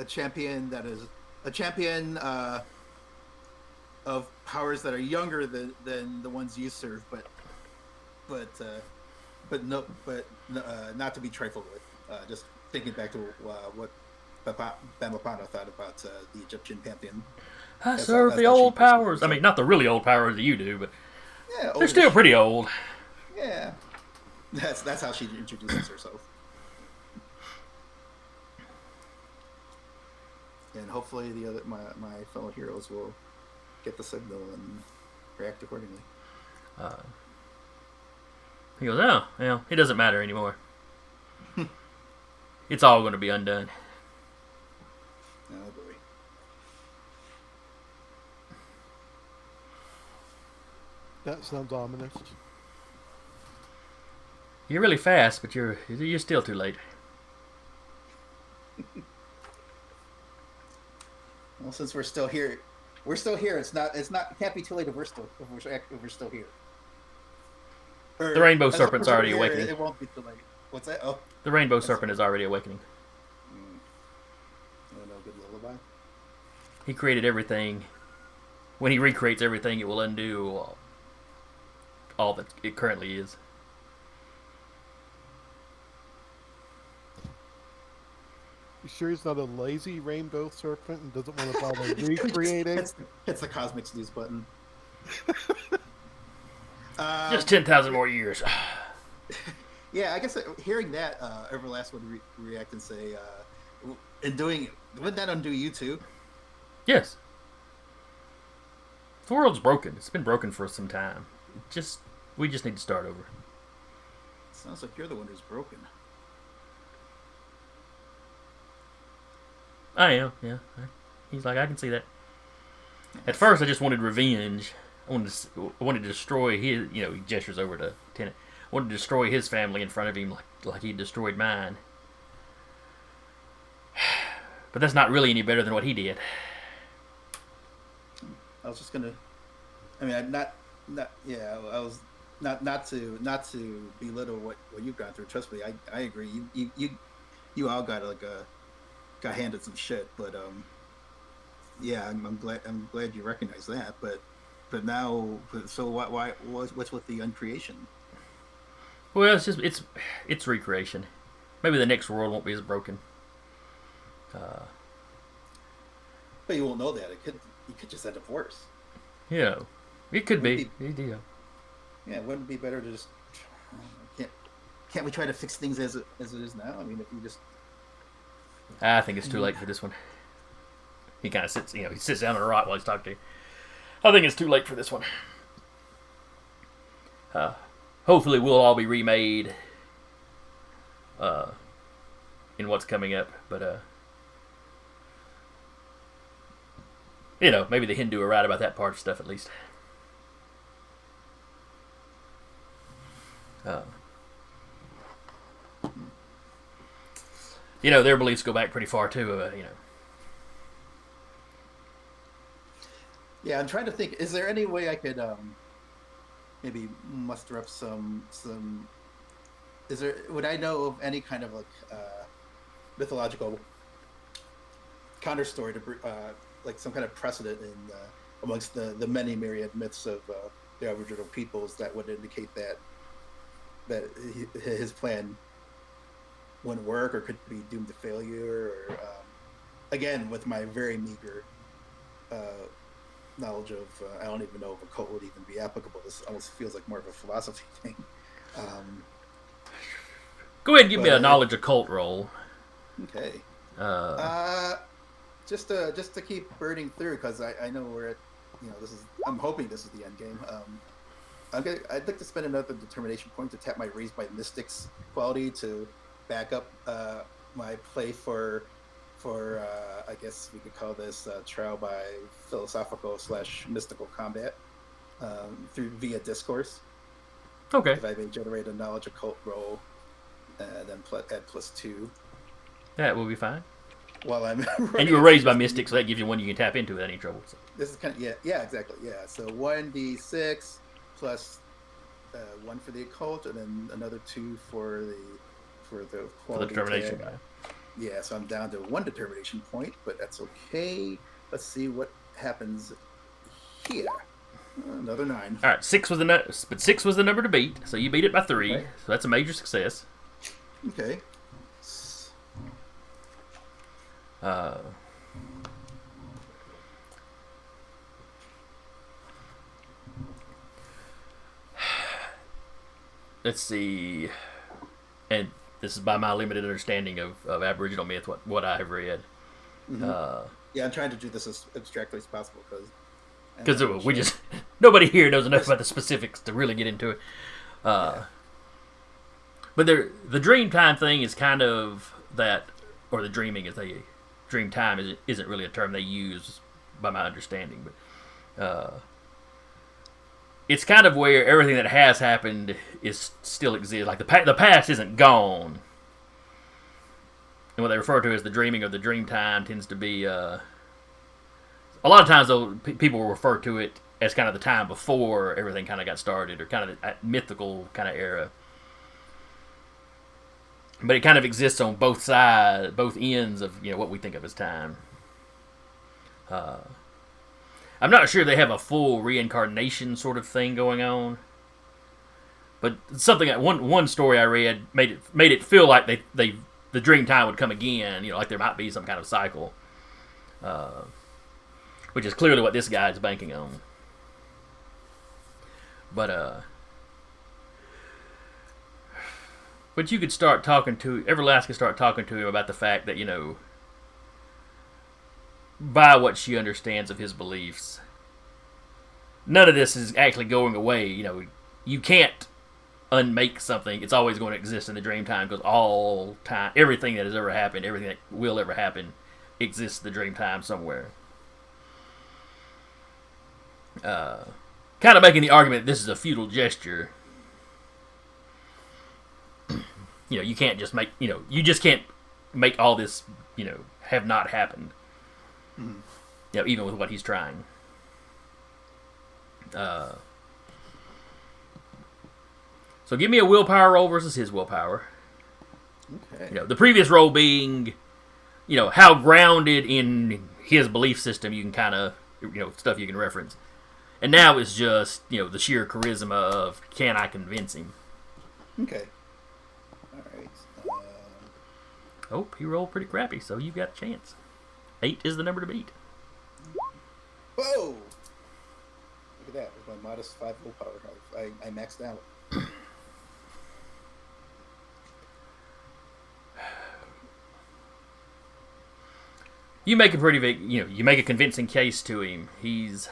champion that is a champion of powers that are younger than the ones you serve, but not to be trifled with. Just thinking back to what Bamapana thought about the Egyptian pantheon. I serve the old powers. I mean, not the really old powers that you do, but yeah, they're still pretty old. Yeah, that's how she introduces herself. And hopefully my fellow heroes will get the signal and react accordingly. He goes, oh, well, it doesn't matter anymore. It's all going to be undone. Oh boy. That sounds ominous. You're really fast, but you're still too late. Well, since we're still here. It's not. It can't be too late if we're still here. The rainbow serpent's already awakening. It won't be too late. What's that? Oh, the rainbow serpent is already awakening. No good lullaby. He created everything. When he recreates everything, it will undo all that it currently is. You sure he's not a lazy rainbow serpent and doesn't want to bother recreating? Hits the cosmic snooze button. Just 10,000 more years. Yeah, I guess hearing that, Everlass would react and say, wouldn't that undo you too? Yes. The world's broken. It's been broken for some time. We just need to start over. Sounds like you're the one who's broken. I am, yeah. He's like, I can see that. At first, I just wanted revenge. I wanted to destroy his, he gestures over to Tenet. I wanted to destroy his family in front of him like he destroyed mine. But that's not really any better than what he did. I was just gonna. I mean, I was not to belittle what you've gone through. Trust me, I agree. You all got handed some shit, but yeah, I'm glad you recognize that. But now, so what's with the uncreation? Well, it's recreation. Maybe the next world won't be as broken. But you won't know that. You could just end up worse. Yeah, it could be. Yeah, wouldn't it be better to just can't we try to fix things as it is now? I mean, if you just I think it's too late for this one. He kind of sits, he sits down on a rock while he's talking to you. I think it's too late for this one. Hopefully, we'll all be remade in what's coming up, but maybe the Hindu are right about that part of stuff at least. Their beliefs go back pretty far too. Yeah, I'm trying to think. Is there any way I could maybe muster up some? Would I know of any kind of mythological counter story to some kind of precedent in amongst the many myriad myths of the Aboriginal peoples that would indicate that his plan wouldn't work or could be doomed to failure, or again, with my very meager knowledge of I don't even know if a cult would even be applicable. This almost feels like more of a philosophy thing. Go ahead and give me a knowledge occult roll. Okay. Just to keep burning through, because I know we're at I'm hoping this is the end game. I'd like to spend another determination point to tap my Raised by Mystics quality to back up my play for I guess we could call this trial by philosophical / mystical combat via discourse. Okay. If I may generate a knowledge occult roll, then add +2. That will be fine. While I'm and you were raised by mystics, so that gives you one you can tap into without any trouble. So. This is kind of yeah, exactly, yeah. So 1d6 plus 1 for the occult, and then another 2 for the quality for the determination tag. guy. Yeah, so I'm down to 1 determination point, but that's okay. Let's see what happens here. Another 9. All right, 6 was the number to beat, so you beat it by 3. Okay. So that's a major success. Okay. Let's see, and this is by my limited understanding of Aboriginal myth, what I have read. Mm-hmm. Yeah, I'm trying to do this as abstractly as possible because we just nobody here knows enough about the specifics to really get into it. But the dream time thing is kind of that, or the dreaming is dream time isn't really a term they use by my understanding, but it's kind of where everything that has happened still exists. Like the past isn't gone. And what they refer to as the dreaming or the dream time tends to be a lot of times though people will refer to it as kind of the time before everything kind of got started, or kind of that mythical kind of era. But it kind of exists on both sides, both ends of what we think of as time. I'm not sure they have a full reincarnation sort of thing going on, but something one story I read made it feel like the dream time would come again. Like there might be some kind of cycle, which is clearly what this guy is banking on. But you could start talking to Everlass could start talking to him about the fact that by what she understands of his beliefs, none of this is actually going away. You can't unmake something. It's always going to exist in the dream time, because all time, everything that has ever happened, everything that will ever happen, exists in the dream time somewhere. Kind of making the argument that this is a futile gesture. You can't just make, you just can't make all this, have not happened. Mhm. Even with what he's trying. So give me a willpower roll versus his willpower. Okay. The previous roll being, how grounded in his belief system you can kind of, stuff you can reference. And now it's just, the sheer charisma of, can I convince him? Okay. All right. Oh, he rolled pretty crappy, so you got a chance. 8 is the number to beat. Whoa! Look at that. With my modest 5 willpower, I maxed out. You make a pretty big, you make a convincing case to him. He's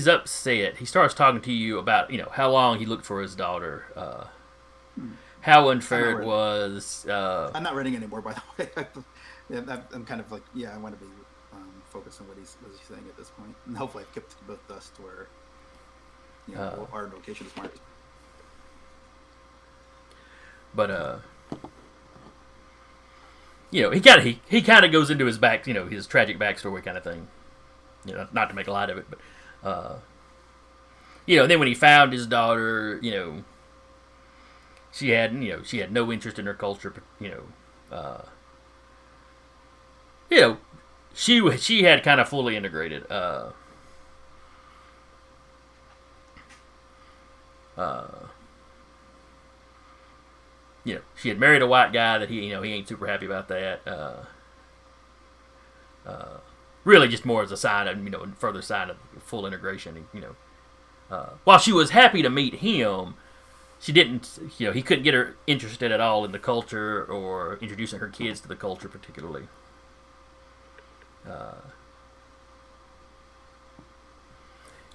upset. He starts talking to you about, how long he looked for his daughter, how unfair it was. I'm not reading anymore, by the way. I'm kind of like, I want to be focused on what he's saying at this point. And hopefully I've kept both us to where, our location is marked. But, he kind of goes into his his tragic backstory kind of thing. Not to make a light of it, but, and then when he found his daughter, she had no interest in her culture, she had kind of fully integrated. She had married a white guy that he ain't super happy about that. Really, just more as a sign of further sign of full integration. While she was happy to meet him, she didn't. He couldn't get her interested at all in the culture or introducing her kids to the culture particularly.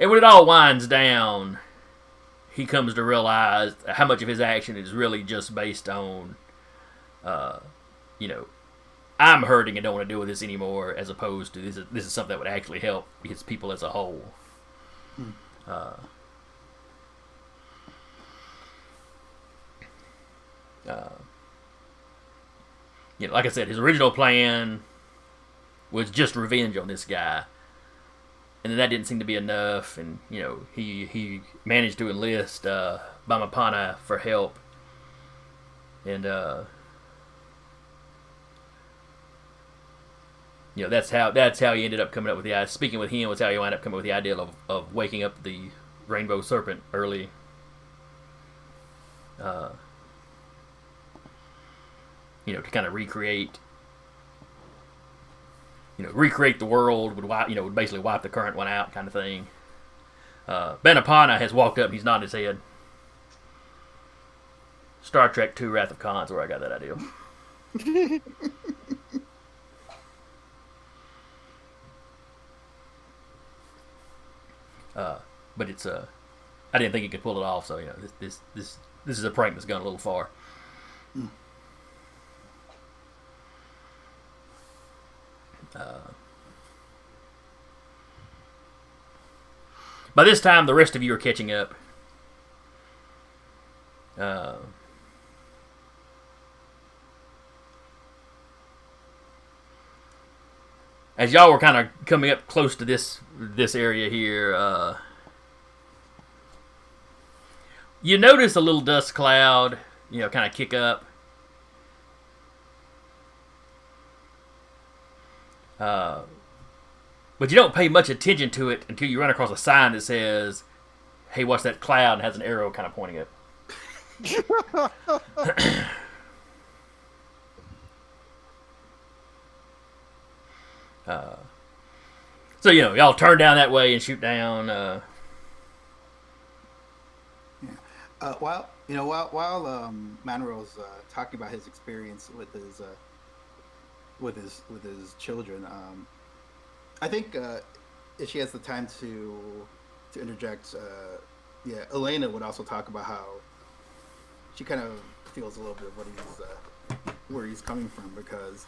And when it all winds down, he comes to realize how much of his action is really just based on, I'm hurting and don't want to deal with this anymore, as opposed to this is something that would actually help his people as a whole. Like I said, his original plan was just revenge on this guy. And then that didn't seem to be enough, and he managed to enlist Bamapana for help, and that's how he ended up coming up with the idea. Speaking with him was how he wound up coming up with the idea of waking up the rainbow serpent early. To kind of recreate the world, would basically wipe the current one out, kind of thing. Bamapana has walked up and he's nodded his head. Star Trek II: Wrath of Khan is where I got that idea. But it's I didn't think he could pull it off, so this is a prank that's gone a little far. By this time, the rest of you are catching up. As y'all were kind of coming up close to this area here, you notice a little dust cloud, kind of kick up. But you don't pay much attention to it until you run across a sign that says, "Hey, watch that cloud," and has an arrow kind of pointing up. So y'all turn down that way and shoot down. While Monaro's talking about his experience with his children, I think if she has the time to interject, Elena would also talk about how she kind of feels a little bit of where he's coming from, because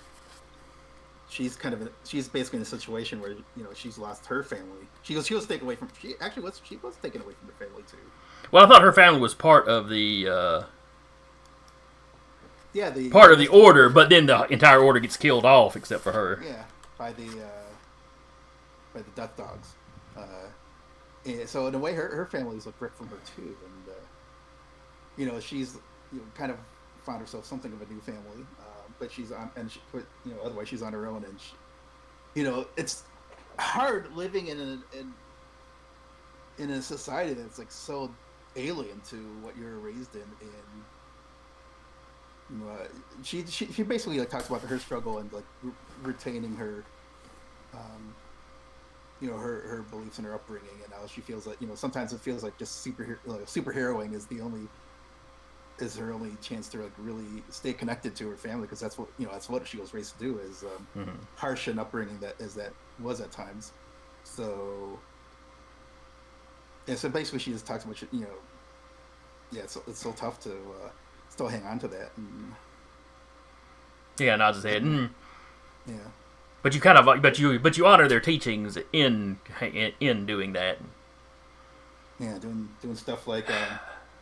she's basically in a situation where she's lost her family. She was taken away from. She was taken away from her family too. Well, I thought her family was part of the Yeah, the part of the order, but then the entire order gets killed off except for her. Yeah, by the death dogs. And so in a way, her family's a brick from her too, and she's kind of found herself something of a new family, but she's on, and otherwise she's on her own, and it's hard living in a society that's like so alien to what you're raised in. She basically like talks about her struggle and like retaining her, her beliefs and her upbringing, and how she feels like sometimes it feels like just superheroing is her only chance to like really stay connected to her family, because that's what she was raised to do, is harsh and upbringing that was at times. So so basically she just talks about it's so tough to still hang on to that. And, nods his head. Yeah. But you but you honor their teachings in doing that. Yeah, doing stuff like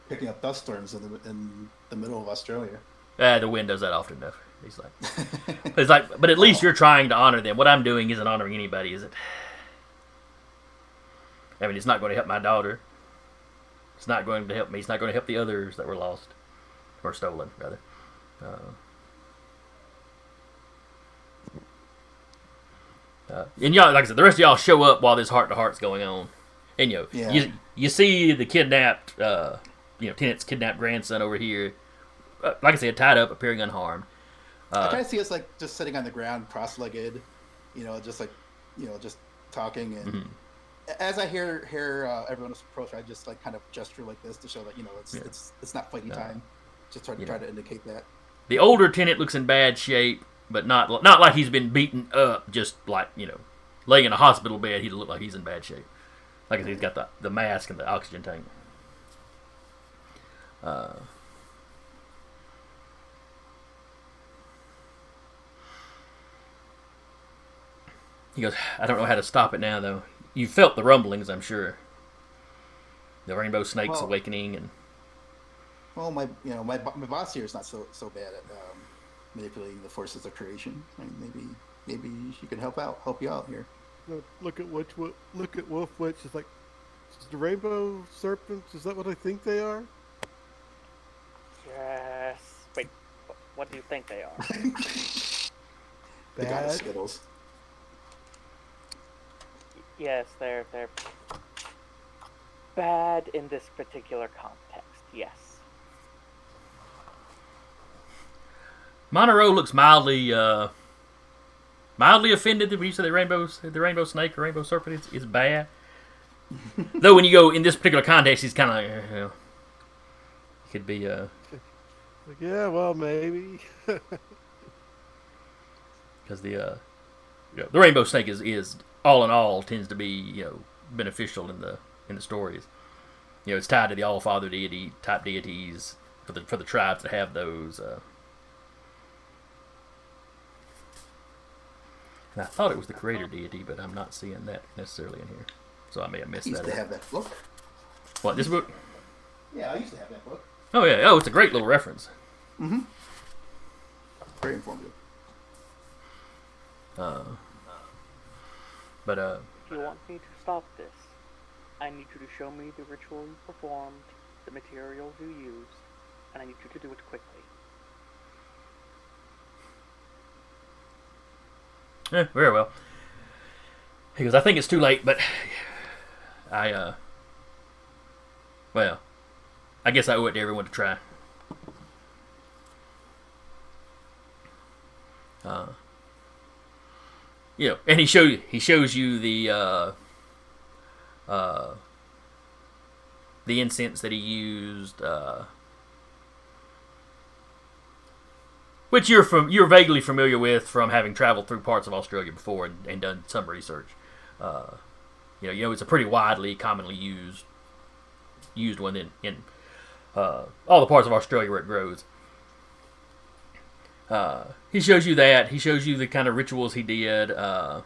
picking up dust storms in the middle of Australia. The wind does that often enough. He's like, but at least you're trying to honor them. What I'm doing isn't honoring anybody, is it? I mean, it's not going to help my daughter. It's not going to help me. It's not going to help the others that were lost or stolen, rather. And y'all, like I said, the rest of y'all show up while this heart-to-heart's going on, and you see the kidnapped, Tennant's kidnapped grandson over here, like I said, tied up, appearing unharmed. I kind of see us like just sitting on the ground, cross-legged, just talking, and as I hear everyone approach, I just like kind of gesture like this to show that it's not fighting time. Just try to indicate that. The older Tennant looks in bad shape, but not like he's been beaten up. Just like laying in a hospital bed, he look like he's in bad shape. Like I said, he's got the mask and the oxygen tank. He goes, I don't know how to stop it now, though. You felt the rumblings, I'm sure. The rainbow snake's awakening, and well, my boss here is not so bad at manipulating the forces of creation. I mean, maybe she can help you out here. Look at Wolf Witch. It's like, the rainbow serpents. Is that what I think they are? Yes. Wait, what do you think they are? The goddess Skittles. Yes, they're bad in this particular context. Yes. Monaro looks mildly offended that when you say the rainbow snake or rainbow serpent is bad. Though when you go in this particular context, he's kind of like, could be like, yeah, well, maybe. Because the rainbow snake is all in all tends to be beneficial in the stories. It's tied to the All Father deity type deities for the tribes that have those. And I thought it was the creator deity, but I'm not seeing that necessarily in here. So I may have missed that. I used to have that book. What, this book? Yeah, I used to have that book. Oh, yeah. Oh, it's a great little reference. Mm-hmm. Very informative. But if you want me to stop this, I need you to show me the ritual you performed, the materials you used, and I need you to do it quickly. Yeah, very well. He goes, I think it's too late, but I guess I owe it to everyone to try. And he shows you the incense that he used, which you're vaguely familiar with from having traveled through parts of Australia before and done some research. It's a pretty widely, commonly used one in all the parts of Australia where it grows. He shows you that. He shows you the kind of rituals he did. The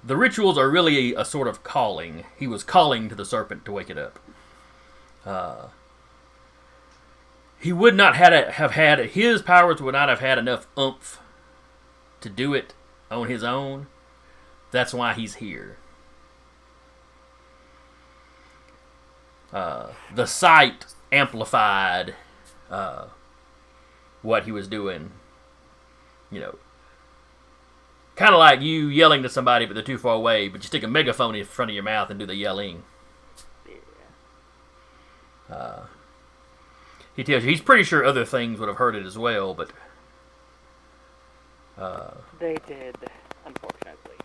rituals are really a sort of calling. He was calling to the serpent to wake it up. he would not have had his powers would not have had enough oomph to do it on his own. That's why he's here. The sight amplified what he was doing. You know, kind of like you yelling to somebody, but they're too far away. But you stick a megaphone in front of your mouth and do the yelling. He tells you he's pretty sure other things would have heard it as well, but they did, unfortunately.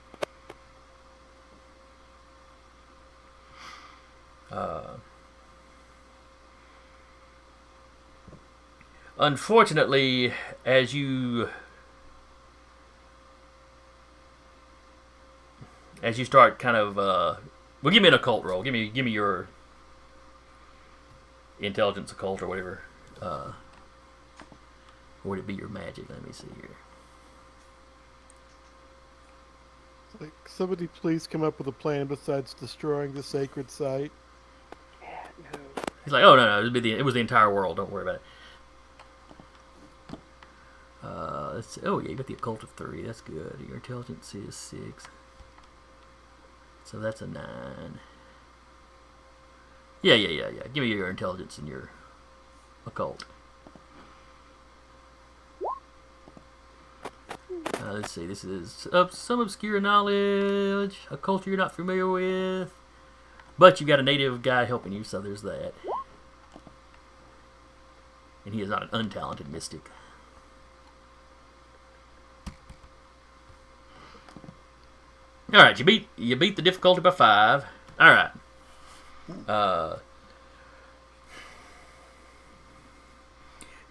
Unfortunately, as you start kind of well, give me an occult roll. Give me your intelligence occult or whatever. Or would it be your magic? Let me see here. Like, somebody please come up with a plan besides destroying the sacred site. Yeah, no. He's like, oh no, it was the entire world. Don't worry about it. Let's see. Oh yeah, you got the occult of 3. That's good. Your intelligence is 6, so that's a 9. Yeah. Give me your intelligence and your occult. Let's see. This is some obscure knowledge, a culture you're not familiar with, but you got a native guy helping you, so there's that. And he is not an untalented mystic. All right, you beat the difficulty by 5. All right.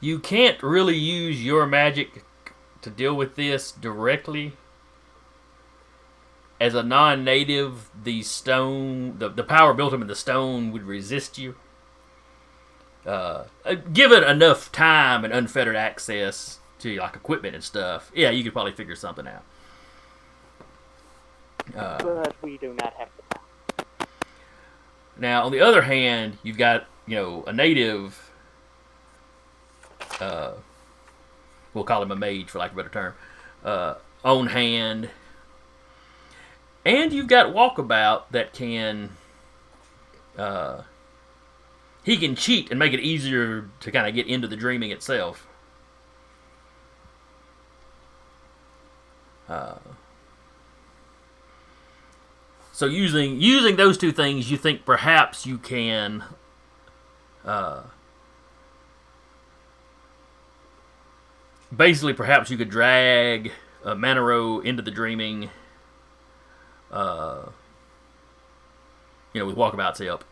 You can't really use your magic to deal with this directly. As a non-native, the power built up in the stone would resist you. Give it enough time and unfettered access to like equipment and stuff. Yeah, you could probably figure something out. But we do not have the time. Now, on the other hand, you've got, a native, we'll call him a mage for lack of a better term, on hand. And you've got Walkabout that can, he can cheat and make it easier to kind of get into the dreaming itself. So using those two things, you think perhaps you can basically perhaps you could drag Monaro into the dreaming, with Walkabout's help,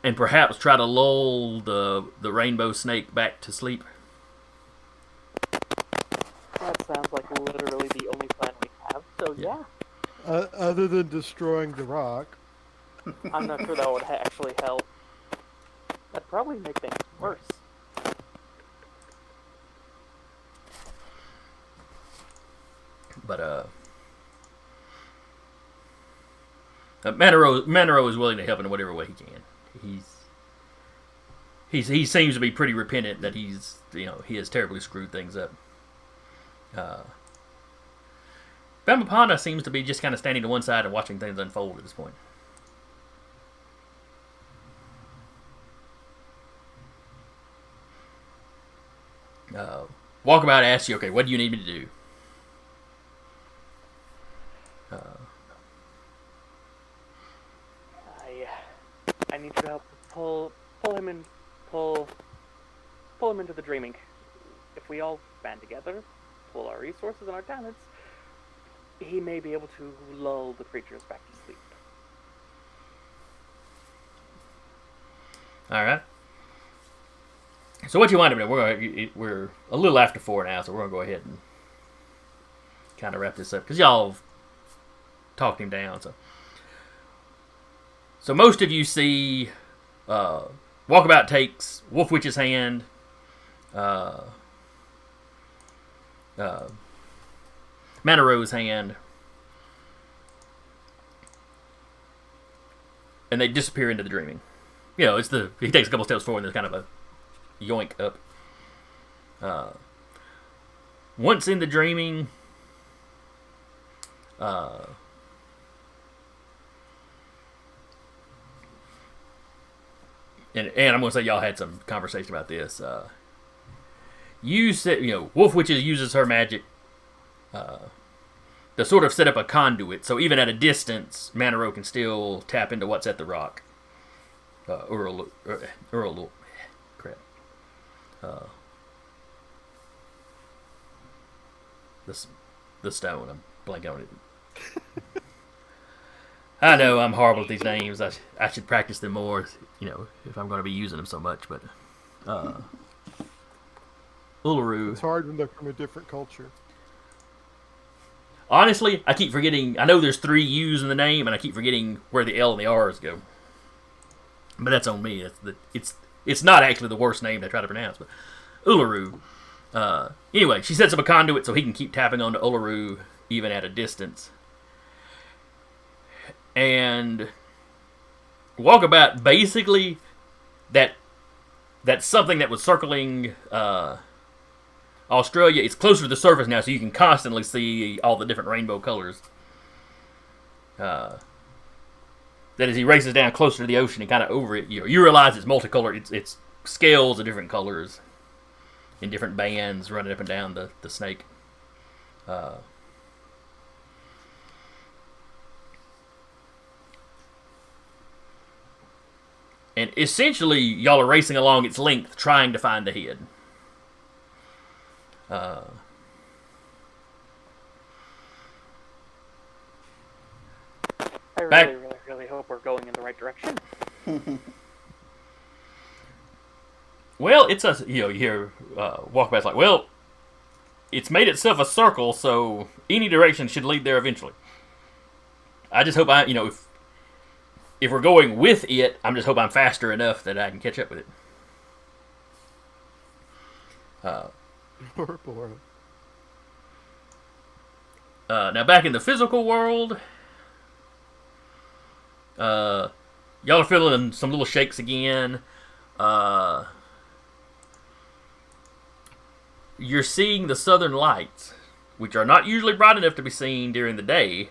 and perhaps try to lull the rainbow snake back to sleep. That sounds like literally the only plan we have, so yeah. Other than destroying the rock. I'm not sure that would actually help. That'd probably make things worse. But Monaro is willing to help in whatever way he can. He seems to be pretty repentant that he has terribly screwed things up. Bamapana seems to be just kind of standing to one side and watching things unfold at this point. Walkabout asks you, okay, what do you need me to do? I need you to help pull him into the dreaming. If we all band together, pull our resources and our talents, he may be able to lull the creatures back to sleep. All right. So what you wind up doing? We're a little after 4 now, so we're gonna go ahead and kind of wrap this up because y'all talked him down. So most of you see Walkabout takes Wolf Witch's hand. Monaro's hand, and they disappear into the dreaming. it's he takes a couple steps forward and there's kind of a yoink up. Once in the dreaming, and I'm gonna say y'all had some conversation about this. You said Wolf Witches uses her magic to sort of set up a conduit, so even at a distance, Monaro can still tap into what's at the rock. Uluru, crap. The stone. I'm blanking on it. I know I'm horrible at these names. I should practice them more, if I'm going to be using them so much. But Uluru. It's hard when they're from a different culture. Honestly, I keep forgetting. I know there's 3 U's in the name, and I keep forgetting where the L and the R's go. But that's on me. It's not actually the worst name to try to pronounce. But Uluru. Anyway, she sets up a conduit so he can keep tapping onto Uluru even at a distance. And Walkabout, basically, that's something that was circling Australia. It's closer to the surface now, so you can constantly see all the different rainbow colors. That as he races down closer to the ocean and kind of over it, you realize it's multicolored. It's scales of different colors in different bands running up and down the snake. And essentially, y'all are racing along its length, trying to find the head. I really hope we're going in the right direction. Well, it's a you hear Walkabout's like, well, it's made itself a circle, so any direction should lead there eventually. I just hope if we're going with it, I'm just hoping I'm faster enough that I can catch up with it. Now back in the physical world, y'all are feeling some little shakes again. You're seeing the southern lights, which are not usually bright enough to be seen during the day,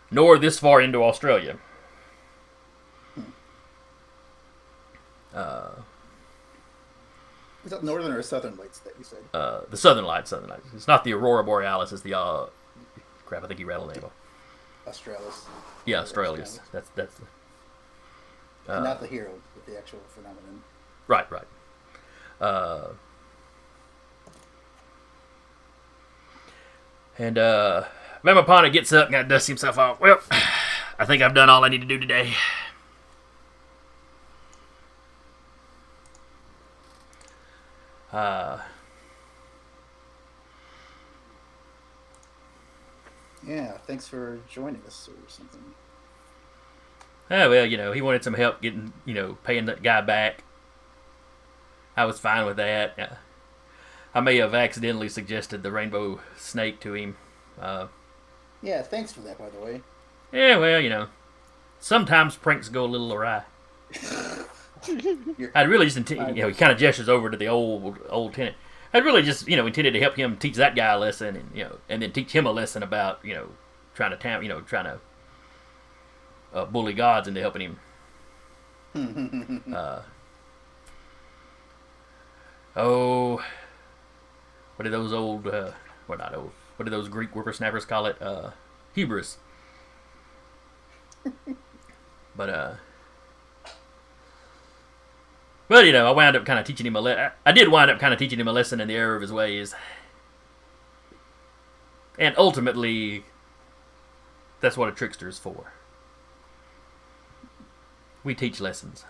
nor this far into Australia. Is that northern or southern lights that you said? The southern lights. It's not the Aurora Borealis. It's the crap. I think you rattled the name. Australis. Yeah, Australis. That's not the hero, but the actual phenomenon. Right. And Bamapana gets up and kind of dusts himself off. Well, I think I've done all I need to do today. Yeah, thanks for joining us or something. Oh, well, he wanted some help getting, paying that guy back. I was fine with that. I may have accidentally suggested the rainbow snake to him. Yeah, thanks for that, by the way. Yeah, well, sometimes pranks go a little awry. I really just he kind of gestures over to the old tenant. I really just, intended to help him teach that guy a lesson, and and then teach him a lesson about, trying to bully gods into helping him. What are those old? Well, not old. What do those Greek whippersnappers call it? Hubris. But I wound up kind of teaching him I did wind up kind of teaching him a lesson in the error of his ways. And ultimately, that's what a trickster is for. We teach lessons.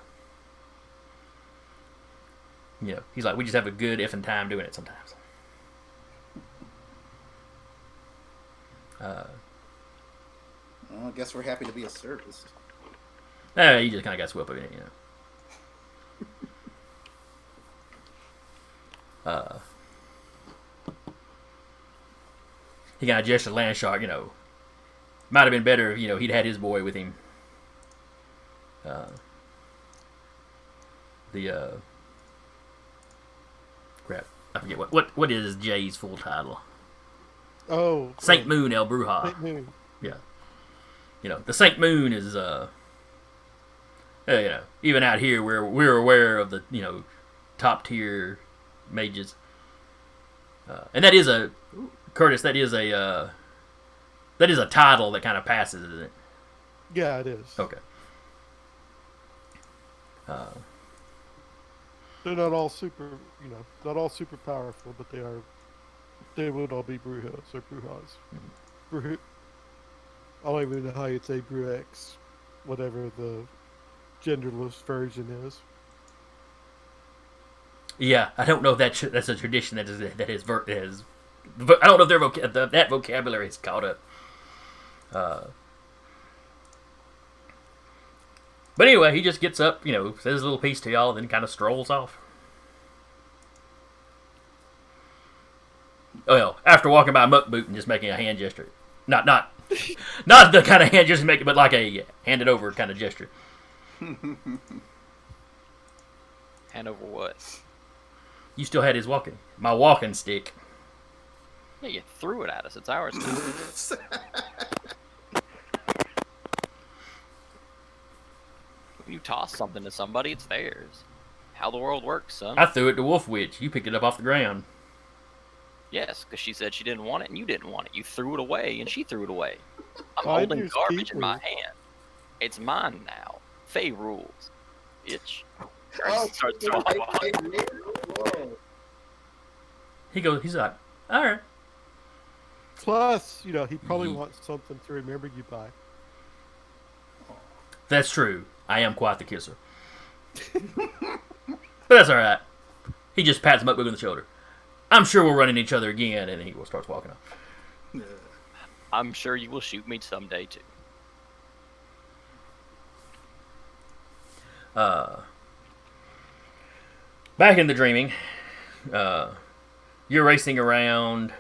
He's like, we just have a good effing time doing it sometimes. Well, I guess we're happy to be of service. He just kind of got swept up in it, He kind of gestured to Landshark, might have been better if, he'd had his boy with him. the crap. I forget what is Jay's full title. Oh, Saint Moon El Bruja. Saint Moon. Yeah. The Saint Moon is even out here we're aware of the top tier mages. And that is a Curtis. That is a title that kind of passes, isn't it? Yeah, it is. Okay. They're not all super, not all super powerful, but they would all be Brujos or Brujas. I don't even know how you'd say Bruex, whatever the genderless version is. Yeah, I don't know if that's a tradition that is I don't know if that vocabulary is caught up. But anyway, he just gets up, says a little piece to y'all, then kind of strolls off. Well, after walking by Muckboot and just making a hand gesture, not the kind of hand gesture you make, but like a hand it over kind of gesture. Hand over what? You still had his my walking stick. Yeah, you threw it at us. It's ours now. When you toss something to somebody, it's theirs. How the world works, son. I threw it to Wolf Witch. You picked it up off the ground. Yes, because she said she didn't want it and you didn't want it. You threw it away and she threw it away. I'm I holding just garbage keep in my it. hand. It's mine now. Faye rules. Bitch. Oh, Starts whoa. He's like, all right. Plus, he probably wants something to remember you by. That's true. I am quite the kisser. But that's all right. He just pats Muckboot on the shoulder. I'm sure we'll run into each other again, and he starts walking off. I'm sure you will shoot me someday too. Back in the dreaming, you're racing around.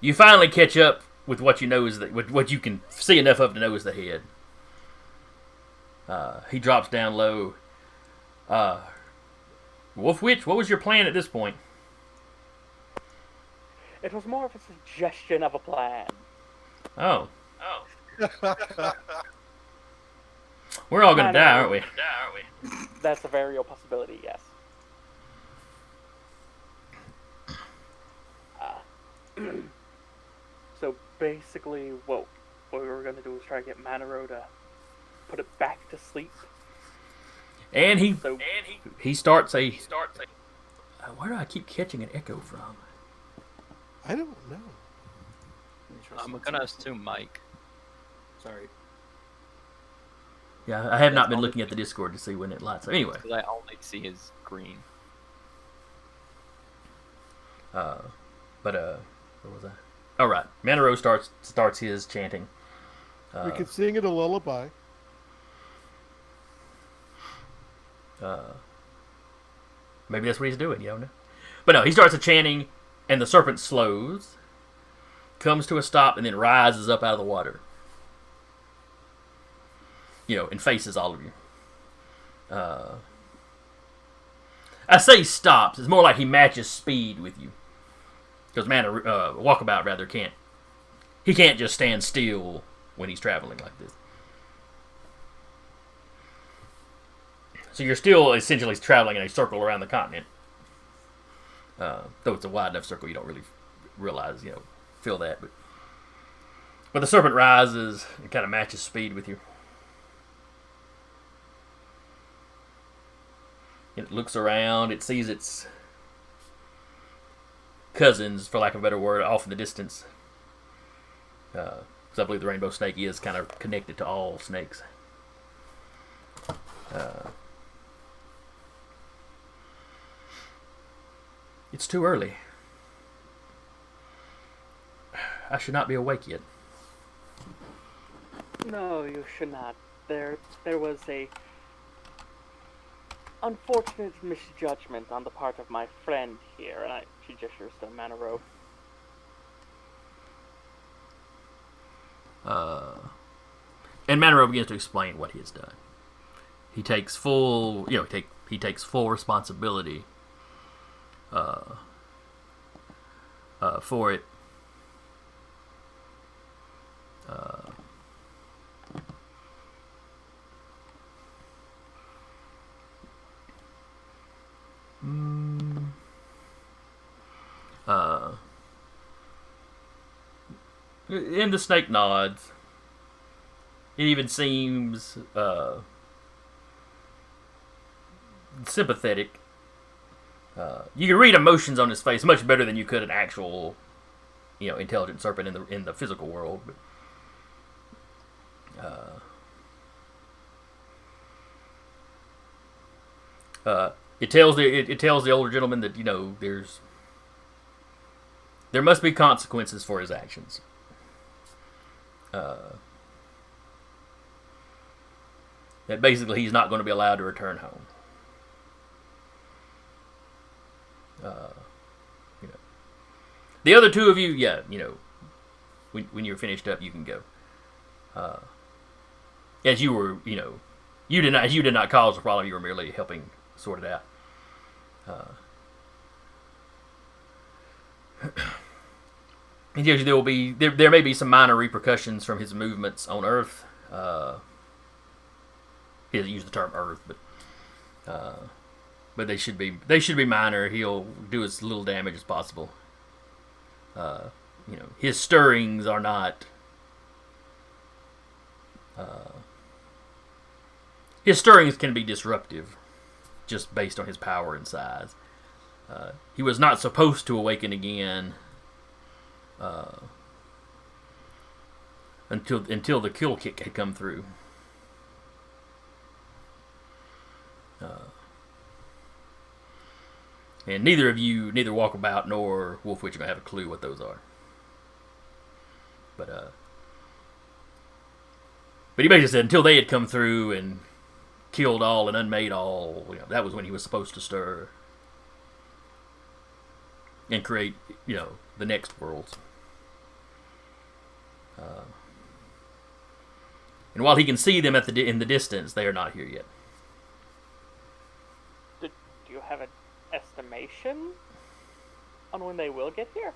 You finally catch up with what you know is what you can see enough of to know is the head. He drops down low. Wolf Witch, what was your plan at this point? It was more of a suggestion of a plan. Oh. We're all gonna die, aren't we? That's a very real possibility, yes. So basically, what we were going to do was try to get Monaro to put it back to sleep. And he starts a. Where do I keep catching an echo from? I don't know. I'm gonna assume Mike. Sorry. Yeah, I have not been looking at the Discord to see when it lights up. Anyway. Because I only see his green. What was that? All right, Monaro starts his chanting. We could sing it a lullaby. Maybe that's what he's doing. You don't know. But no, he starts a chanting, and the serpent slows, comes to a stop, and then rises up out of the water. And faces all of you. I say stops. It's more like he matches speed with you. Because Walkabout rather can't. He can't just stand still when he's traveling like this. So you're still essentially traveling in a circle around the continent. Though it's a wide enough circle, you don't really realize, feel that. But the serpent rises and kind of matches speed with you. It looks around. It sees its cousins, for lack of a better word, off in the distance. Because I believe the rainbow snake is kind of connected to all snakes. It's too early. I should not be awake yet. No, you should not. There was a unfortunate misjudgment on the part of my friend here, and she gestures to Monaro. And Monaro begins to explain what he has done. he takes full, he takes full responsibility for it. And the snake nods. It even seems sympathetic. You can read emotions on his face much better than you could an actual, intelligent serpent in the physical world. But, it tells the older gentleman that there must be consequences for his actions. That basically he's not going to be allowed to return home. The other two of you, when you're finished up, you can go. As you were, you did not cause the problem. You were merely helping sort it out. He tells you there may be some minor repercussions from his movements on Earth. He doesn't use the term Earth, but they should be minor. He'll do as little damage as possible. His stirrings are not. His stirrings can be disruptive, just based on his power and size. He was not supposed to awaken again until the kill kick had come through. And neither Walkabout nor Wolfwitch may have a clue what those are. But he basically said until they had come through and killed all and unmade all, that was when he was supposed to stir and create, the next worlds. And while he can see them in the distance, they are not here yet. Do you have an estimation on when they will get here?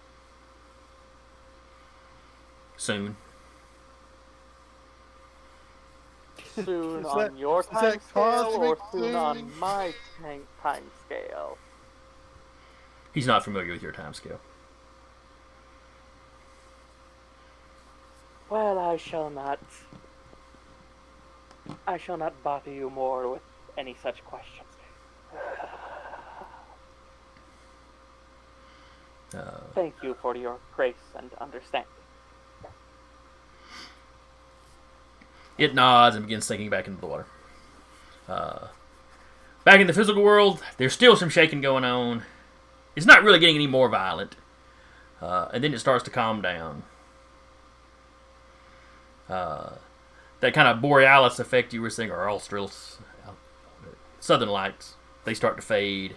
Soon. Soon Is on that- your is time that scale or cosmic soon on soon? my time scale? He's not familiar with your time scale. Well, I shall not bother you more with any such questions. Thank you for your grace and understanding. It nods and begins sinking back into the water. Back in the physical world, there's still some shaking going on. It's not really getting any more violent. And then it starts to calm down. That kind of borealis effect you were seeing, or australis, southern lights, they start to fade.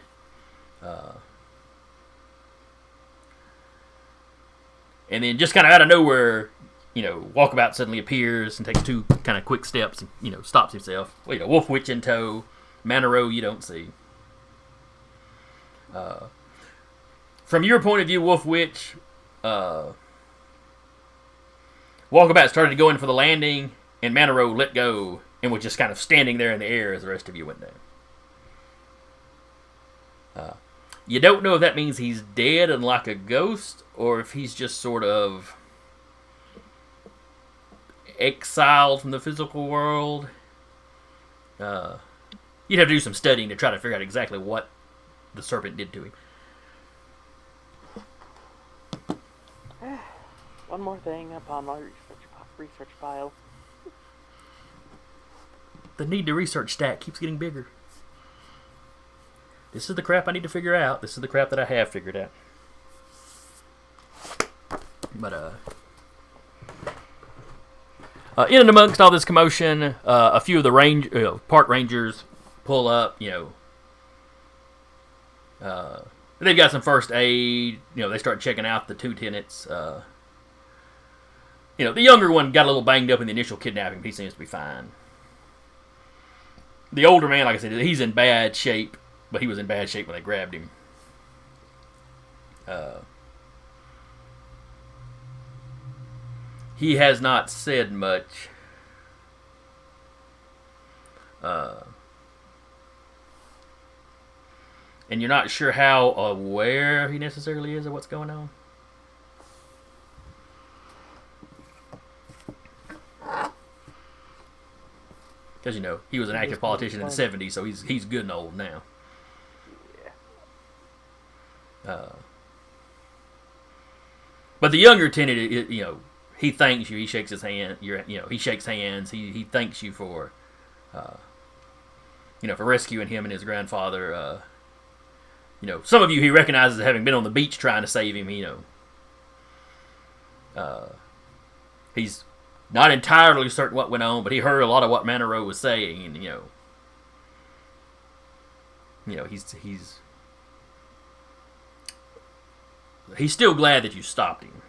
And then just kind of out of nowhere, Walkabout suddenly appears and takes two kind of quick steps and, stops himself. Well, Wolfwitch in tow. Monaro you don't see. From your point of view, Wolfwitch, Walkabout started to go in for the landing, and Monaro let go and was just kind of standing there in the air as the rest of you went down. You don't know if that means he's dead and like a ghost, or if he's just sort of exiled from the physical world. You'd have to do some studying to try to figure out exactly what the serpent did to him. One more thing upon my research file. The need to research stack keeps getting bigger. This is the crap I need to figure out. This is the crap that I have figured out. But, in and amongst all this commotion, a few of the park rangers pull up, they've got some first aid. They start checking out the two tenants. The younger one got a little banged up in the initial kidnapping, but he seems to be fine. the older man, like I said, he's in bad shape, but he was in bad shape when they grabbed him. He has not said much. And you're not sure how aware he necessarily is of what's going on. Because, you know, he was an active politician in the 70s, so he's good and old now. But the younger tenant, you know, he thanks you. He shakes his hand. He shakes hands. He thanks you for, for rescuing him and his grandfather. Some of you he recognizes as having been on the beach trying to save him. He's not entirely certain what went on, but he heard a lot of what Monaro was saying, and he's still glad that you stopped him.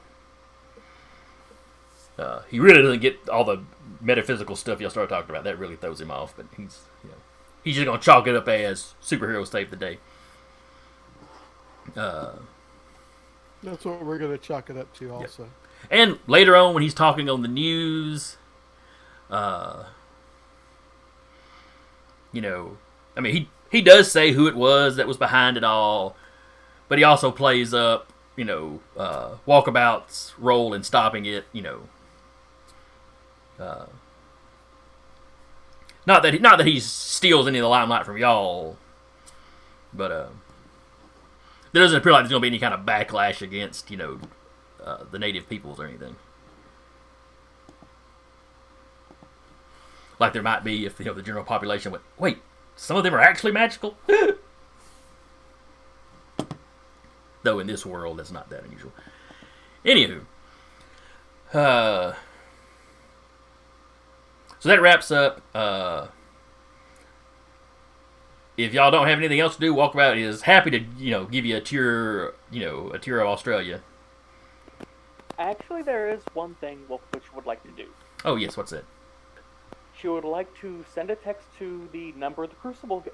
He really doesn't get all the metaphysical stuff y'all started talking about. That really throws him off, but he's just gonna chalk it up as superheroes save the day. That's what we're gonna chalk it up to, also. Yeah. And later on, when he's talking on the news, he does say who it was that was behind it all, but he also plays up, Walkabout's role in stopping it. Not that he steals any of the limelight from y'all, but there doesn't appear like there's going to be any kind of backlash against, the native peoples or anything. Like there might be if, the general population went, wait, some of them are actually magical? Though in this world, that's not that unusual. Anywho. So that wraps up. If y'all don't have anything else to do, Walkabout is happy to, give you a tour, a tour of Australia. Actually, there is one thing which would like to do. Oh, yes, what's that? She would like to send a text to the number the Crucible's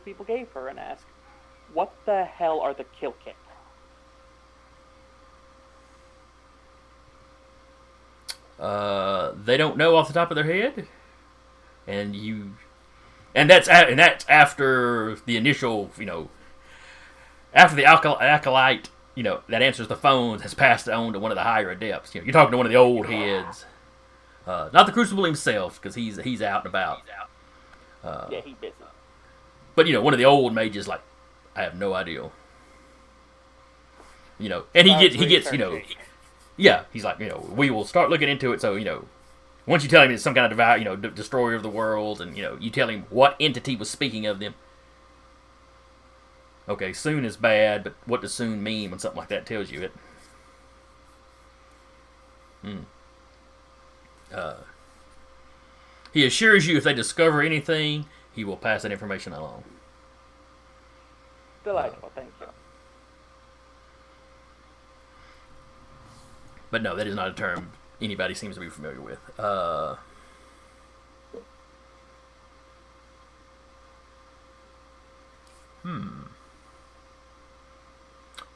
people gave her and ask, what the hell are the kill kit? They don't know off the top of their head, and that's after the initial, after the acolyte, that answers the phones has passed on to one of the higher adepts. You're talking to one of the old heads, not the Crucible himself, because he's out and about. Yeah, he's busy. But one of the old mages, like, I have no idea. And he gets. Yeah, he's like, we will start looking into it. So, once you tell him it's some kind of devout, destroyer of the world, and, you tell him what entity was speaking of them. Okay, soon is bad, but what does soon mean when something like that tells you it? He assures you if they discover anything, he will pass that information along. Delightful, thank you. But no, that is not a term anybody seems to be familiar with.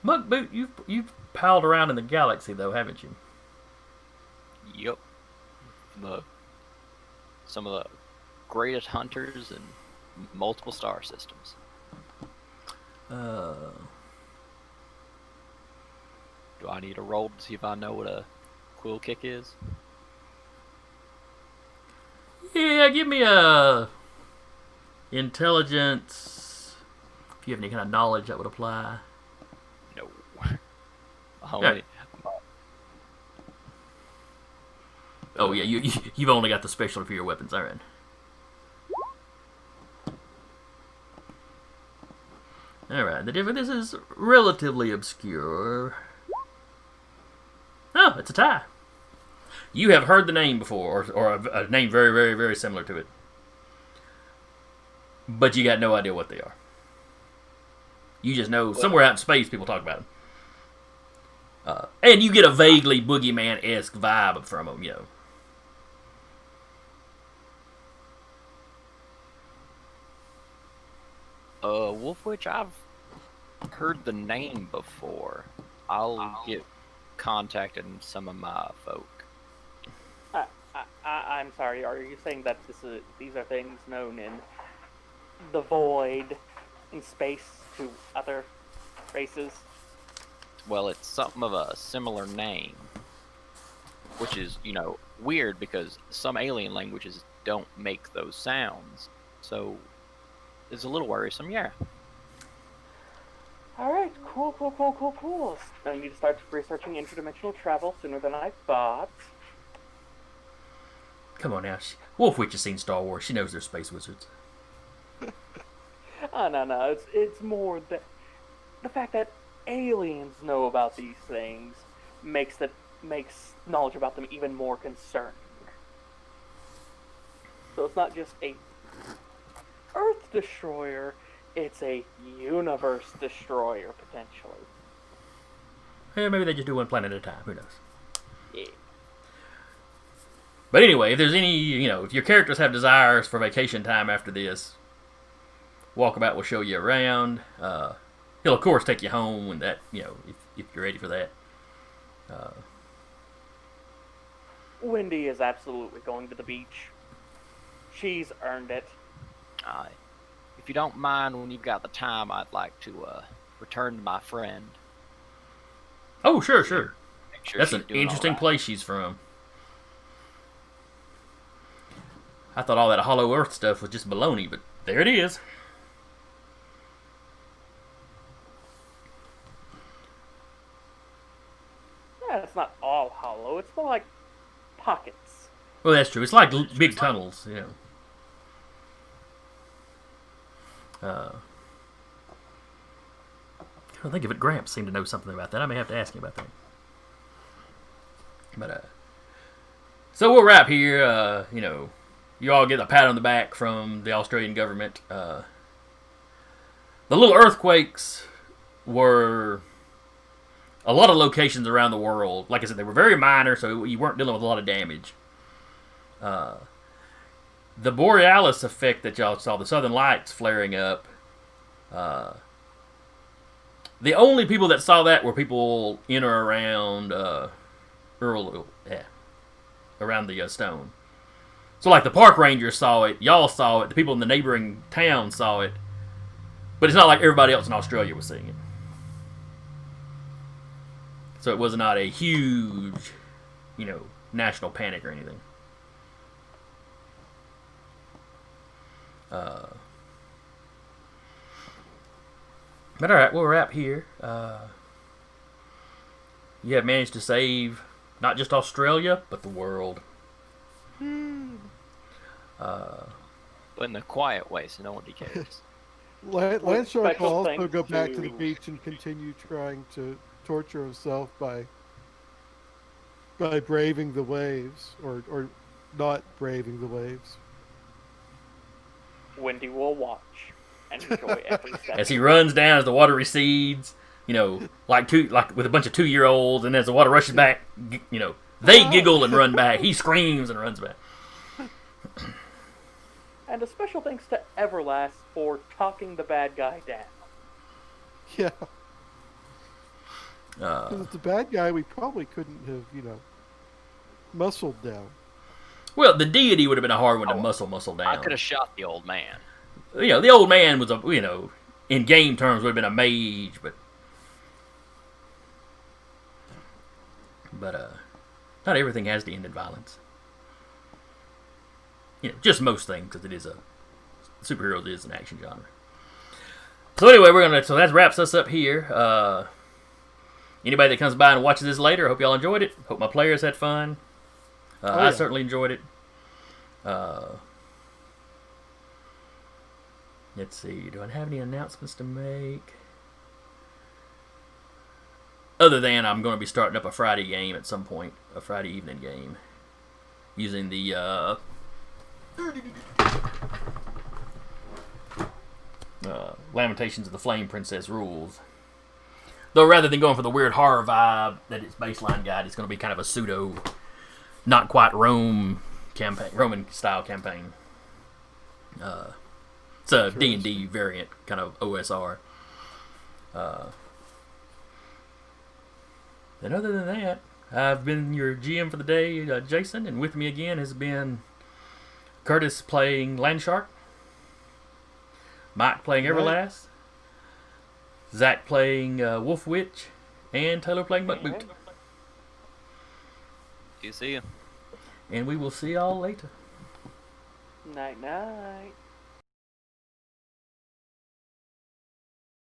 Mugboot, you've palled around in the galaxy, though, haven't you? Yep. Some of the greatest hunters in multiple star systems. Do I need a roll to see if I know what a quill kick is? Yeah, give me a intelligence. If you have any kind of knowledge that would apply. No. Oh yeah, you've only got the special for your weapons, alright. Alright, this is relatively obscure. Oh, it's a tie. You have heard the name before, or a name very, very, very similar to it. But you got no idea what they are. You just know somewhere out in space people talk about them. And you get a vaguely boogeyman-esque vibe from them, Wolfwitch, I've heard the name before. I'll get contacted some of my folk. I'm sorry. Are you saying that these are things known in the void, in space, to other races? Well, it's something of a similar name, which is, weird because some alien languages don't make those sounds. So it's a little worrisome, yeah. Alright, cool. I need to start researching interdimensional travel sooner than I thought. Come on now. Wolfwitch has seen Star Wars. She knows they're space wizards. Oh, no. It's more that the fact that aliens know about these things makes knowledge about them even more concerning. So it's not just a Earth destroyer, it's a universe destroyer, potentially. Yeah, maybe they just do one planet at a time. Who knows? Yeah. But anyway, if there's any, if your characters have desires for vacation time after this, Walkabout will show you around. He'll, of course, take you home when that, if you're ready for that. Wendy is absolutely going to the beach. She's earned it. If you don't mind, when you've got the time, I'd like to return to my friend. Oh, sure. Make sure That's she's an doing interesting all right. place she's from. I thought all that Hollow Earth stuff was just baloney, but there it is. Yeah, it's not all hollow. It's more like pockets. Well, that's true. It's like big tunnels, I don't think of it. Gramps seemed to know something about that. I may have to ask him about that. But so we'll wrap here. You all get a pat on the back from the Australian government. The little earthquakes were a lot of locations around the world. Like I said, they were very minor, so you weren't dealing with a lot of damage. The Borealis effect that y'all saw, the Southern Lights flaring up, the only people that saw that were people in or around Uluru, around the stone. So, like, the park rangers saw it, y'all saw it, the people in the neighboring town saw it, but it's not like everybody else in Australia was seeing it. So it was not a huge, national panic or anything. But alright, we'll wrap here. You have managed to save not just Australia, but the world. But in the quiet way, so nobody cares. Landshark will also thanks go back to the to- beach and continue trying to torture himself by braving the waves, or not braving the waves. Wendy will watch and enjoy every second. As he runs down, as the water recedes, like with a bunch of 2-year-olds, and as the water rushes back, they giggle and run back. He screams and runs back. And a special thanks to Everlass for talking the bad guy down. Yeah. Because it's a bad guy we probably couldn't have, muscled down. Well, the deity would have been a hard one to muscle down. I could have shot the old man. The old man was in game terms would have been a mage, but not everything has to end in violence. Just most things, because it is superheroes is an action genre. So anyway, so that wraps us up here. Anybody that comes by and watches this later, I hope y'all enjoyed it. Hope my players had fun. I certainly enjoyed it. Let's see. Do I have any announcements to make? Other than I'm going to be starting up a Friday game at some point. A Friday evening game. Using the Lamentations of the Flame Princess rules. Though rather than going for the weird horror vibe that its baseline guide, it's going to be kind of a pseudo, not quite Roman style campaign. It's a D&D variant kind of OSR. And other than that, I've been your GM for the day, Jason, and with me again has been Curtis playing Landshark, Mike playing Everlass, Zach playing Wolf Witch, and Taylor playing Buckboot. See you. And we will see y'all later. Night night.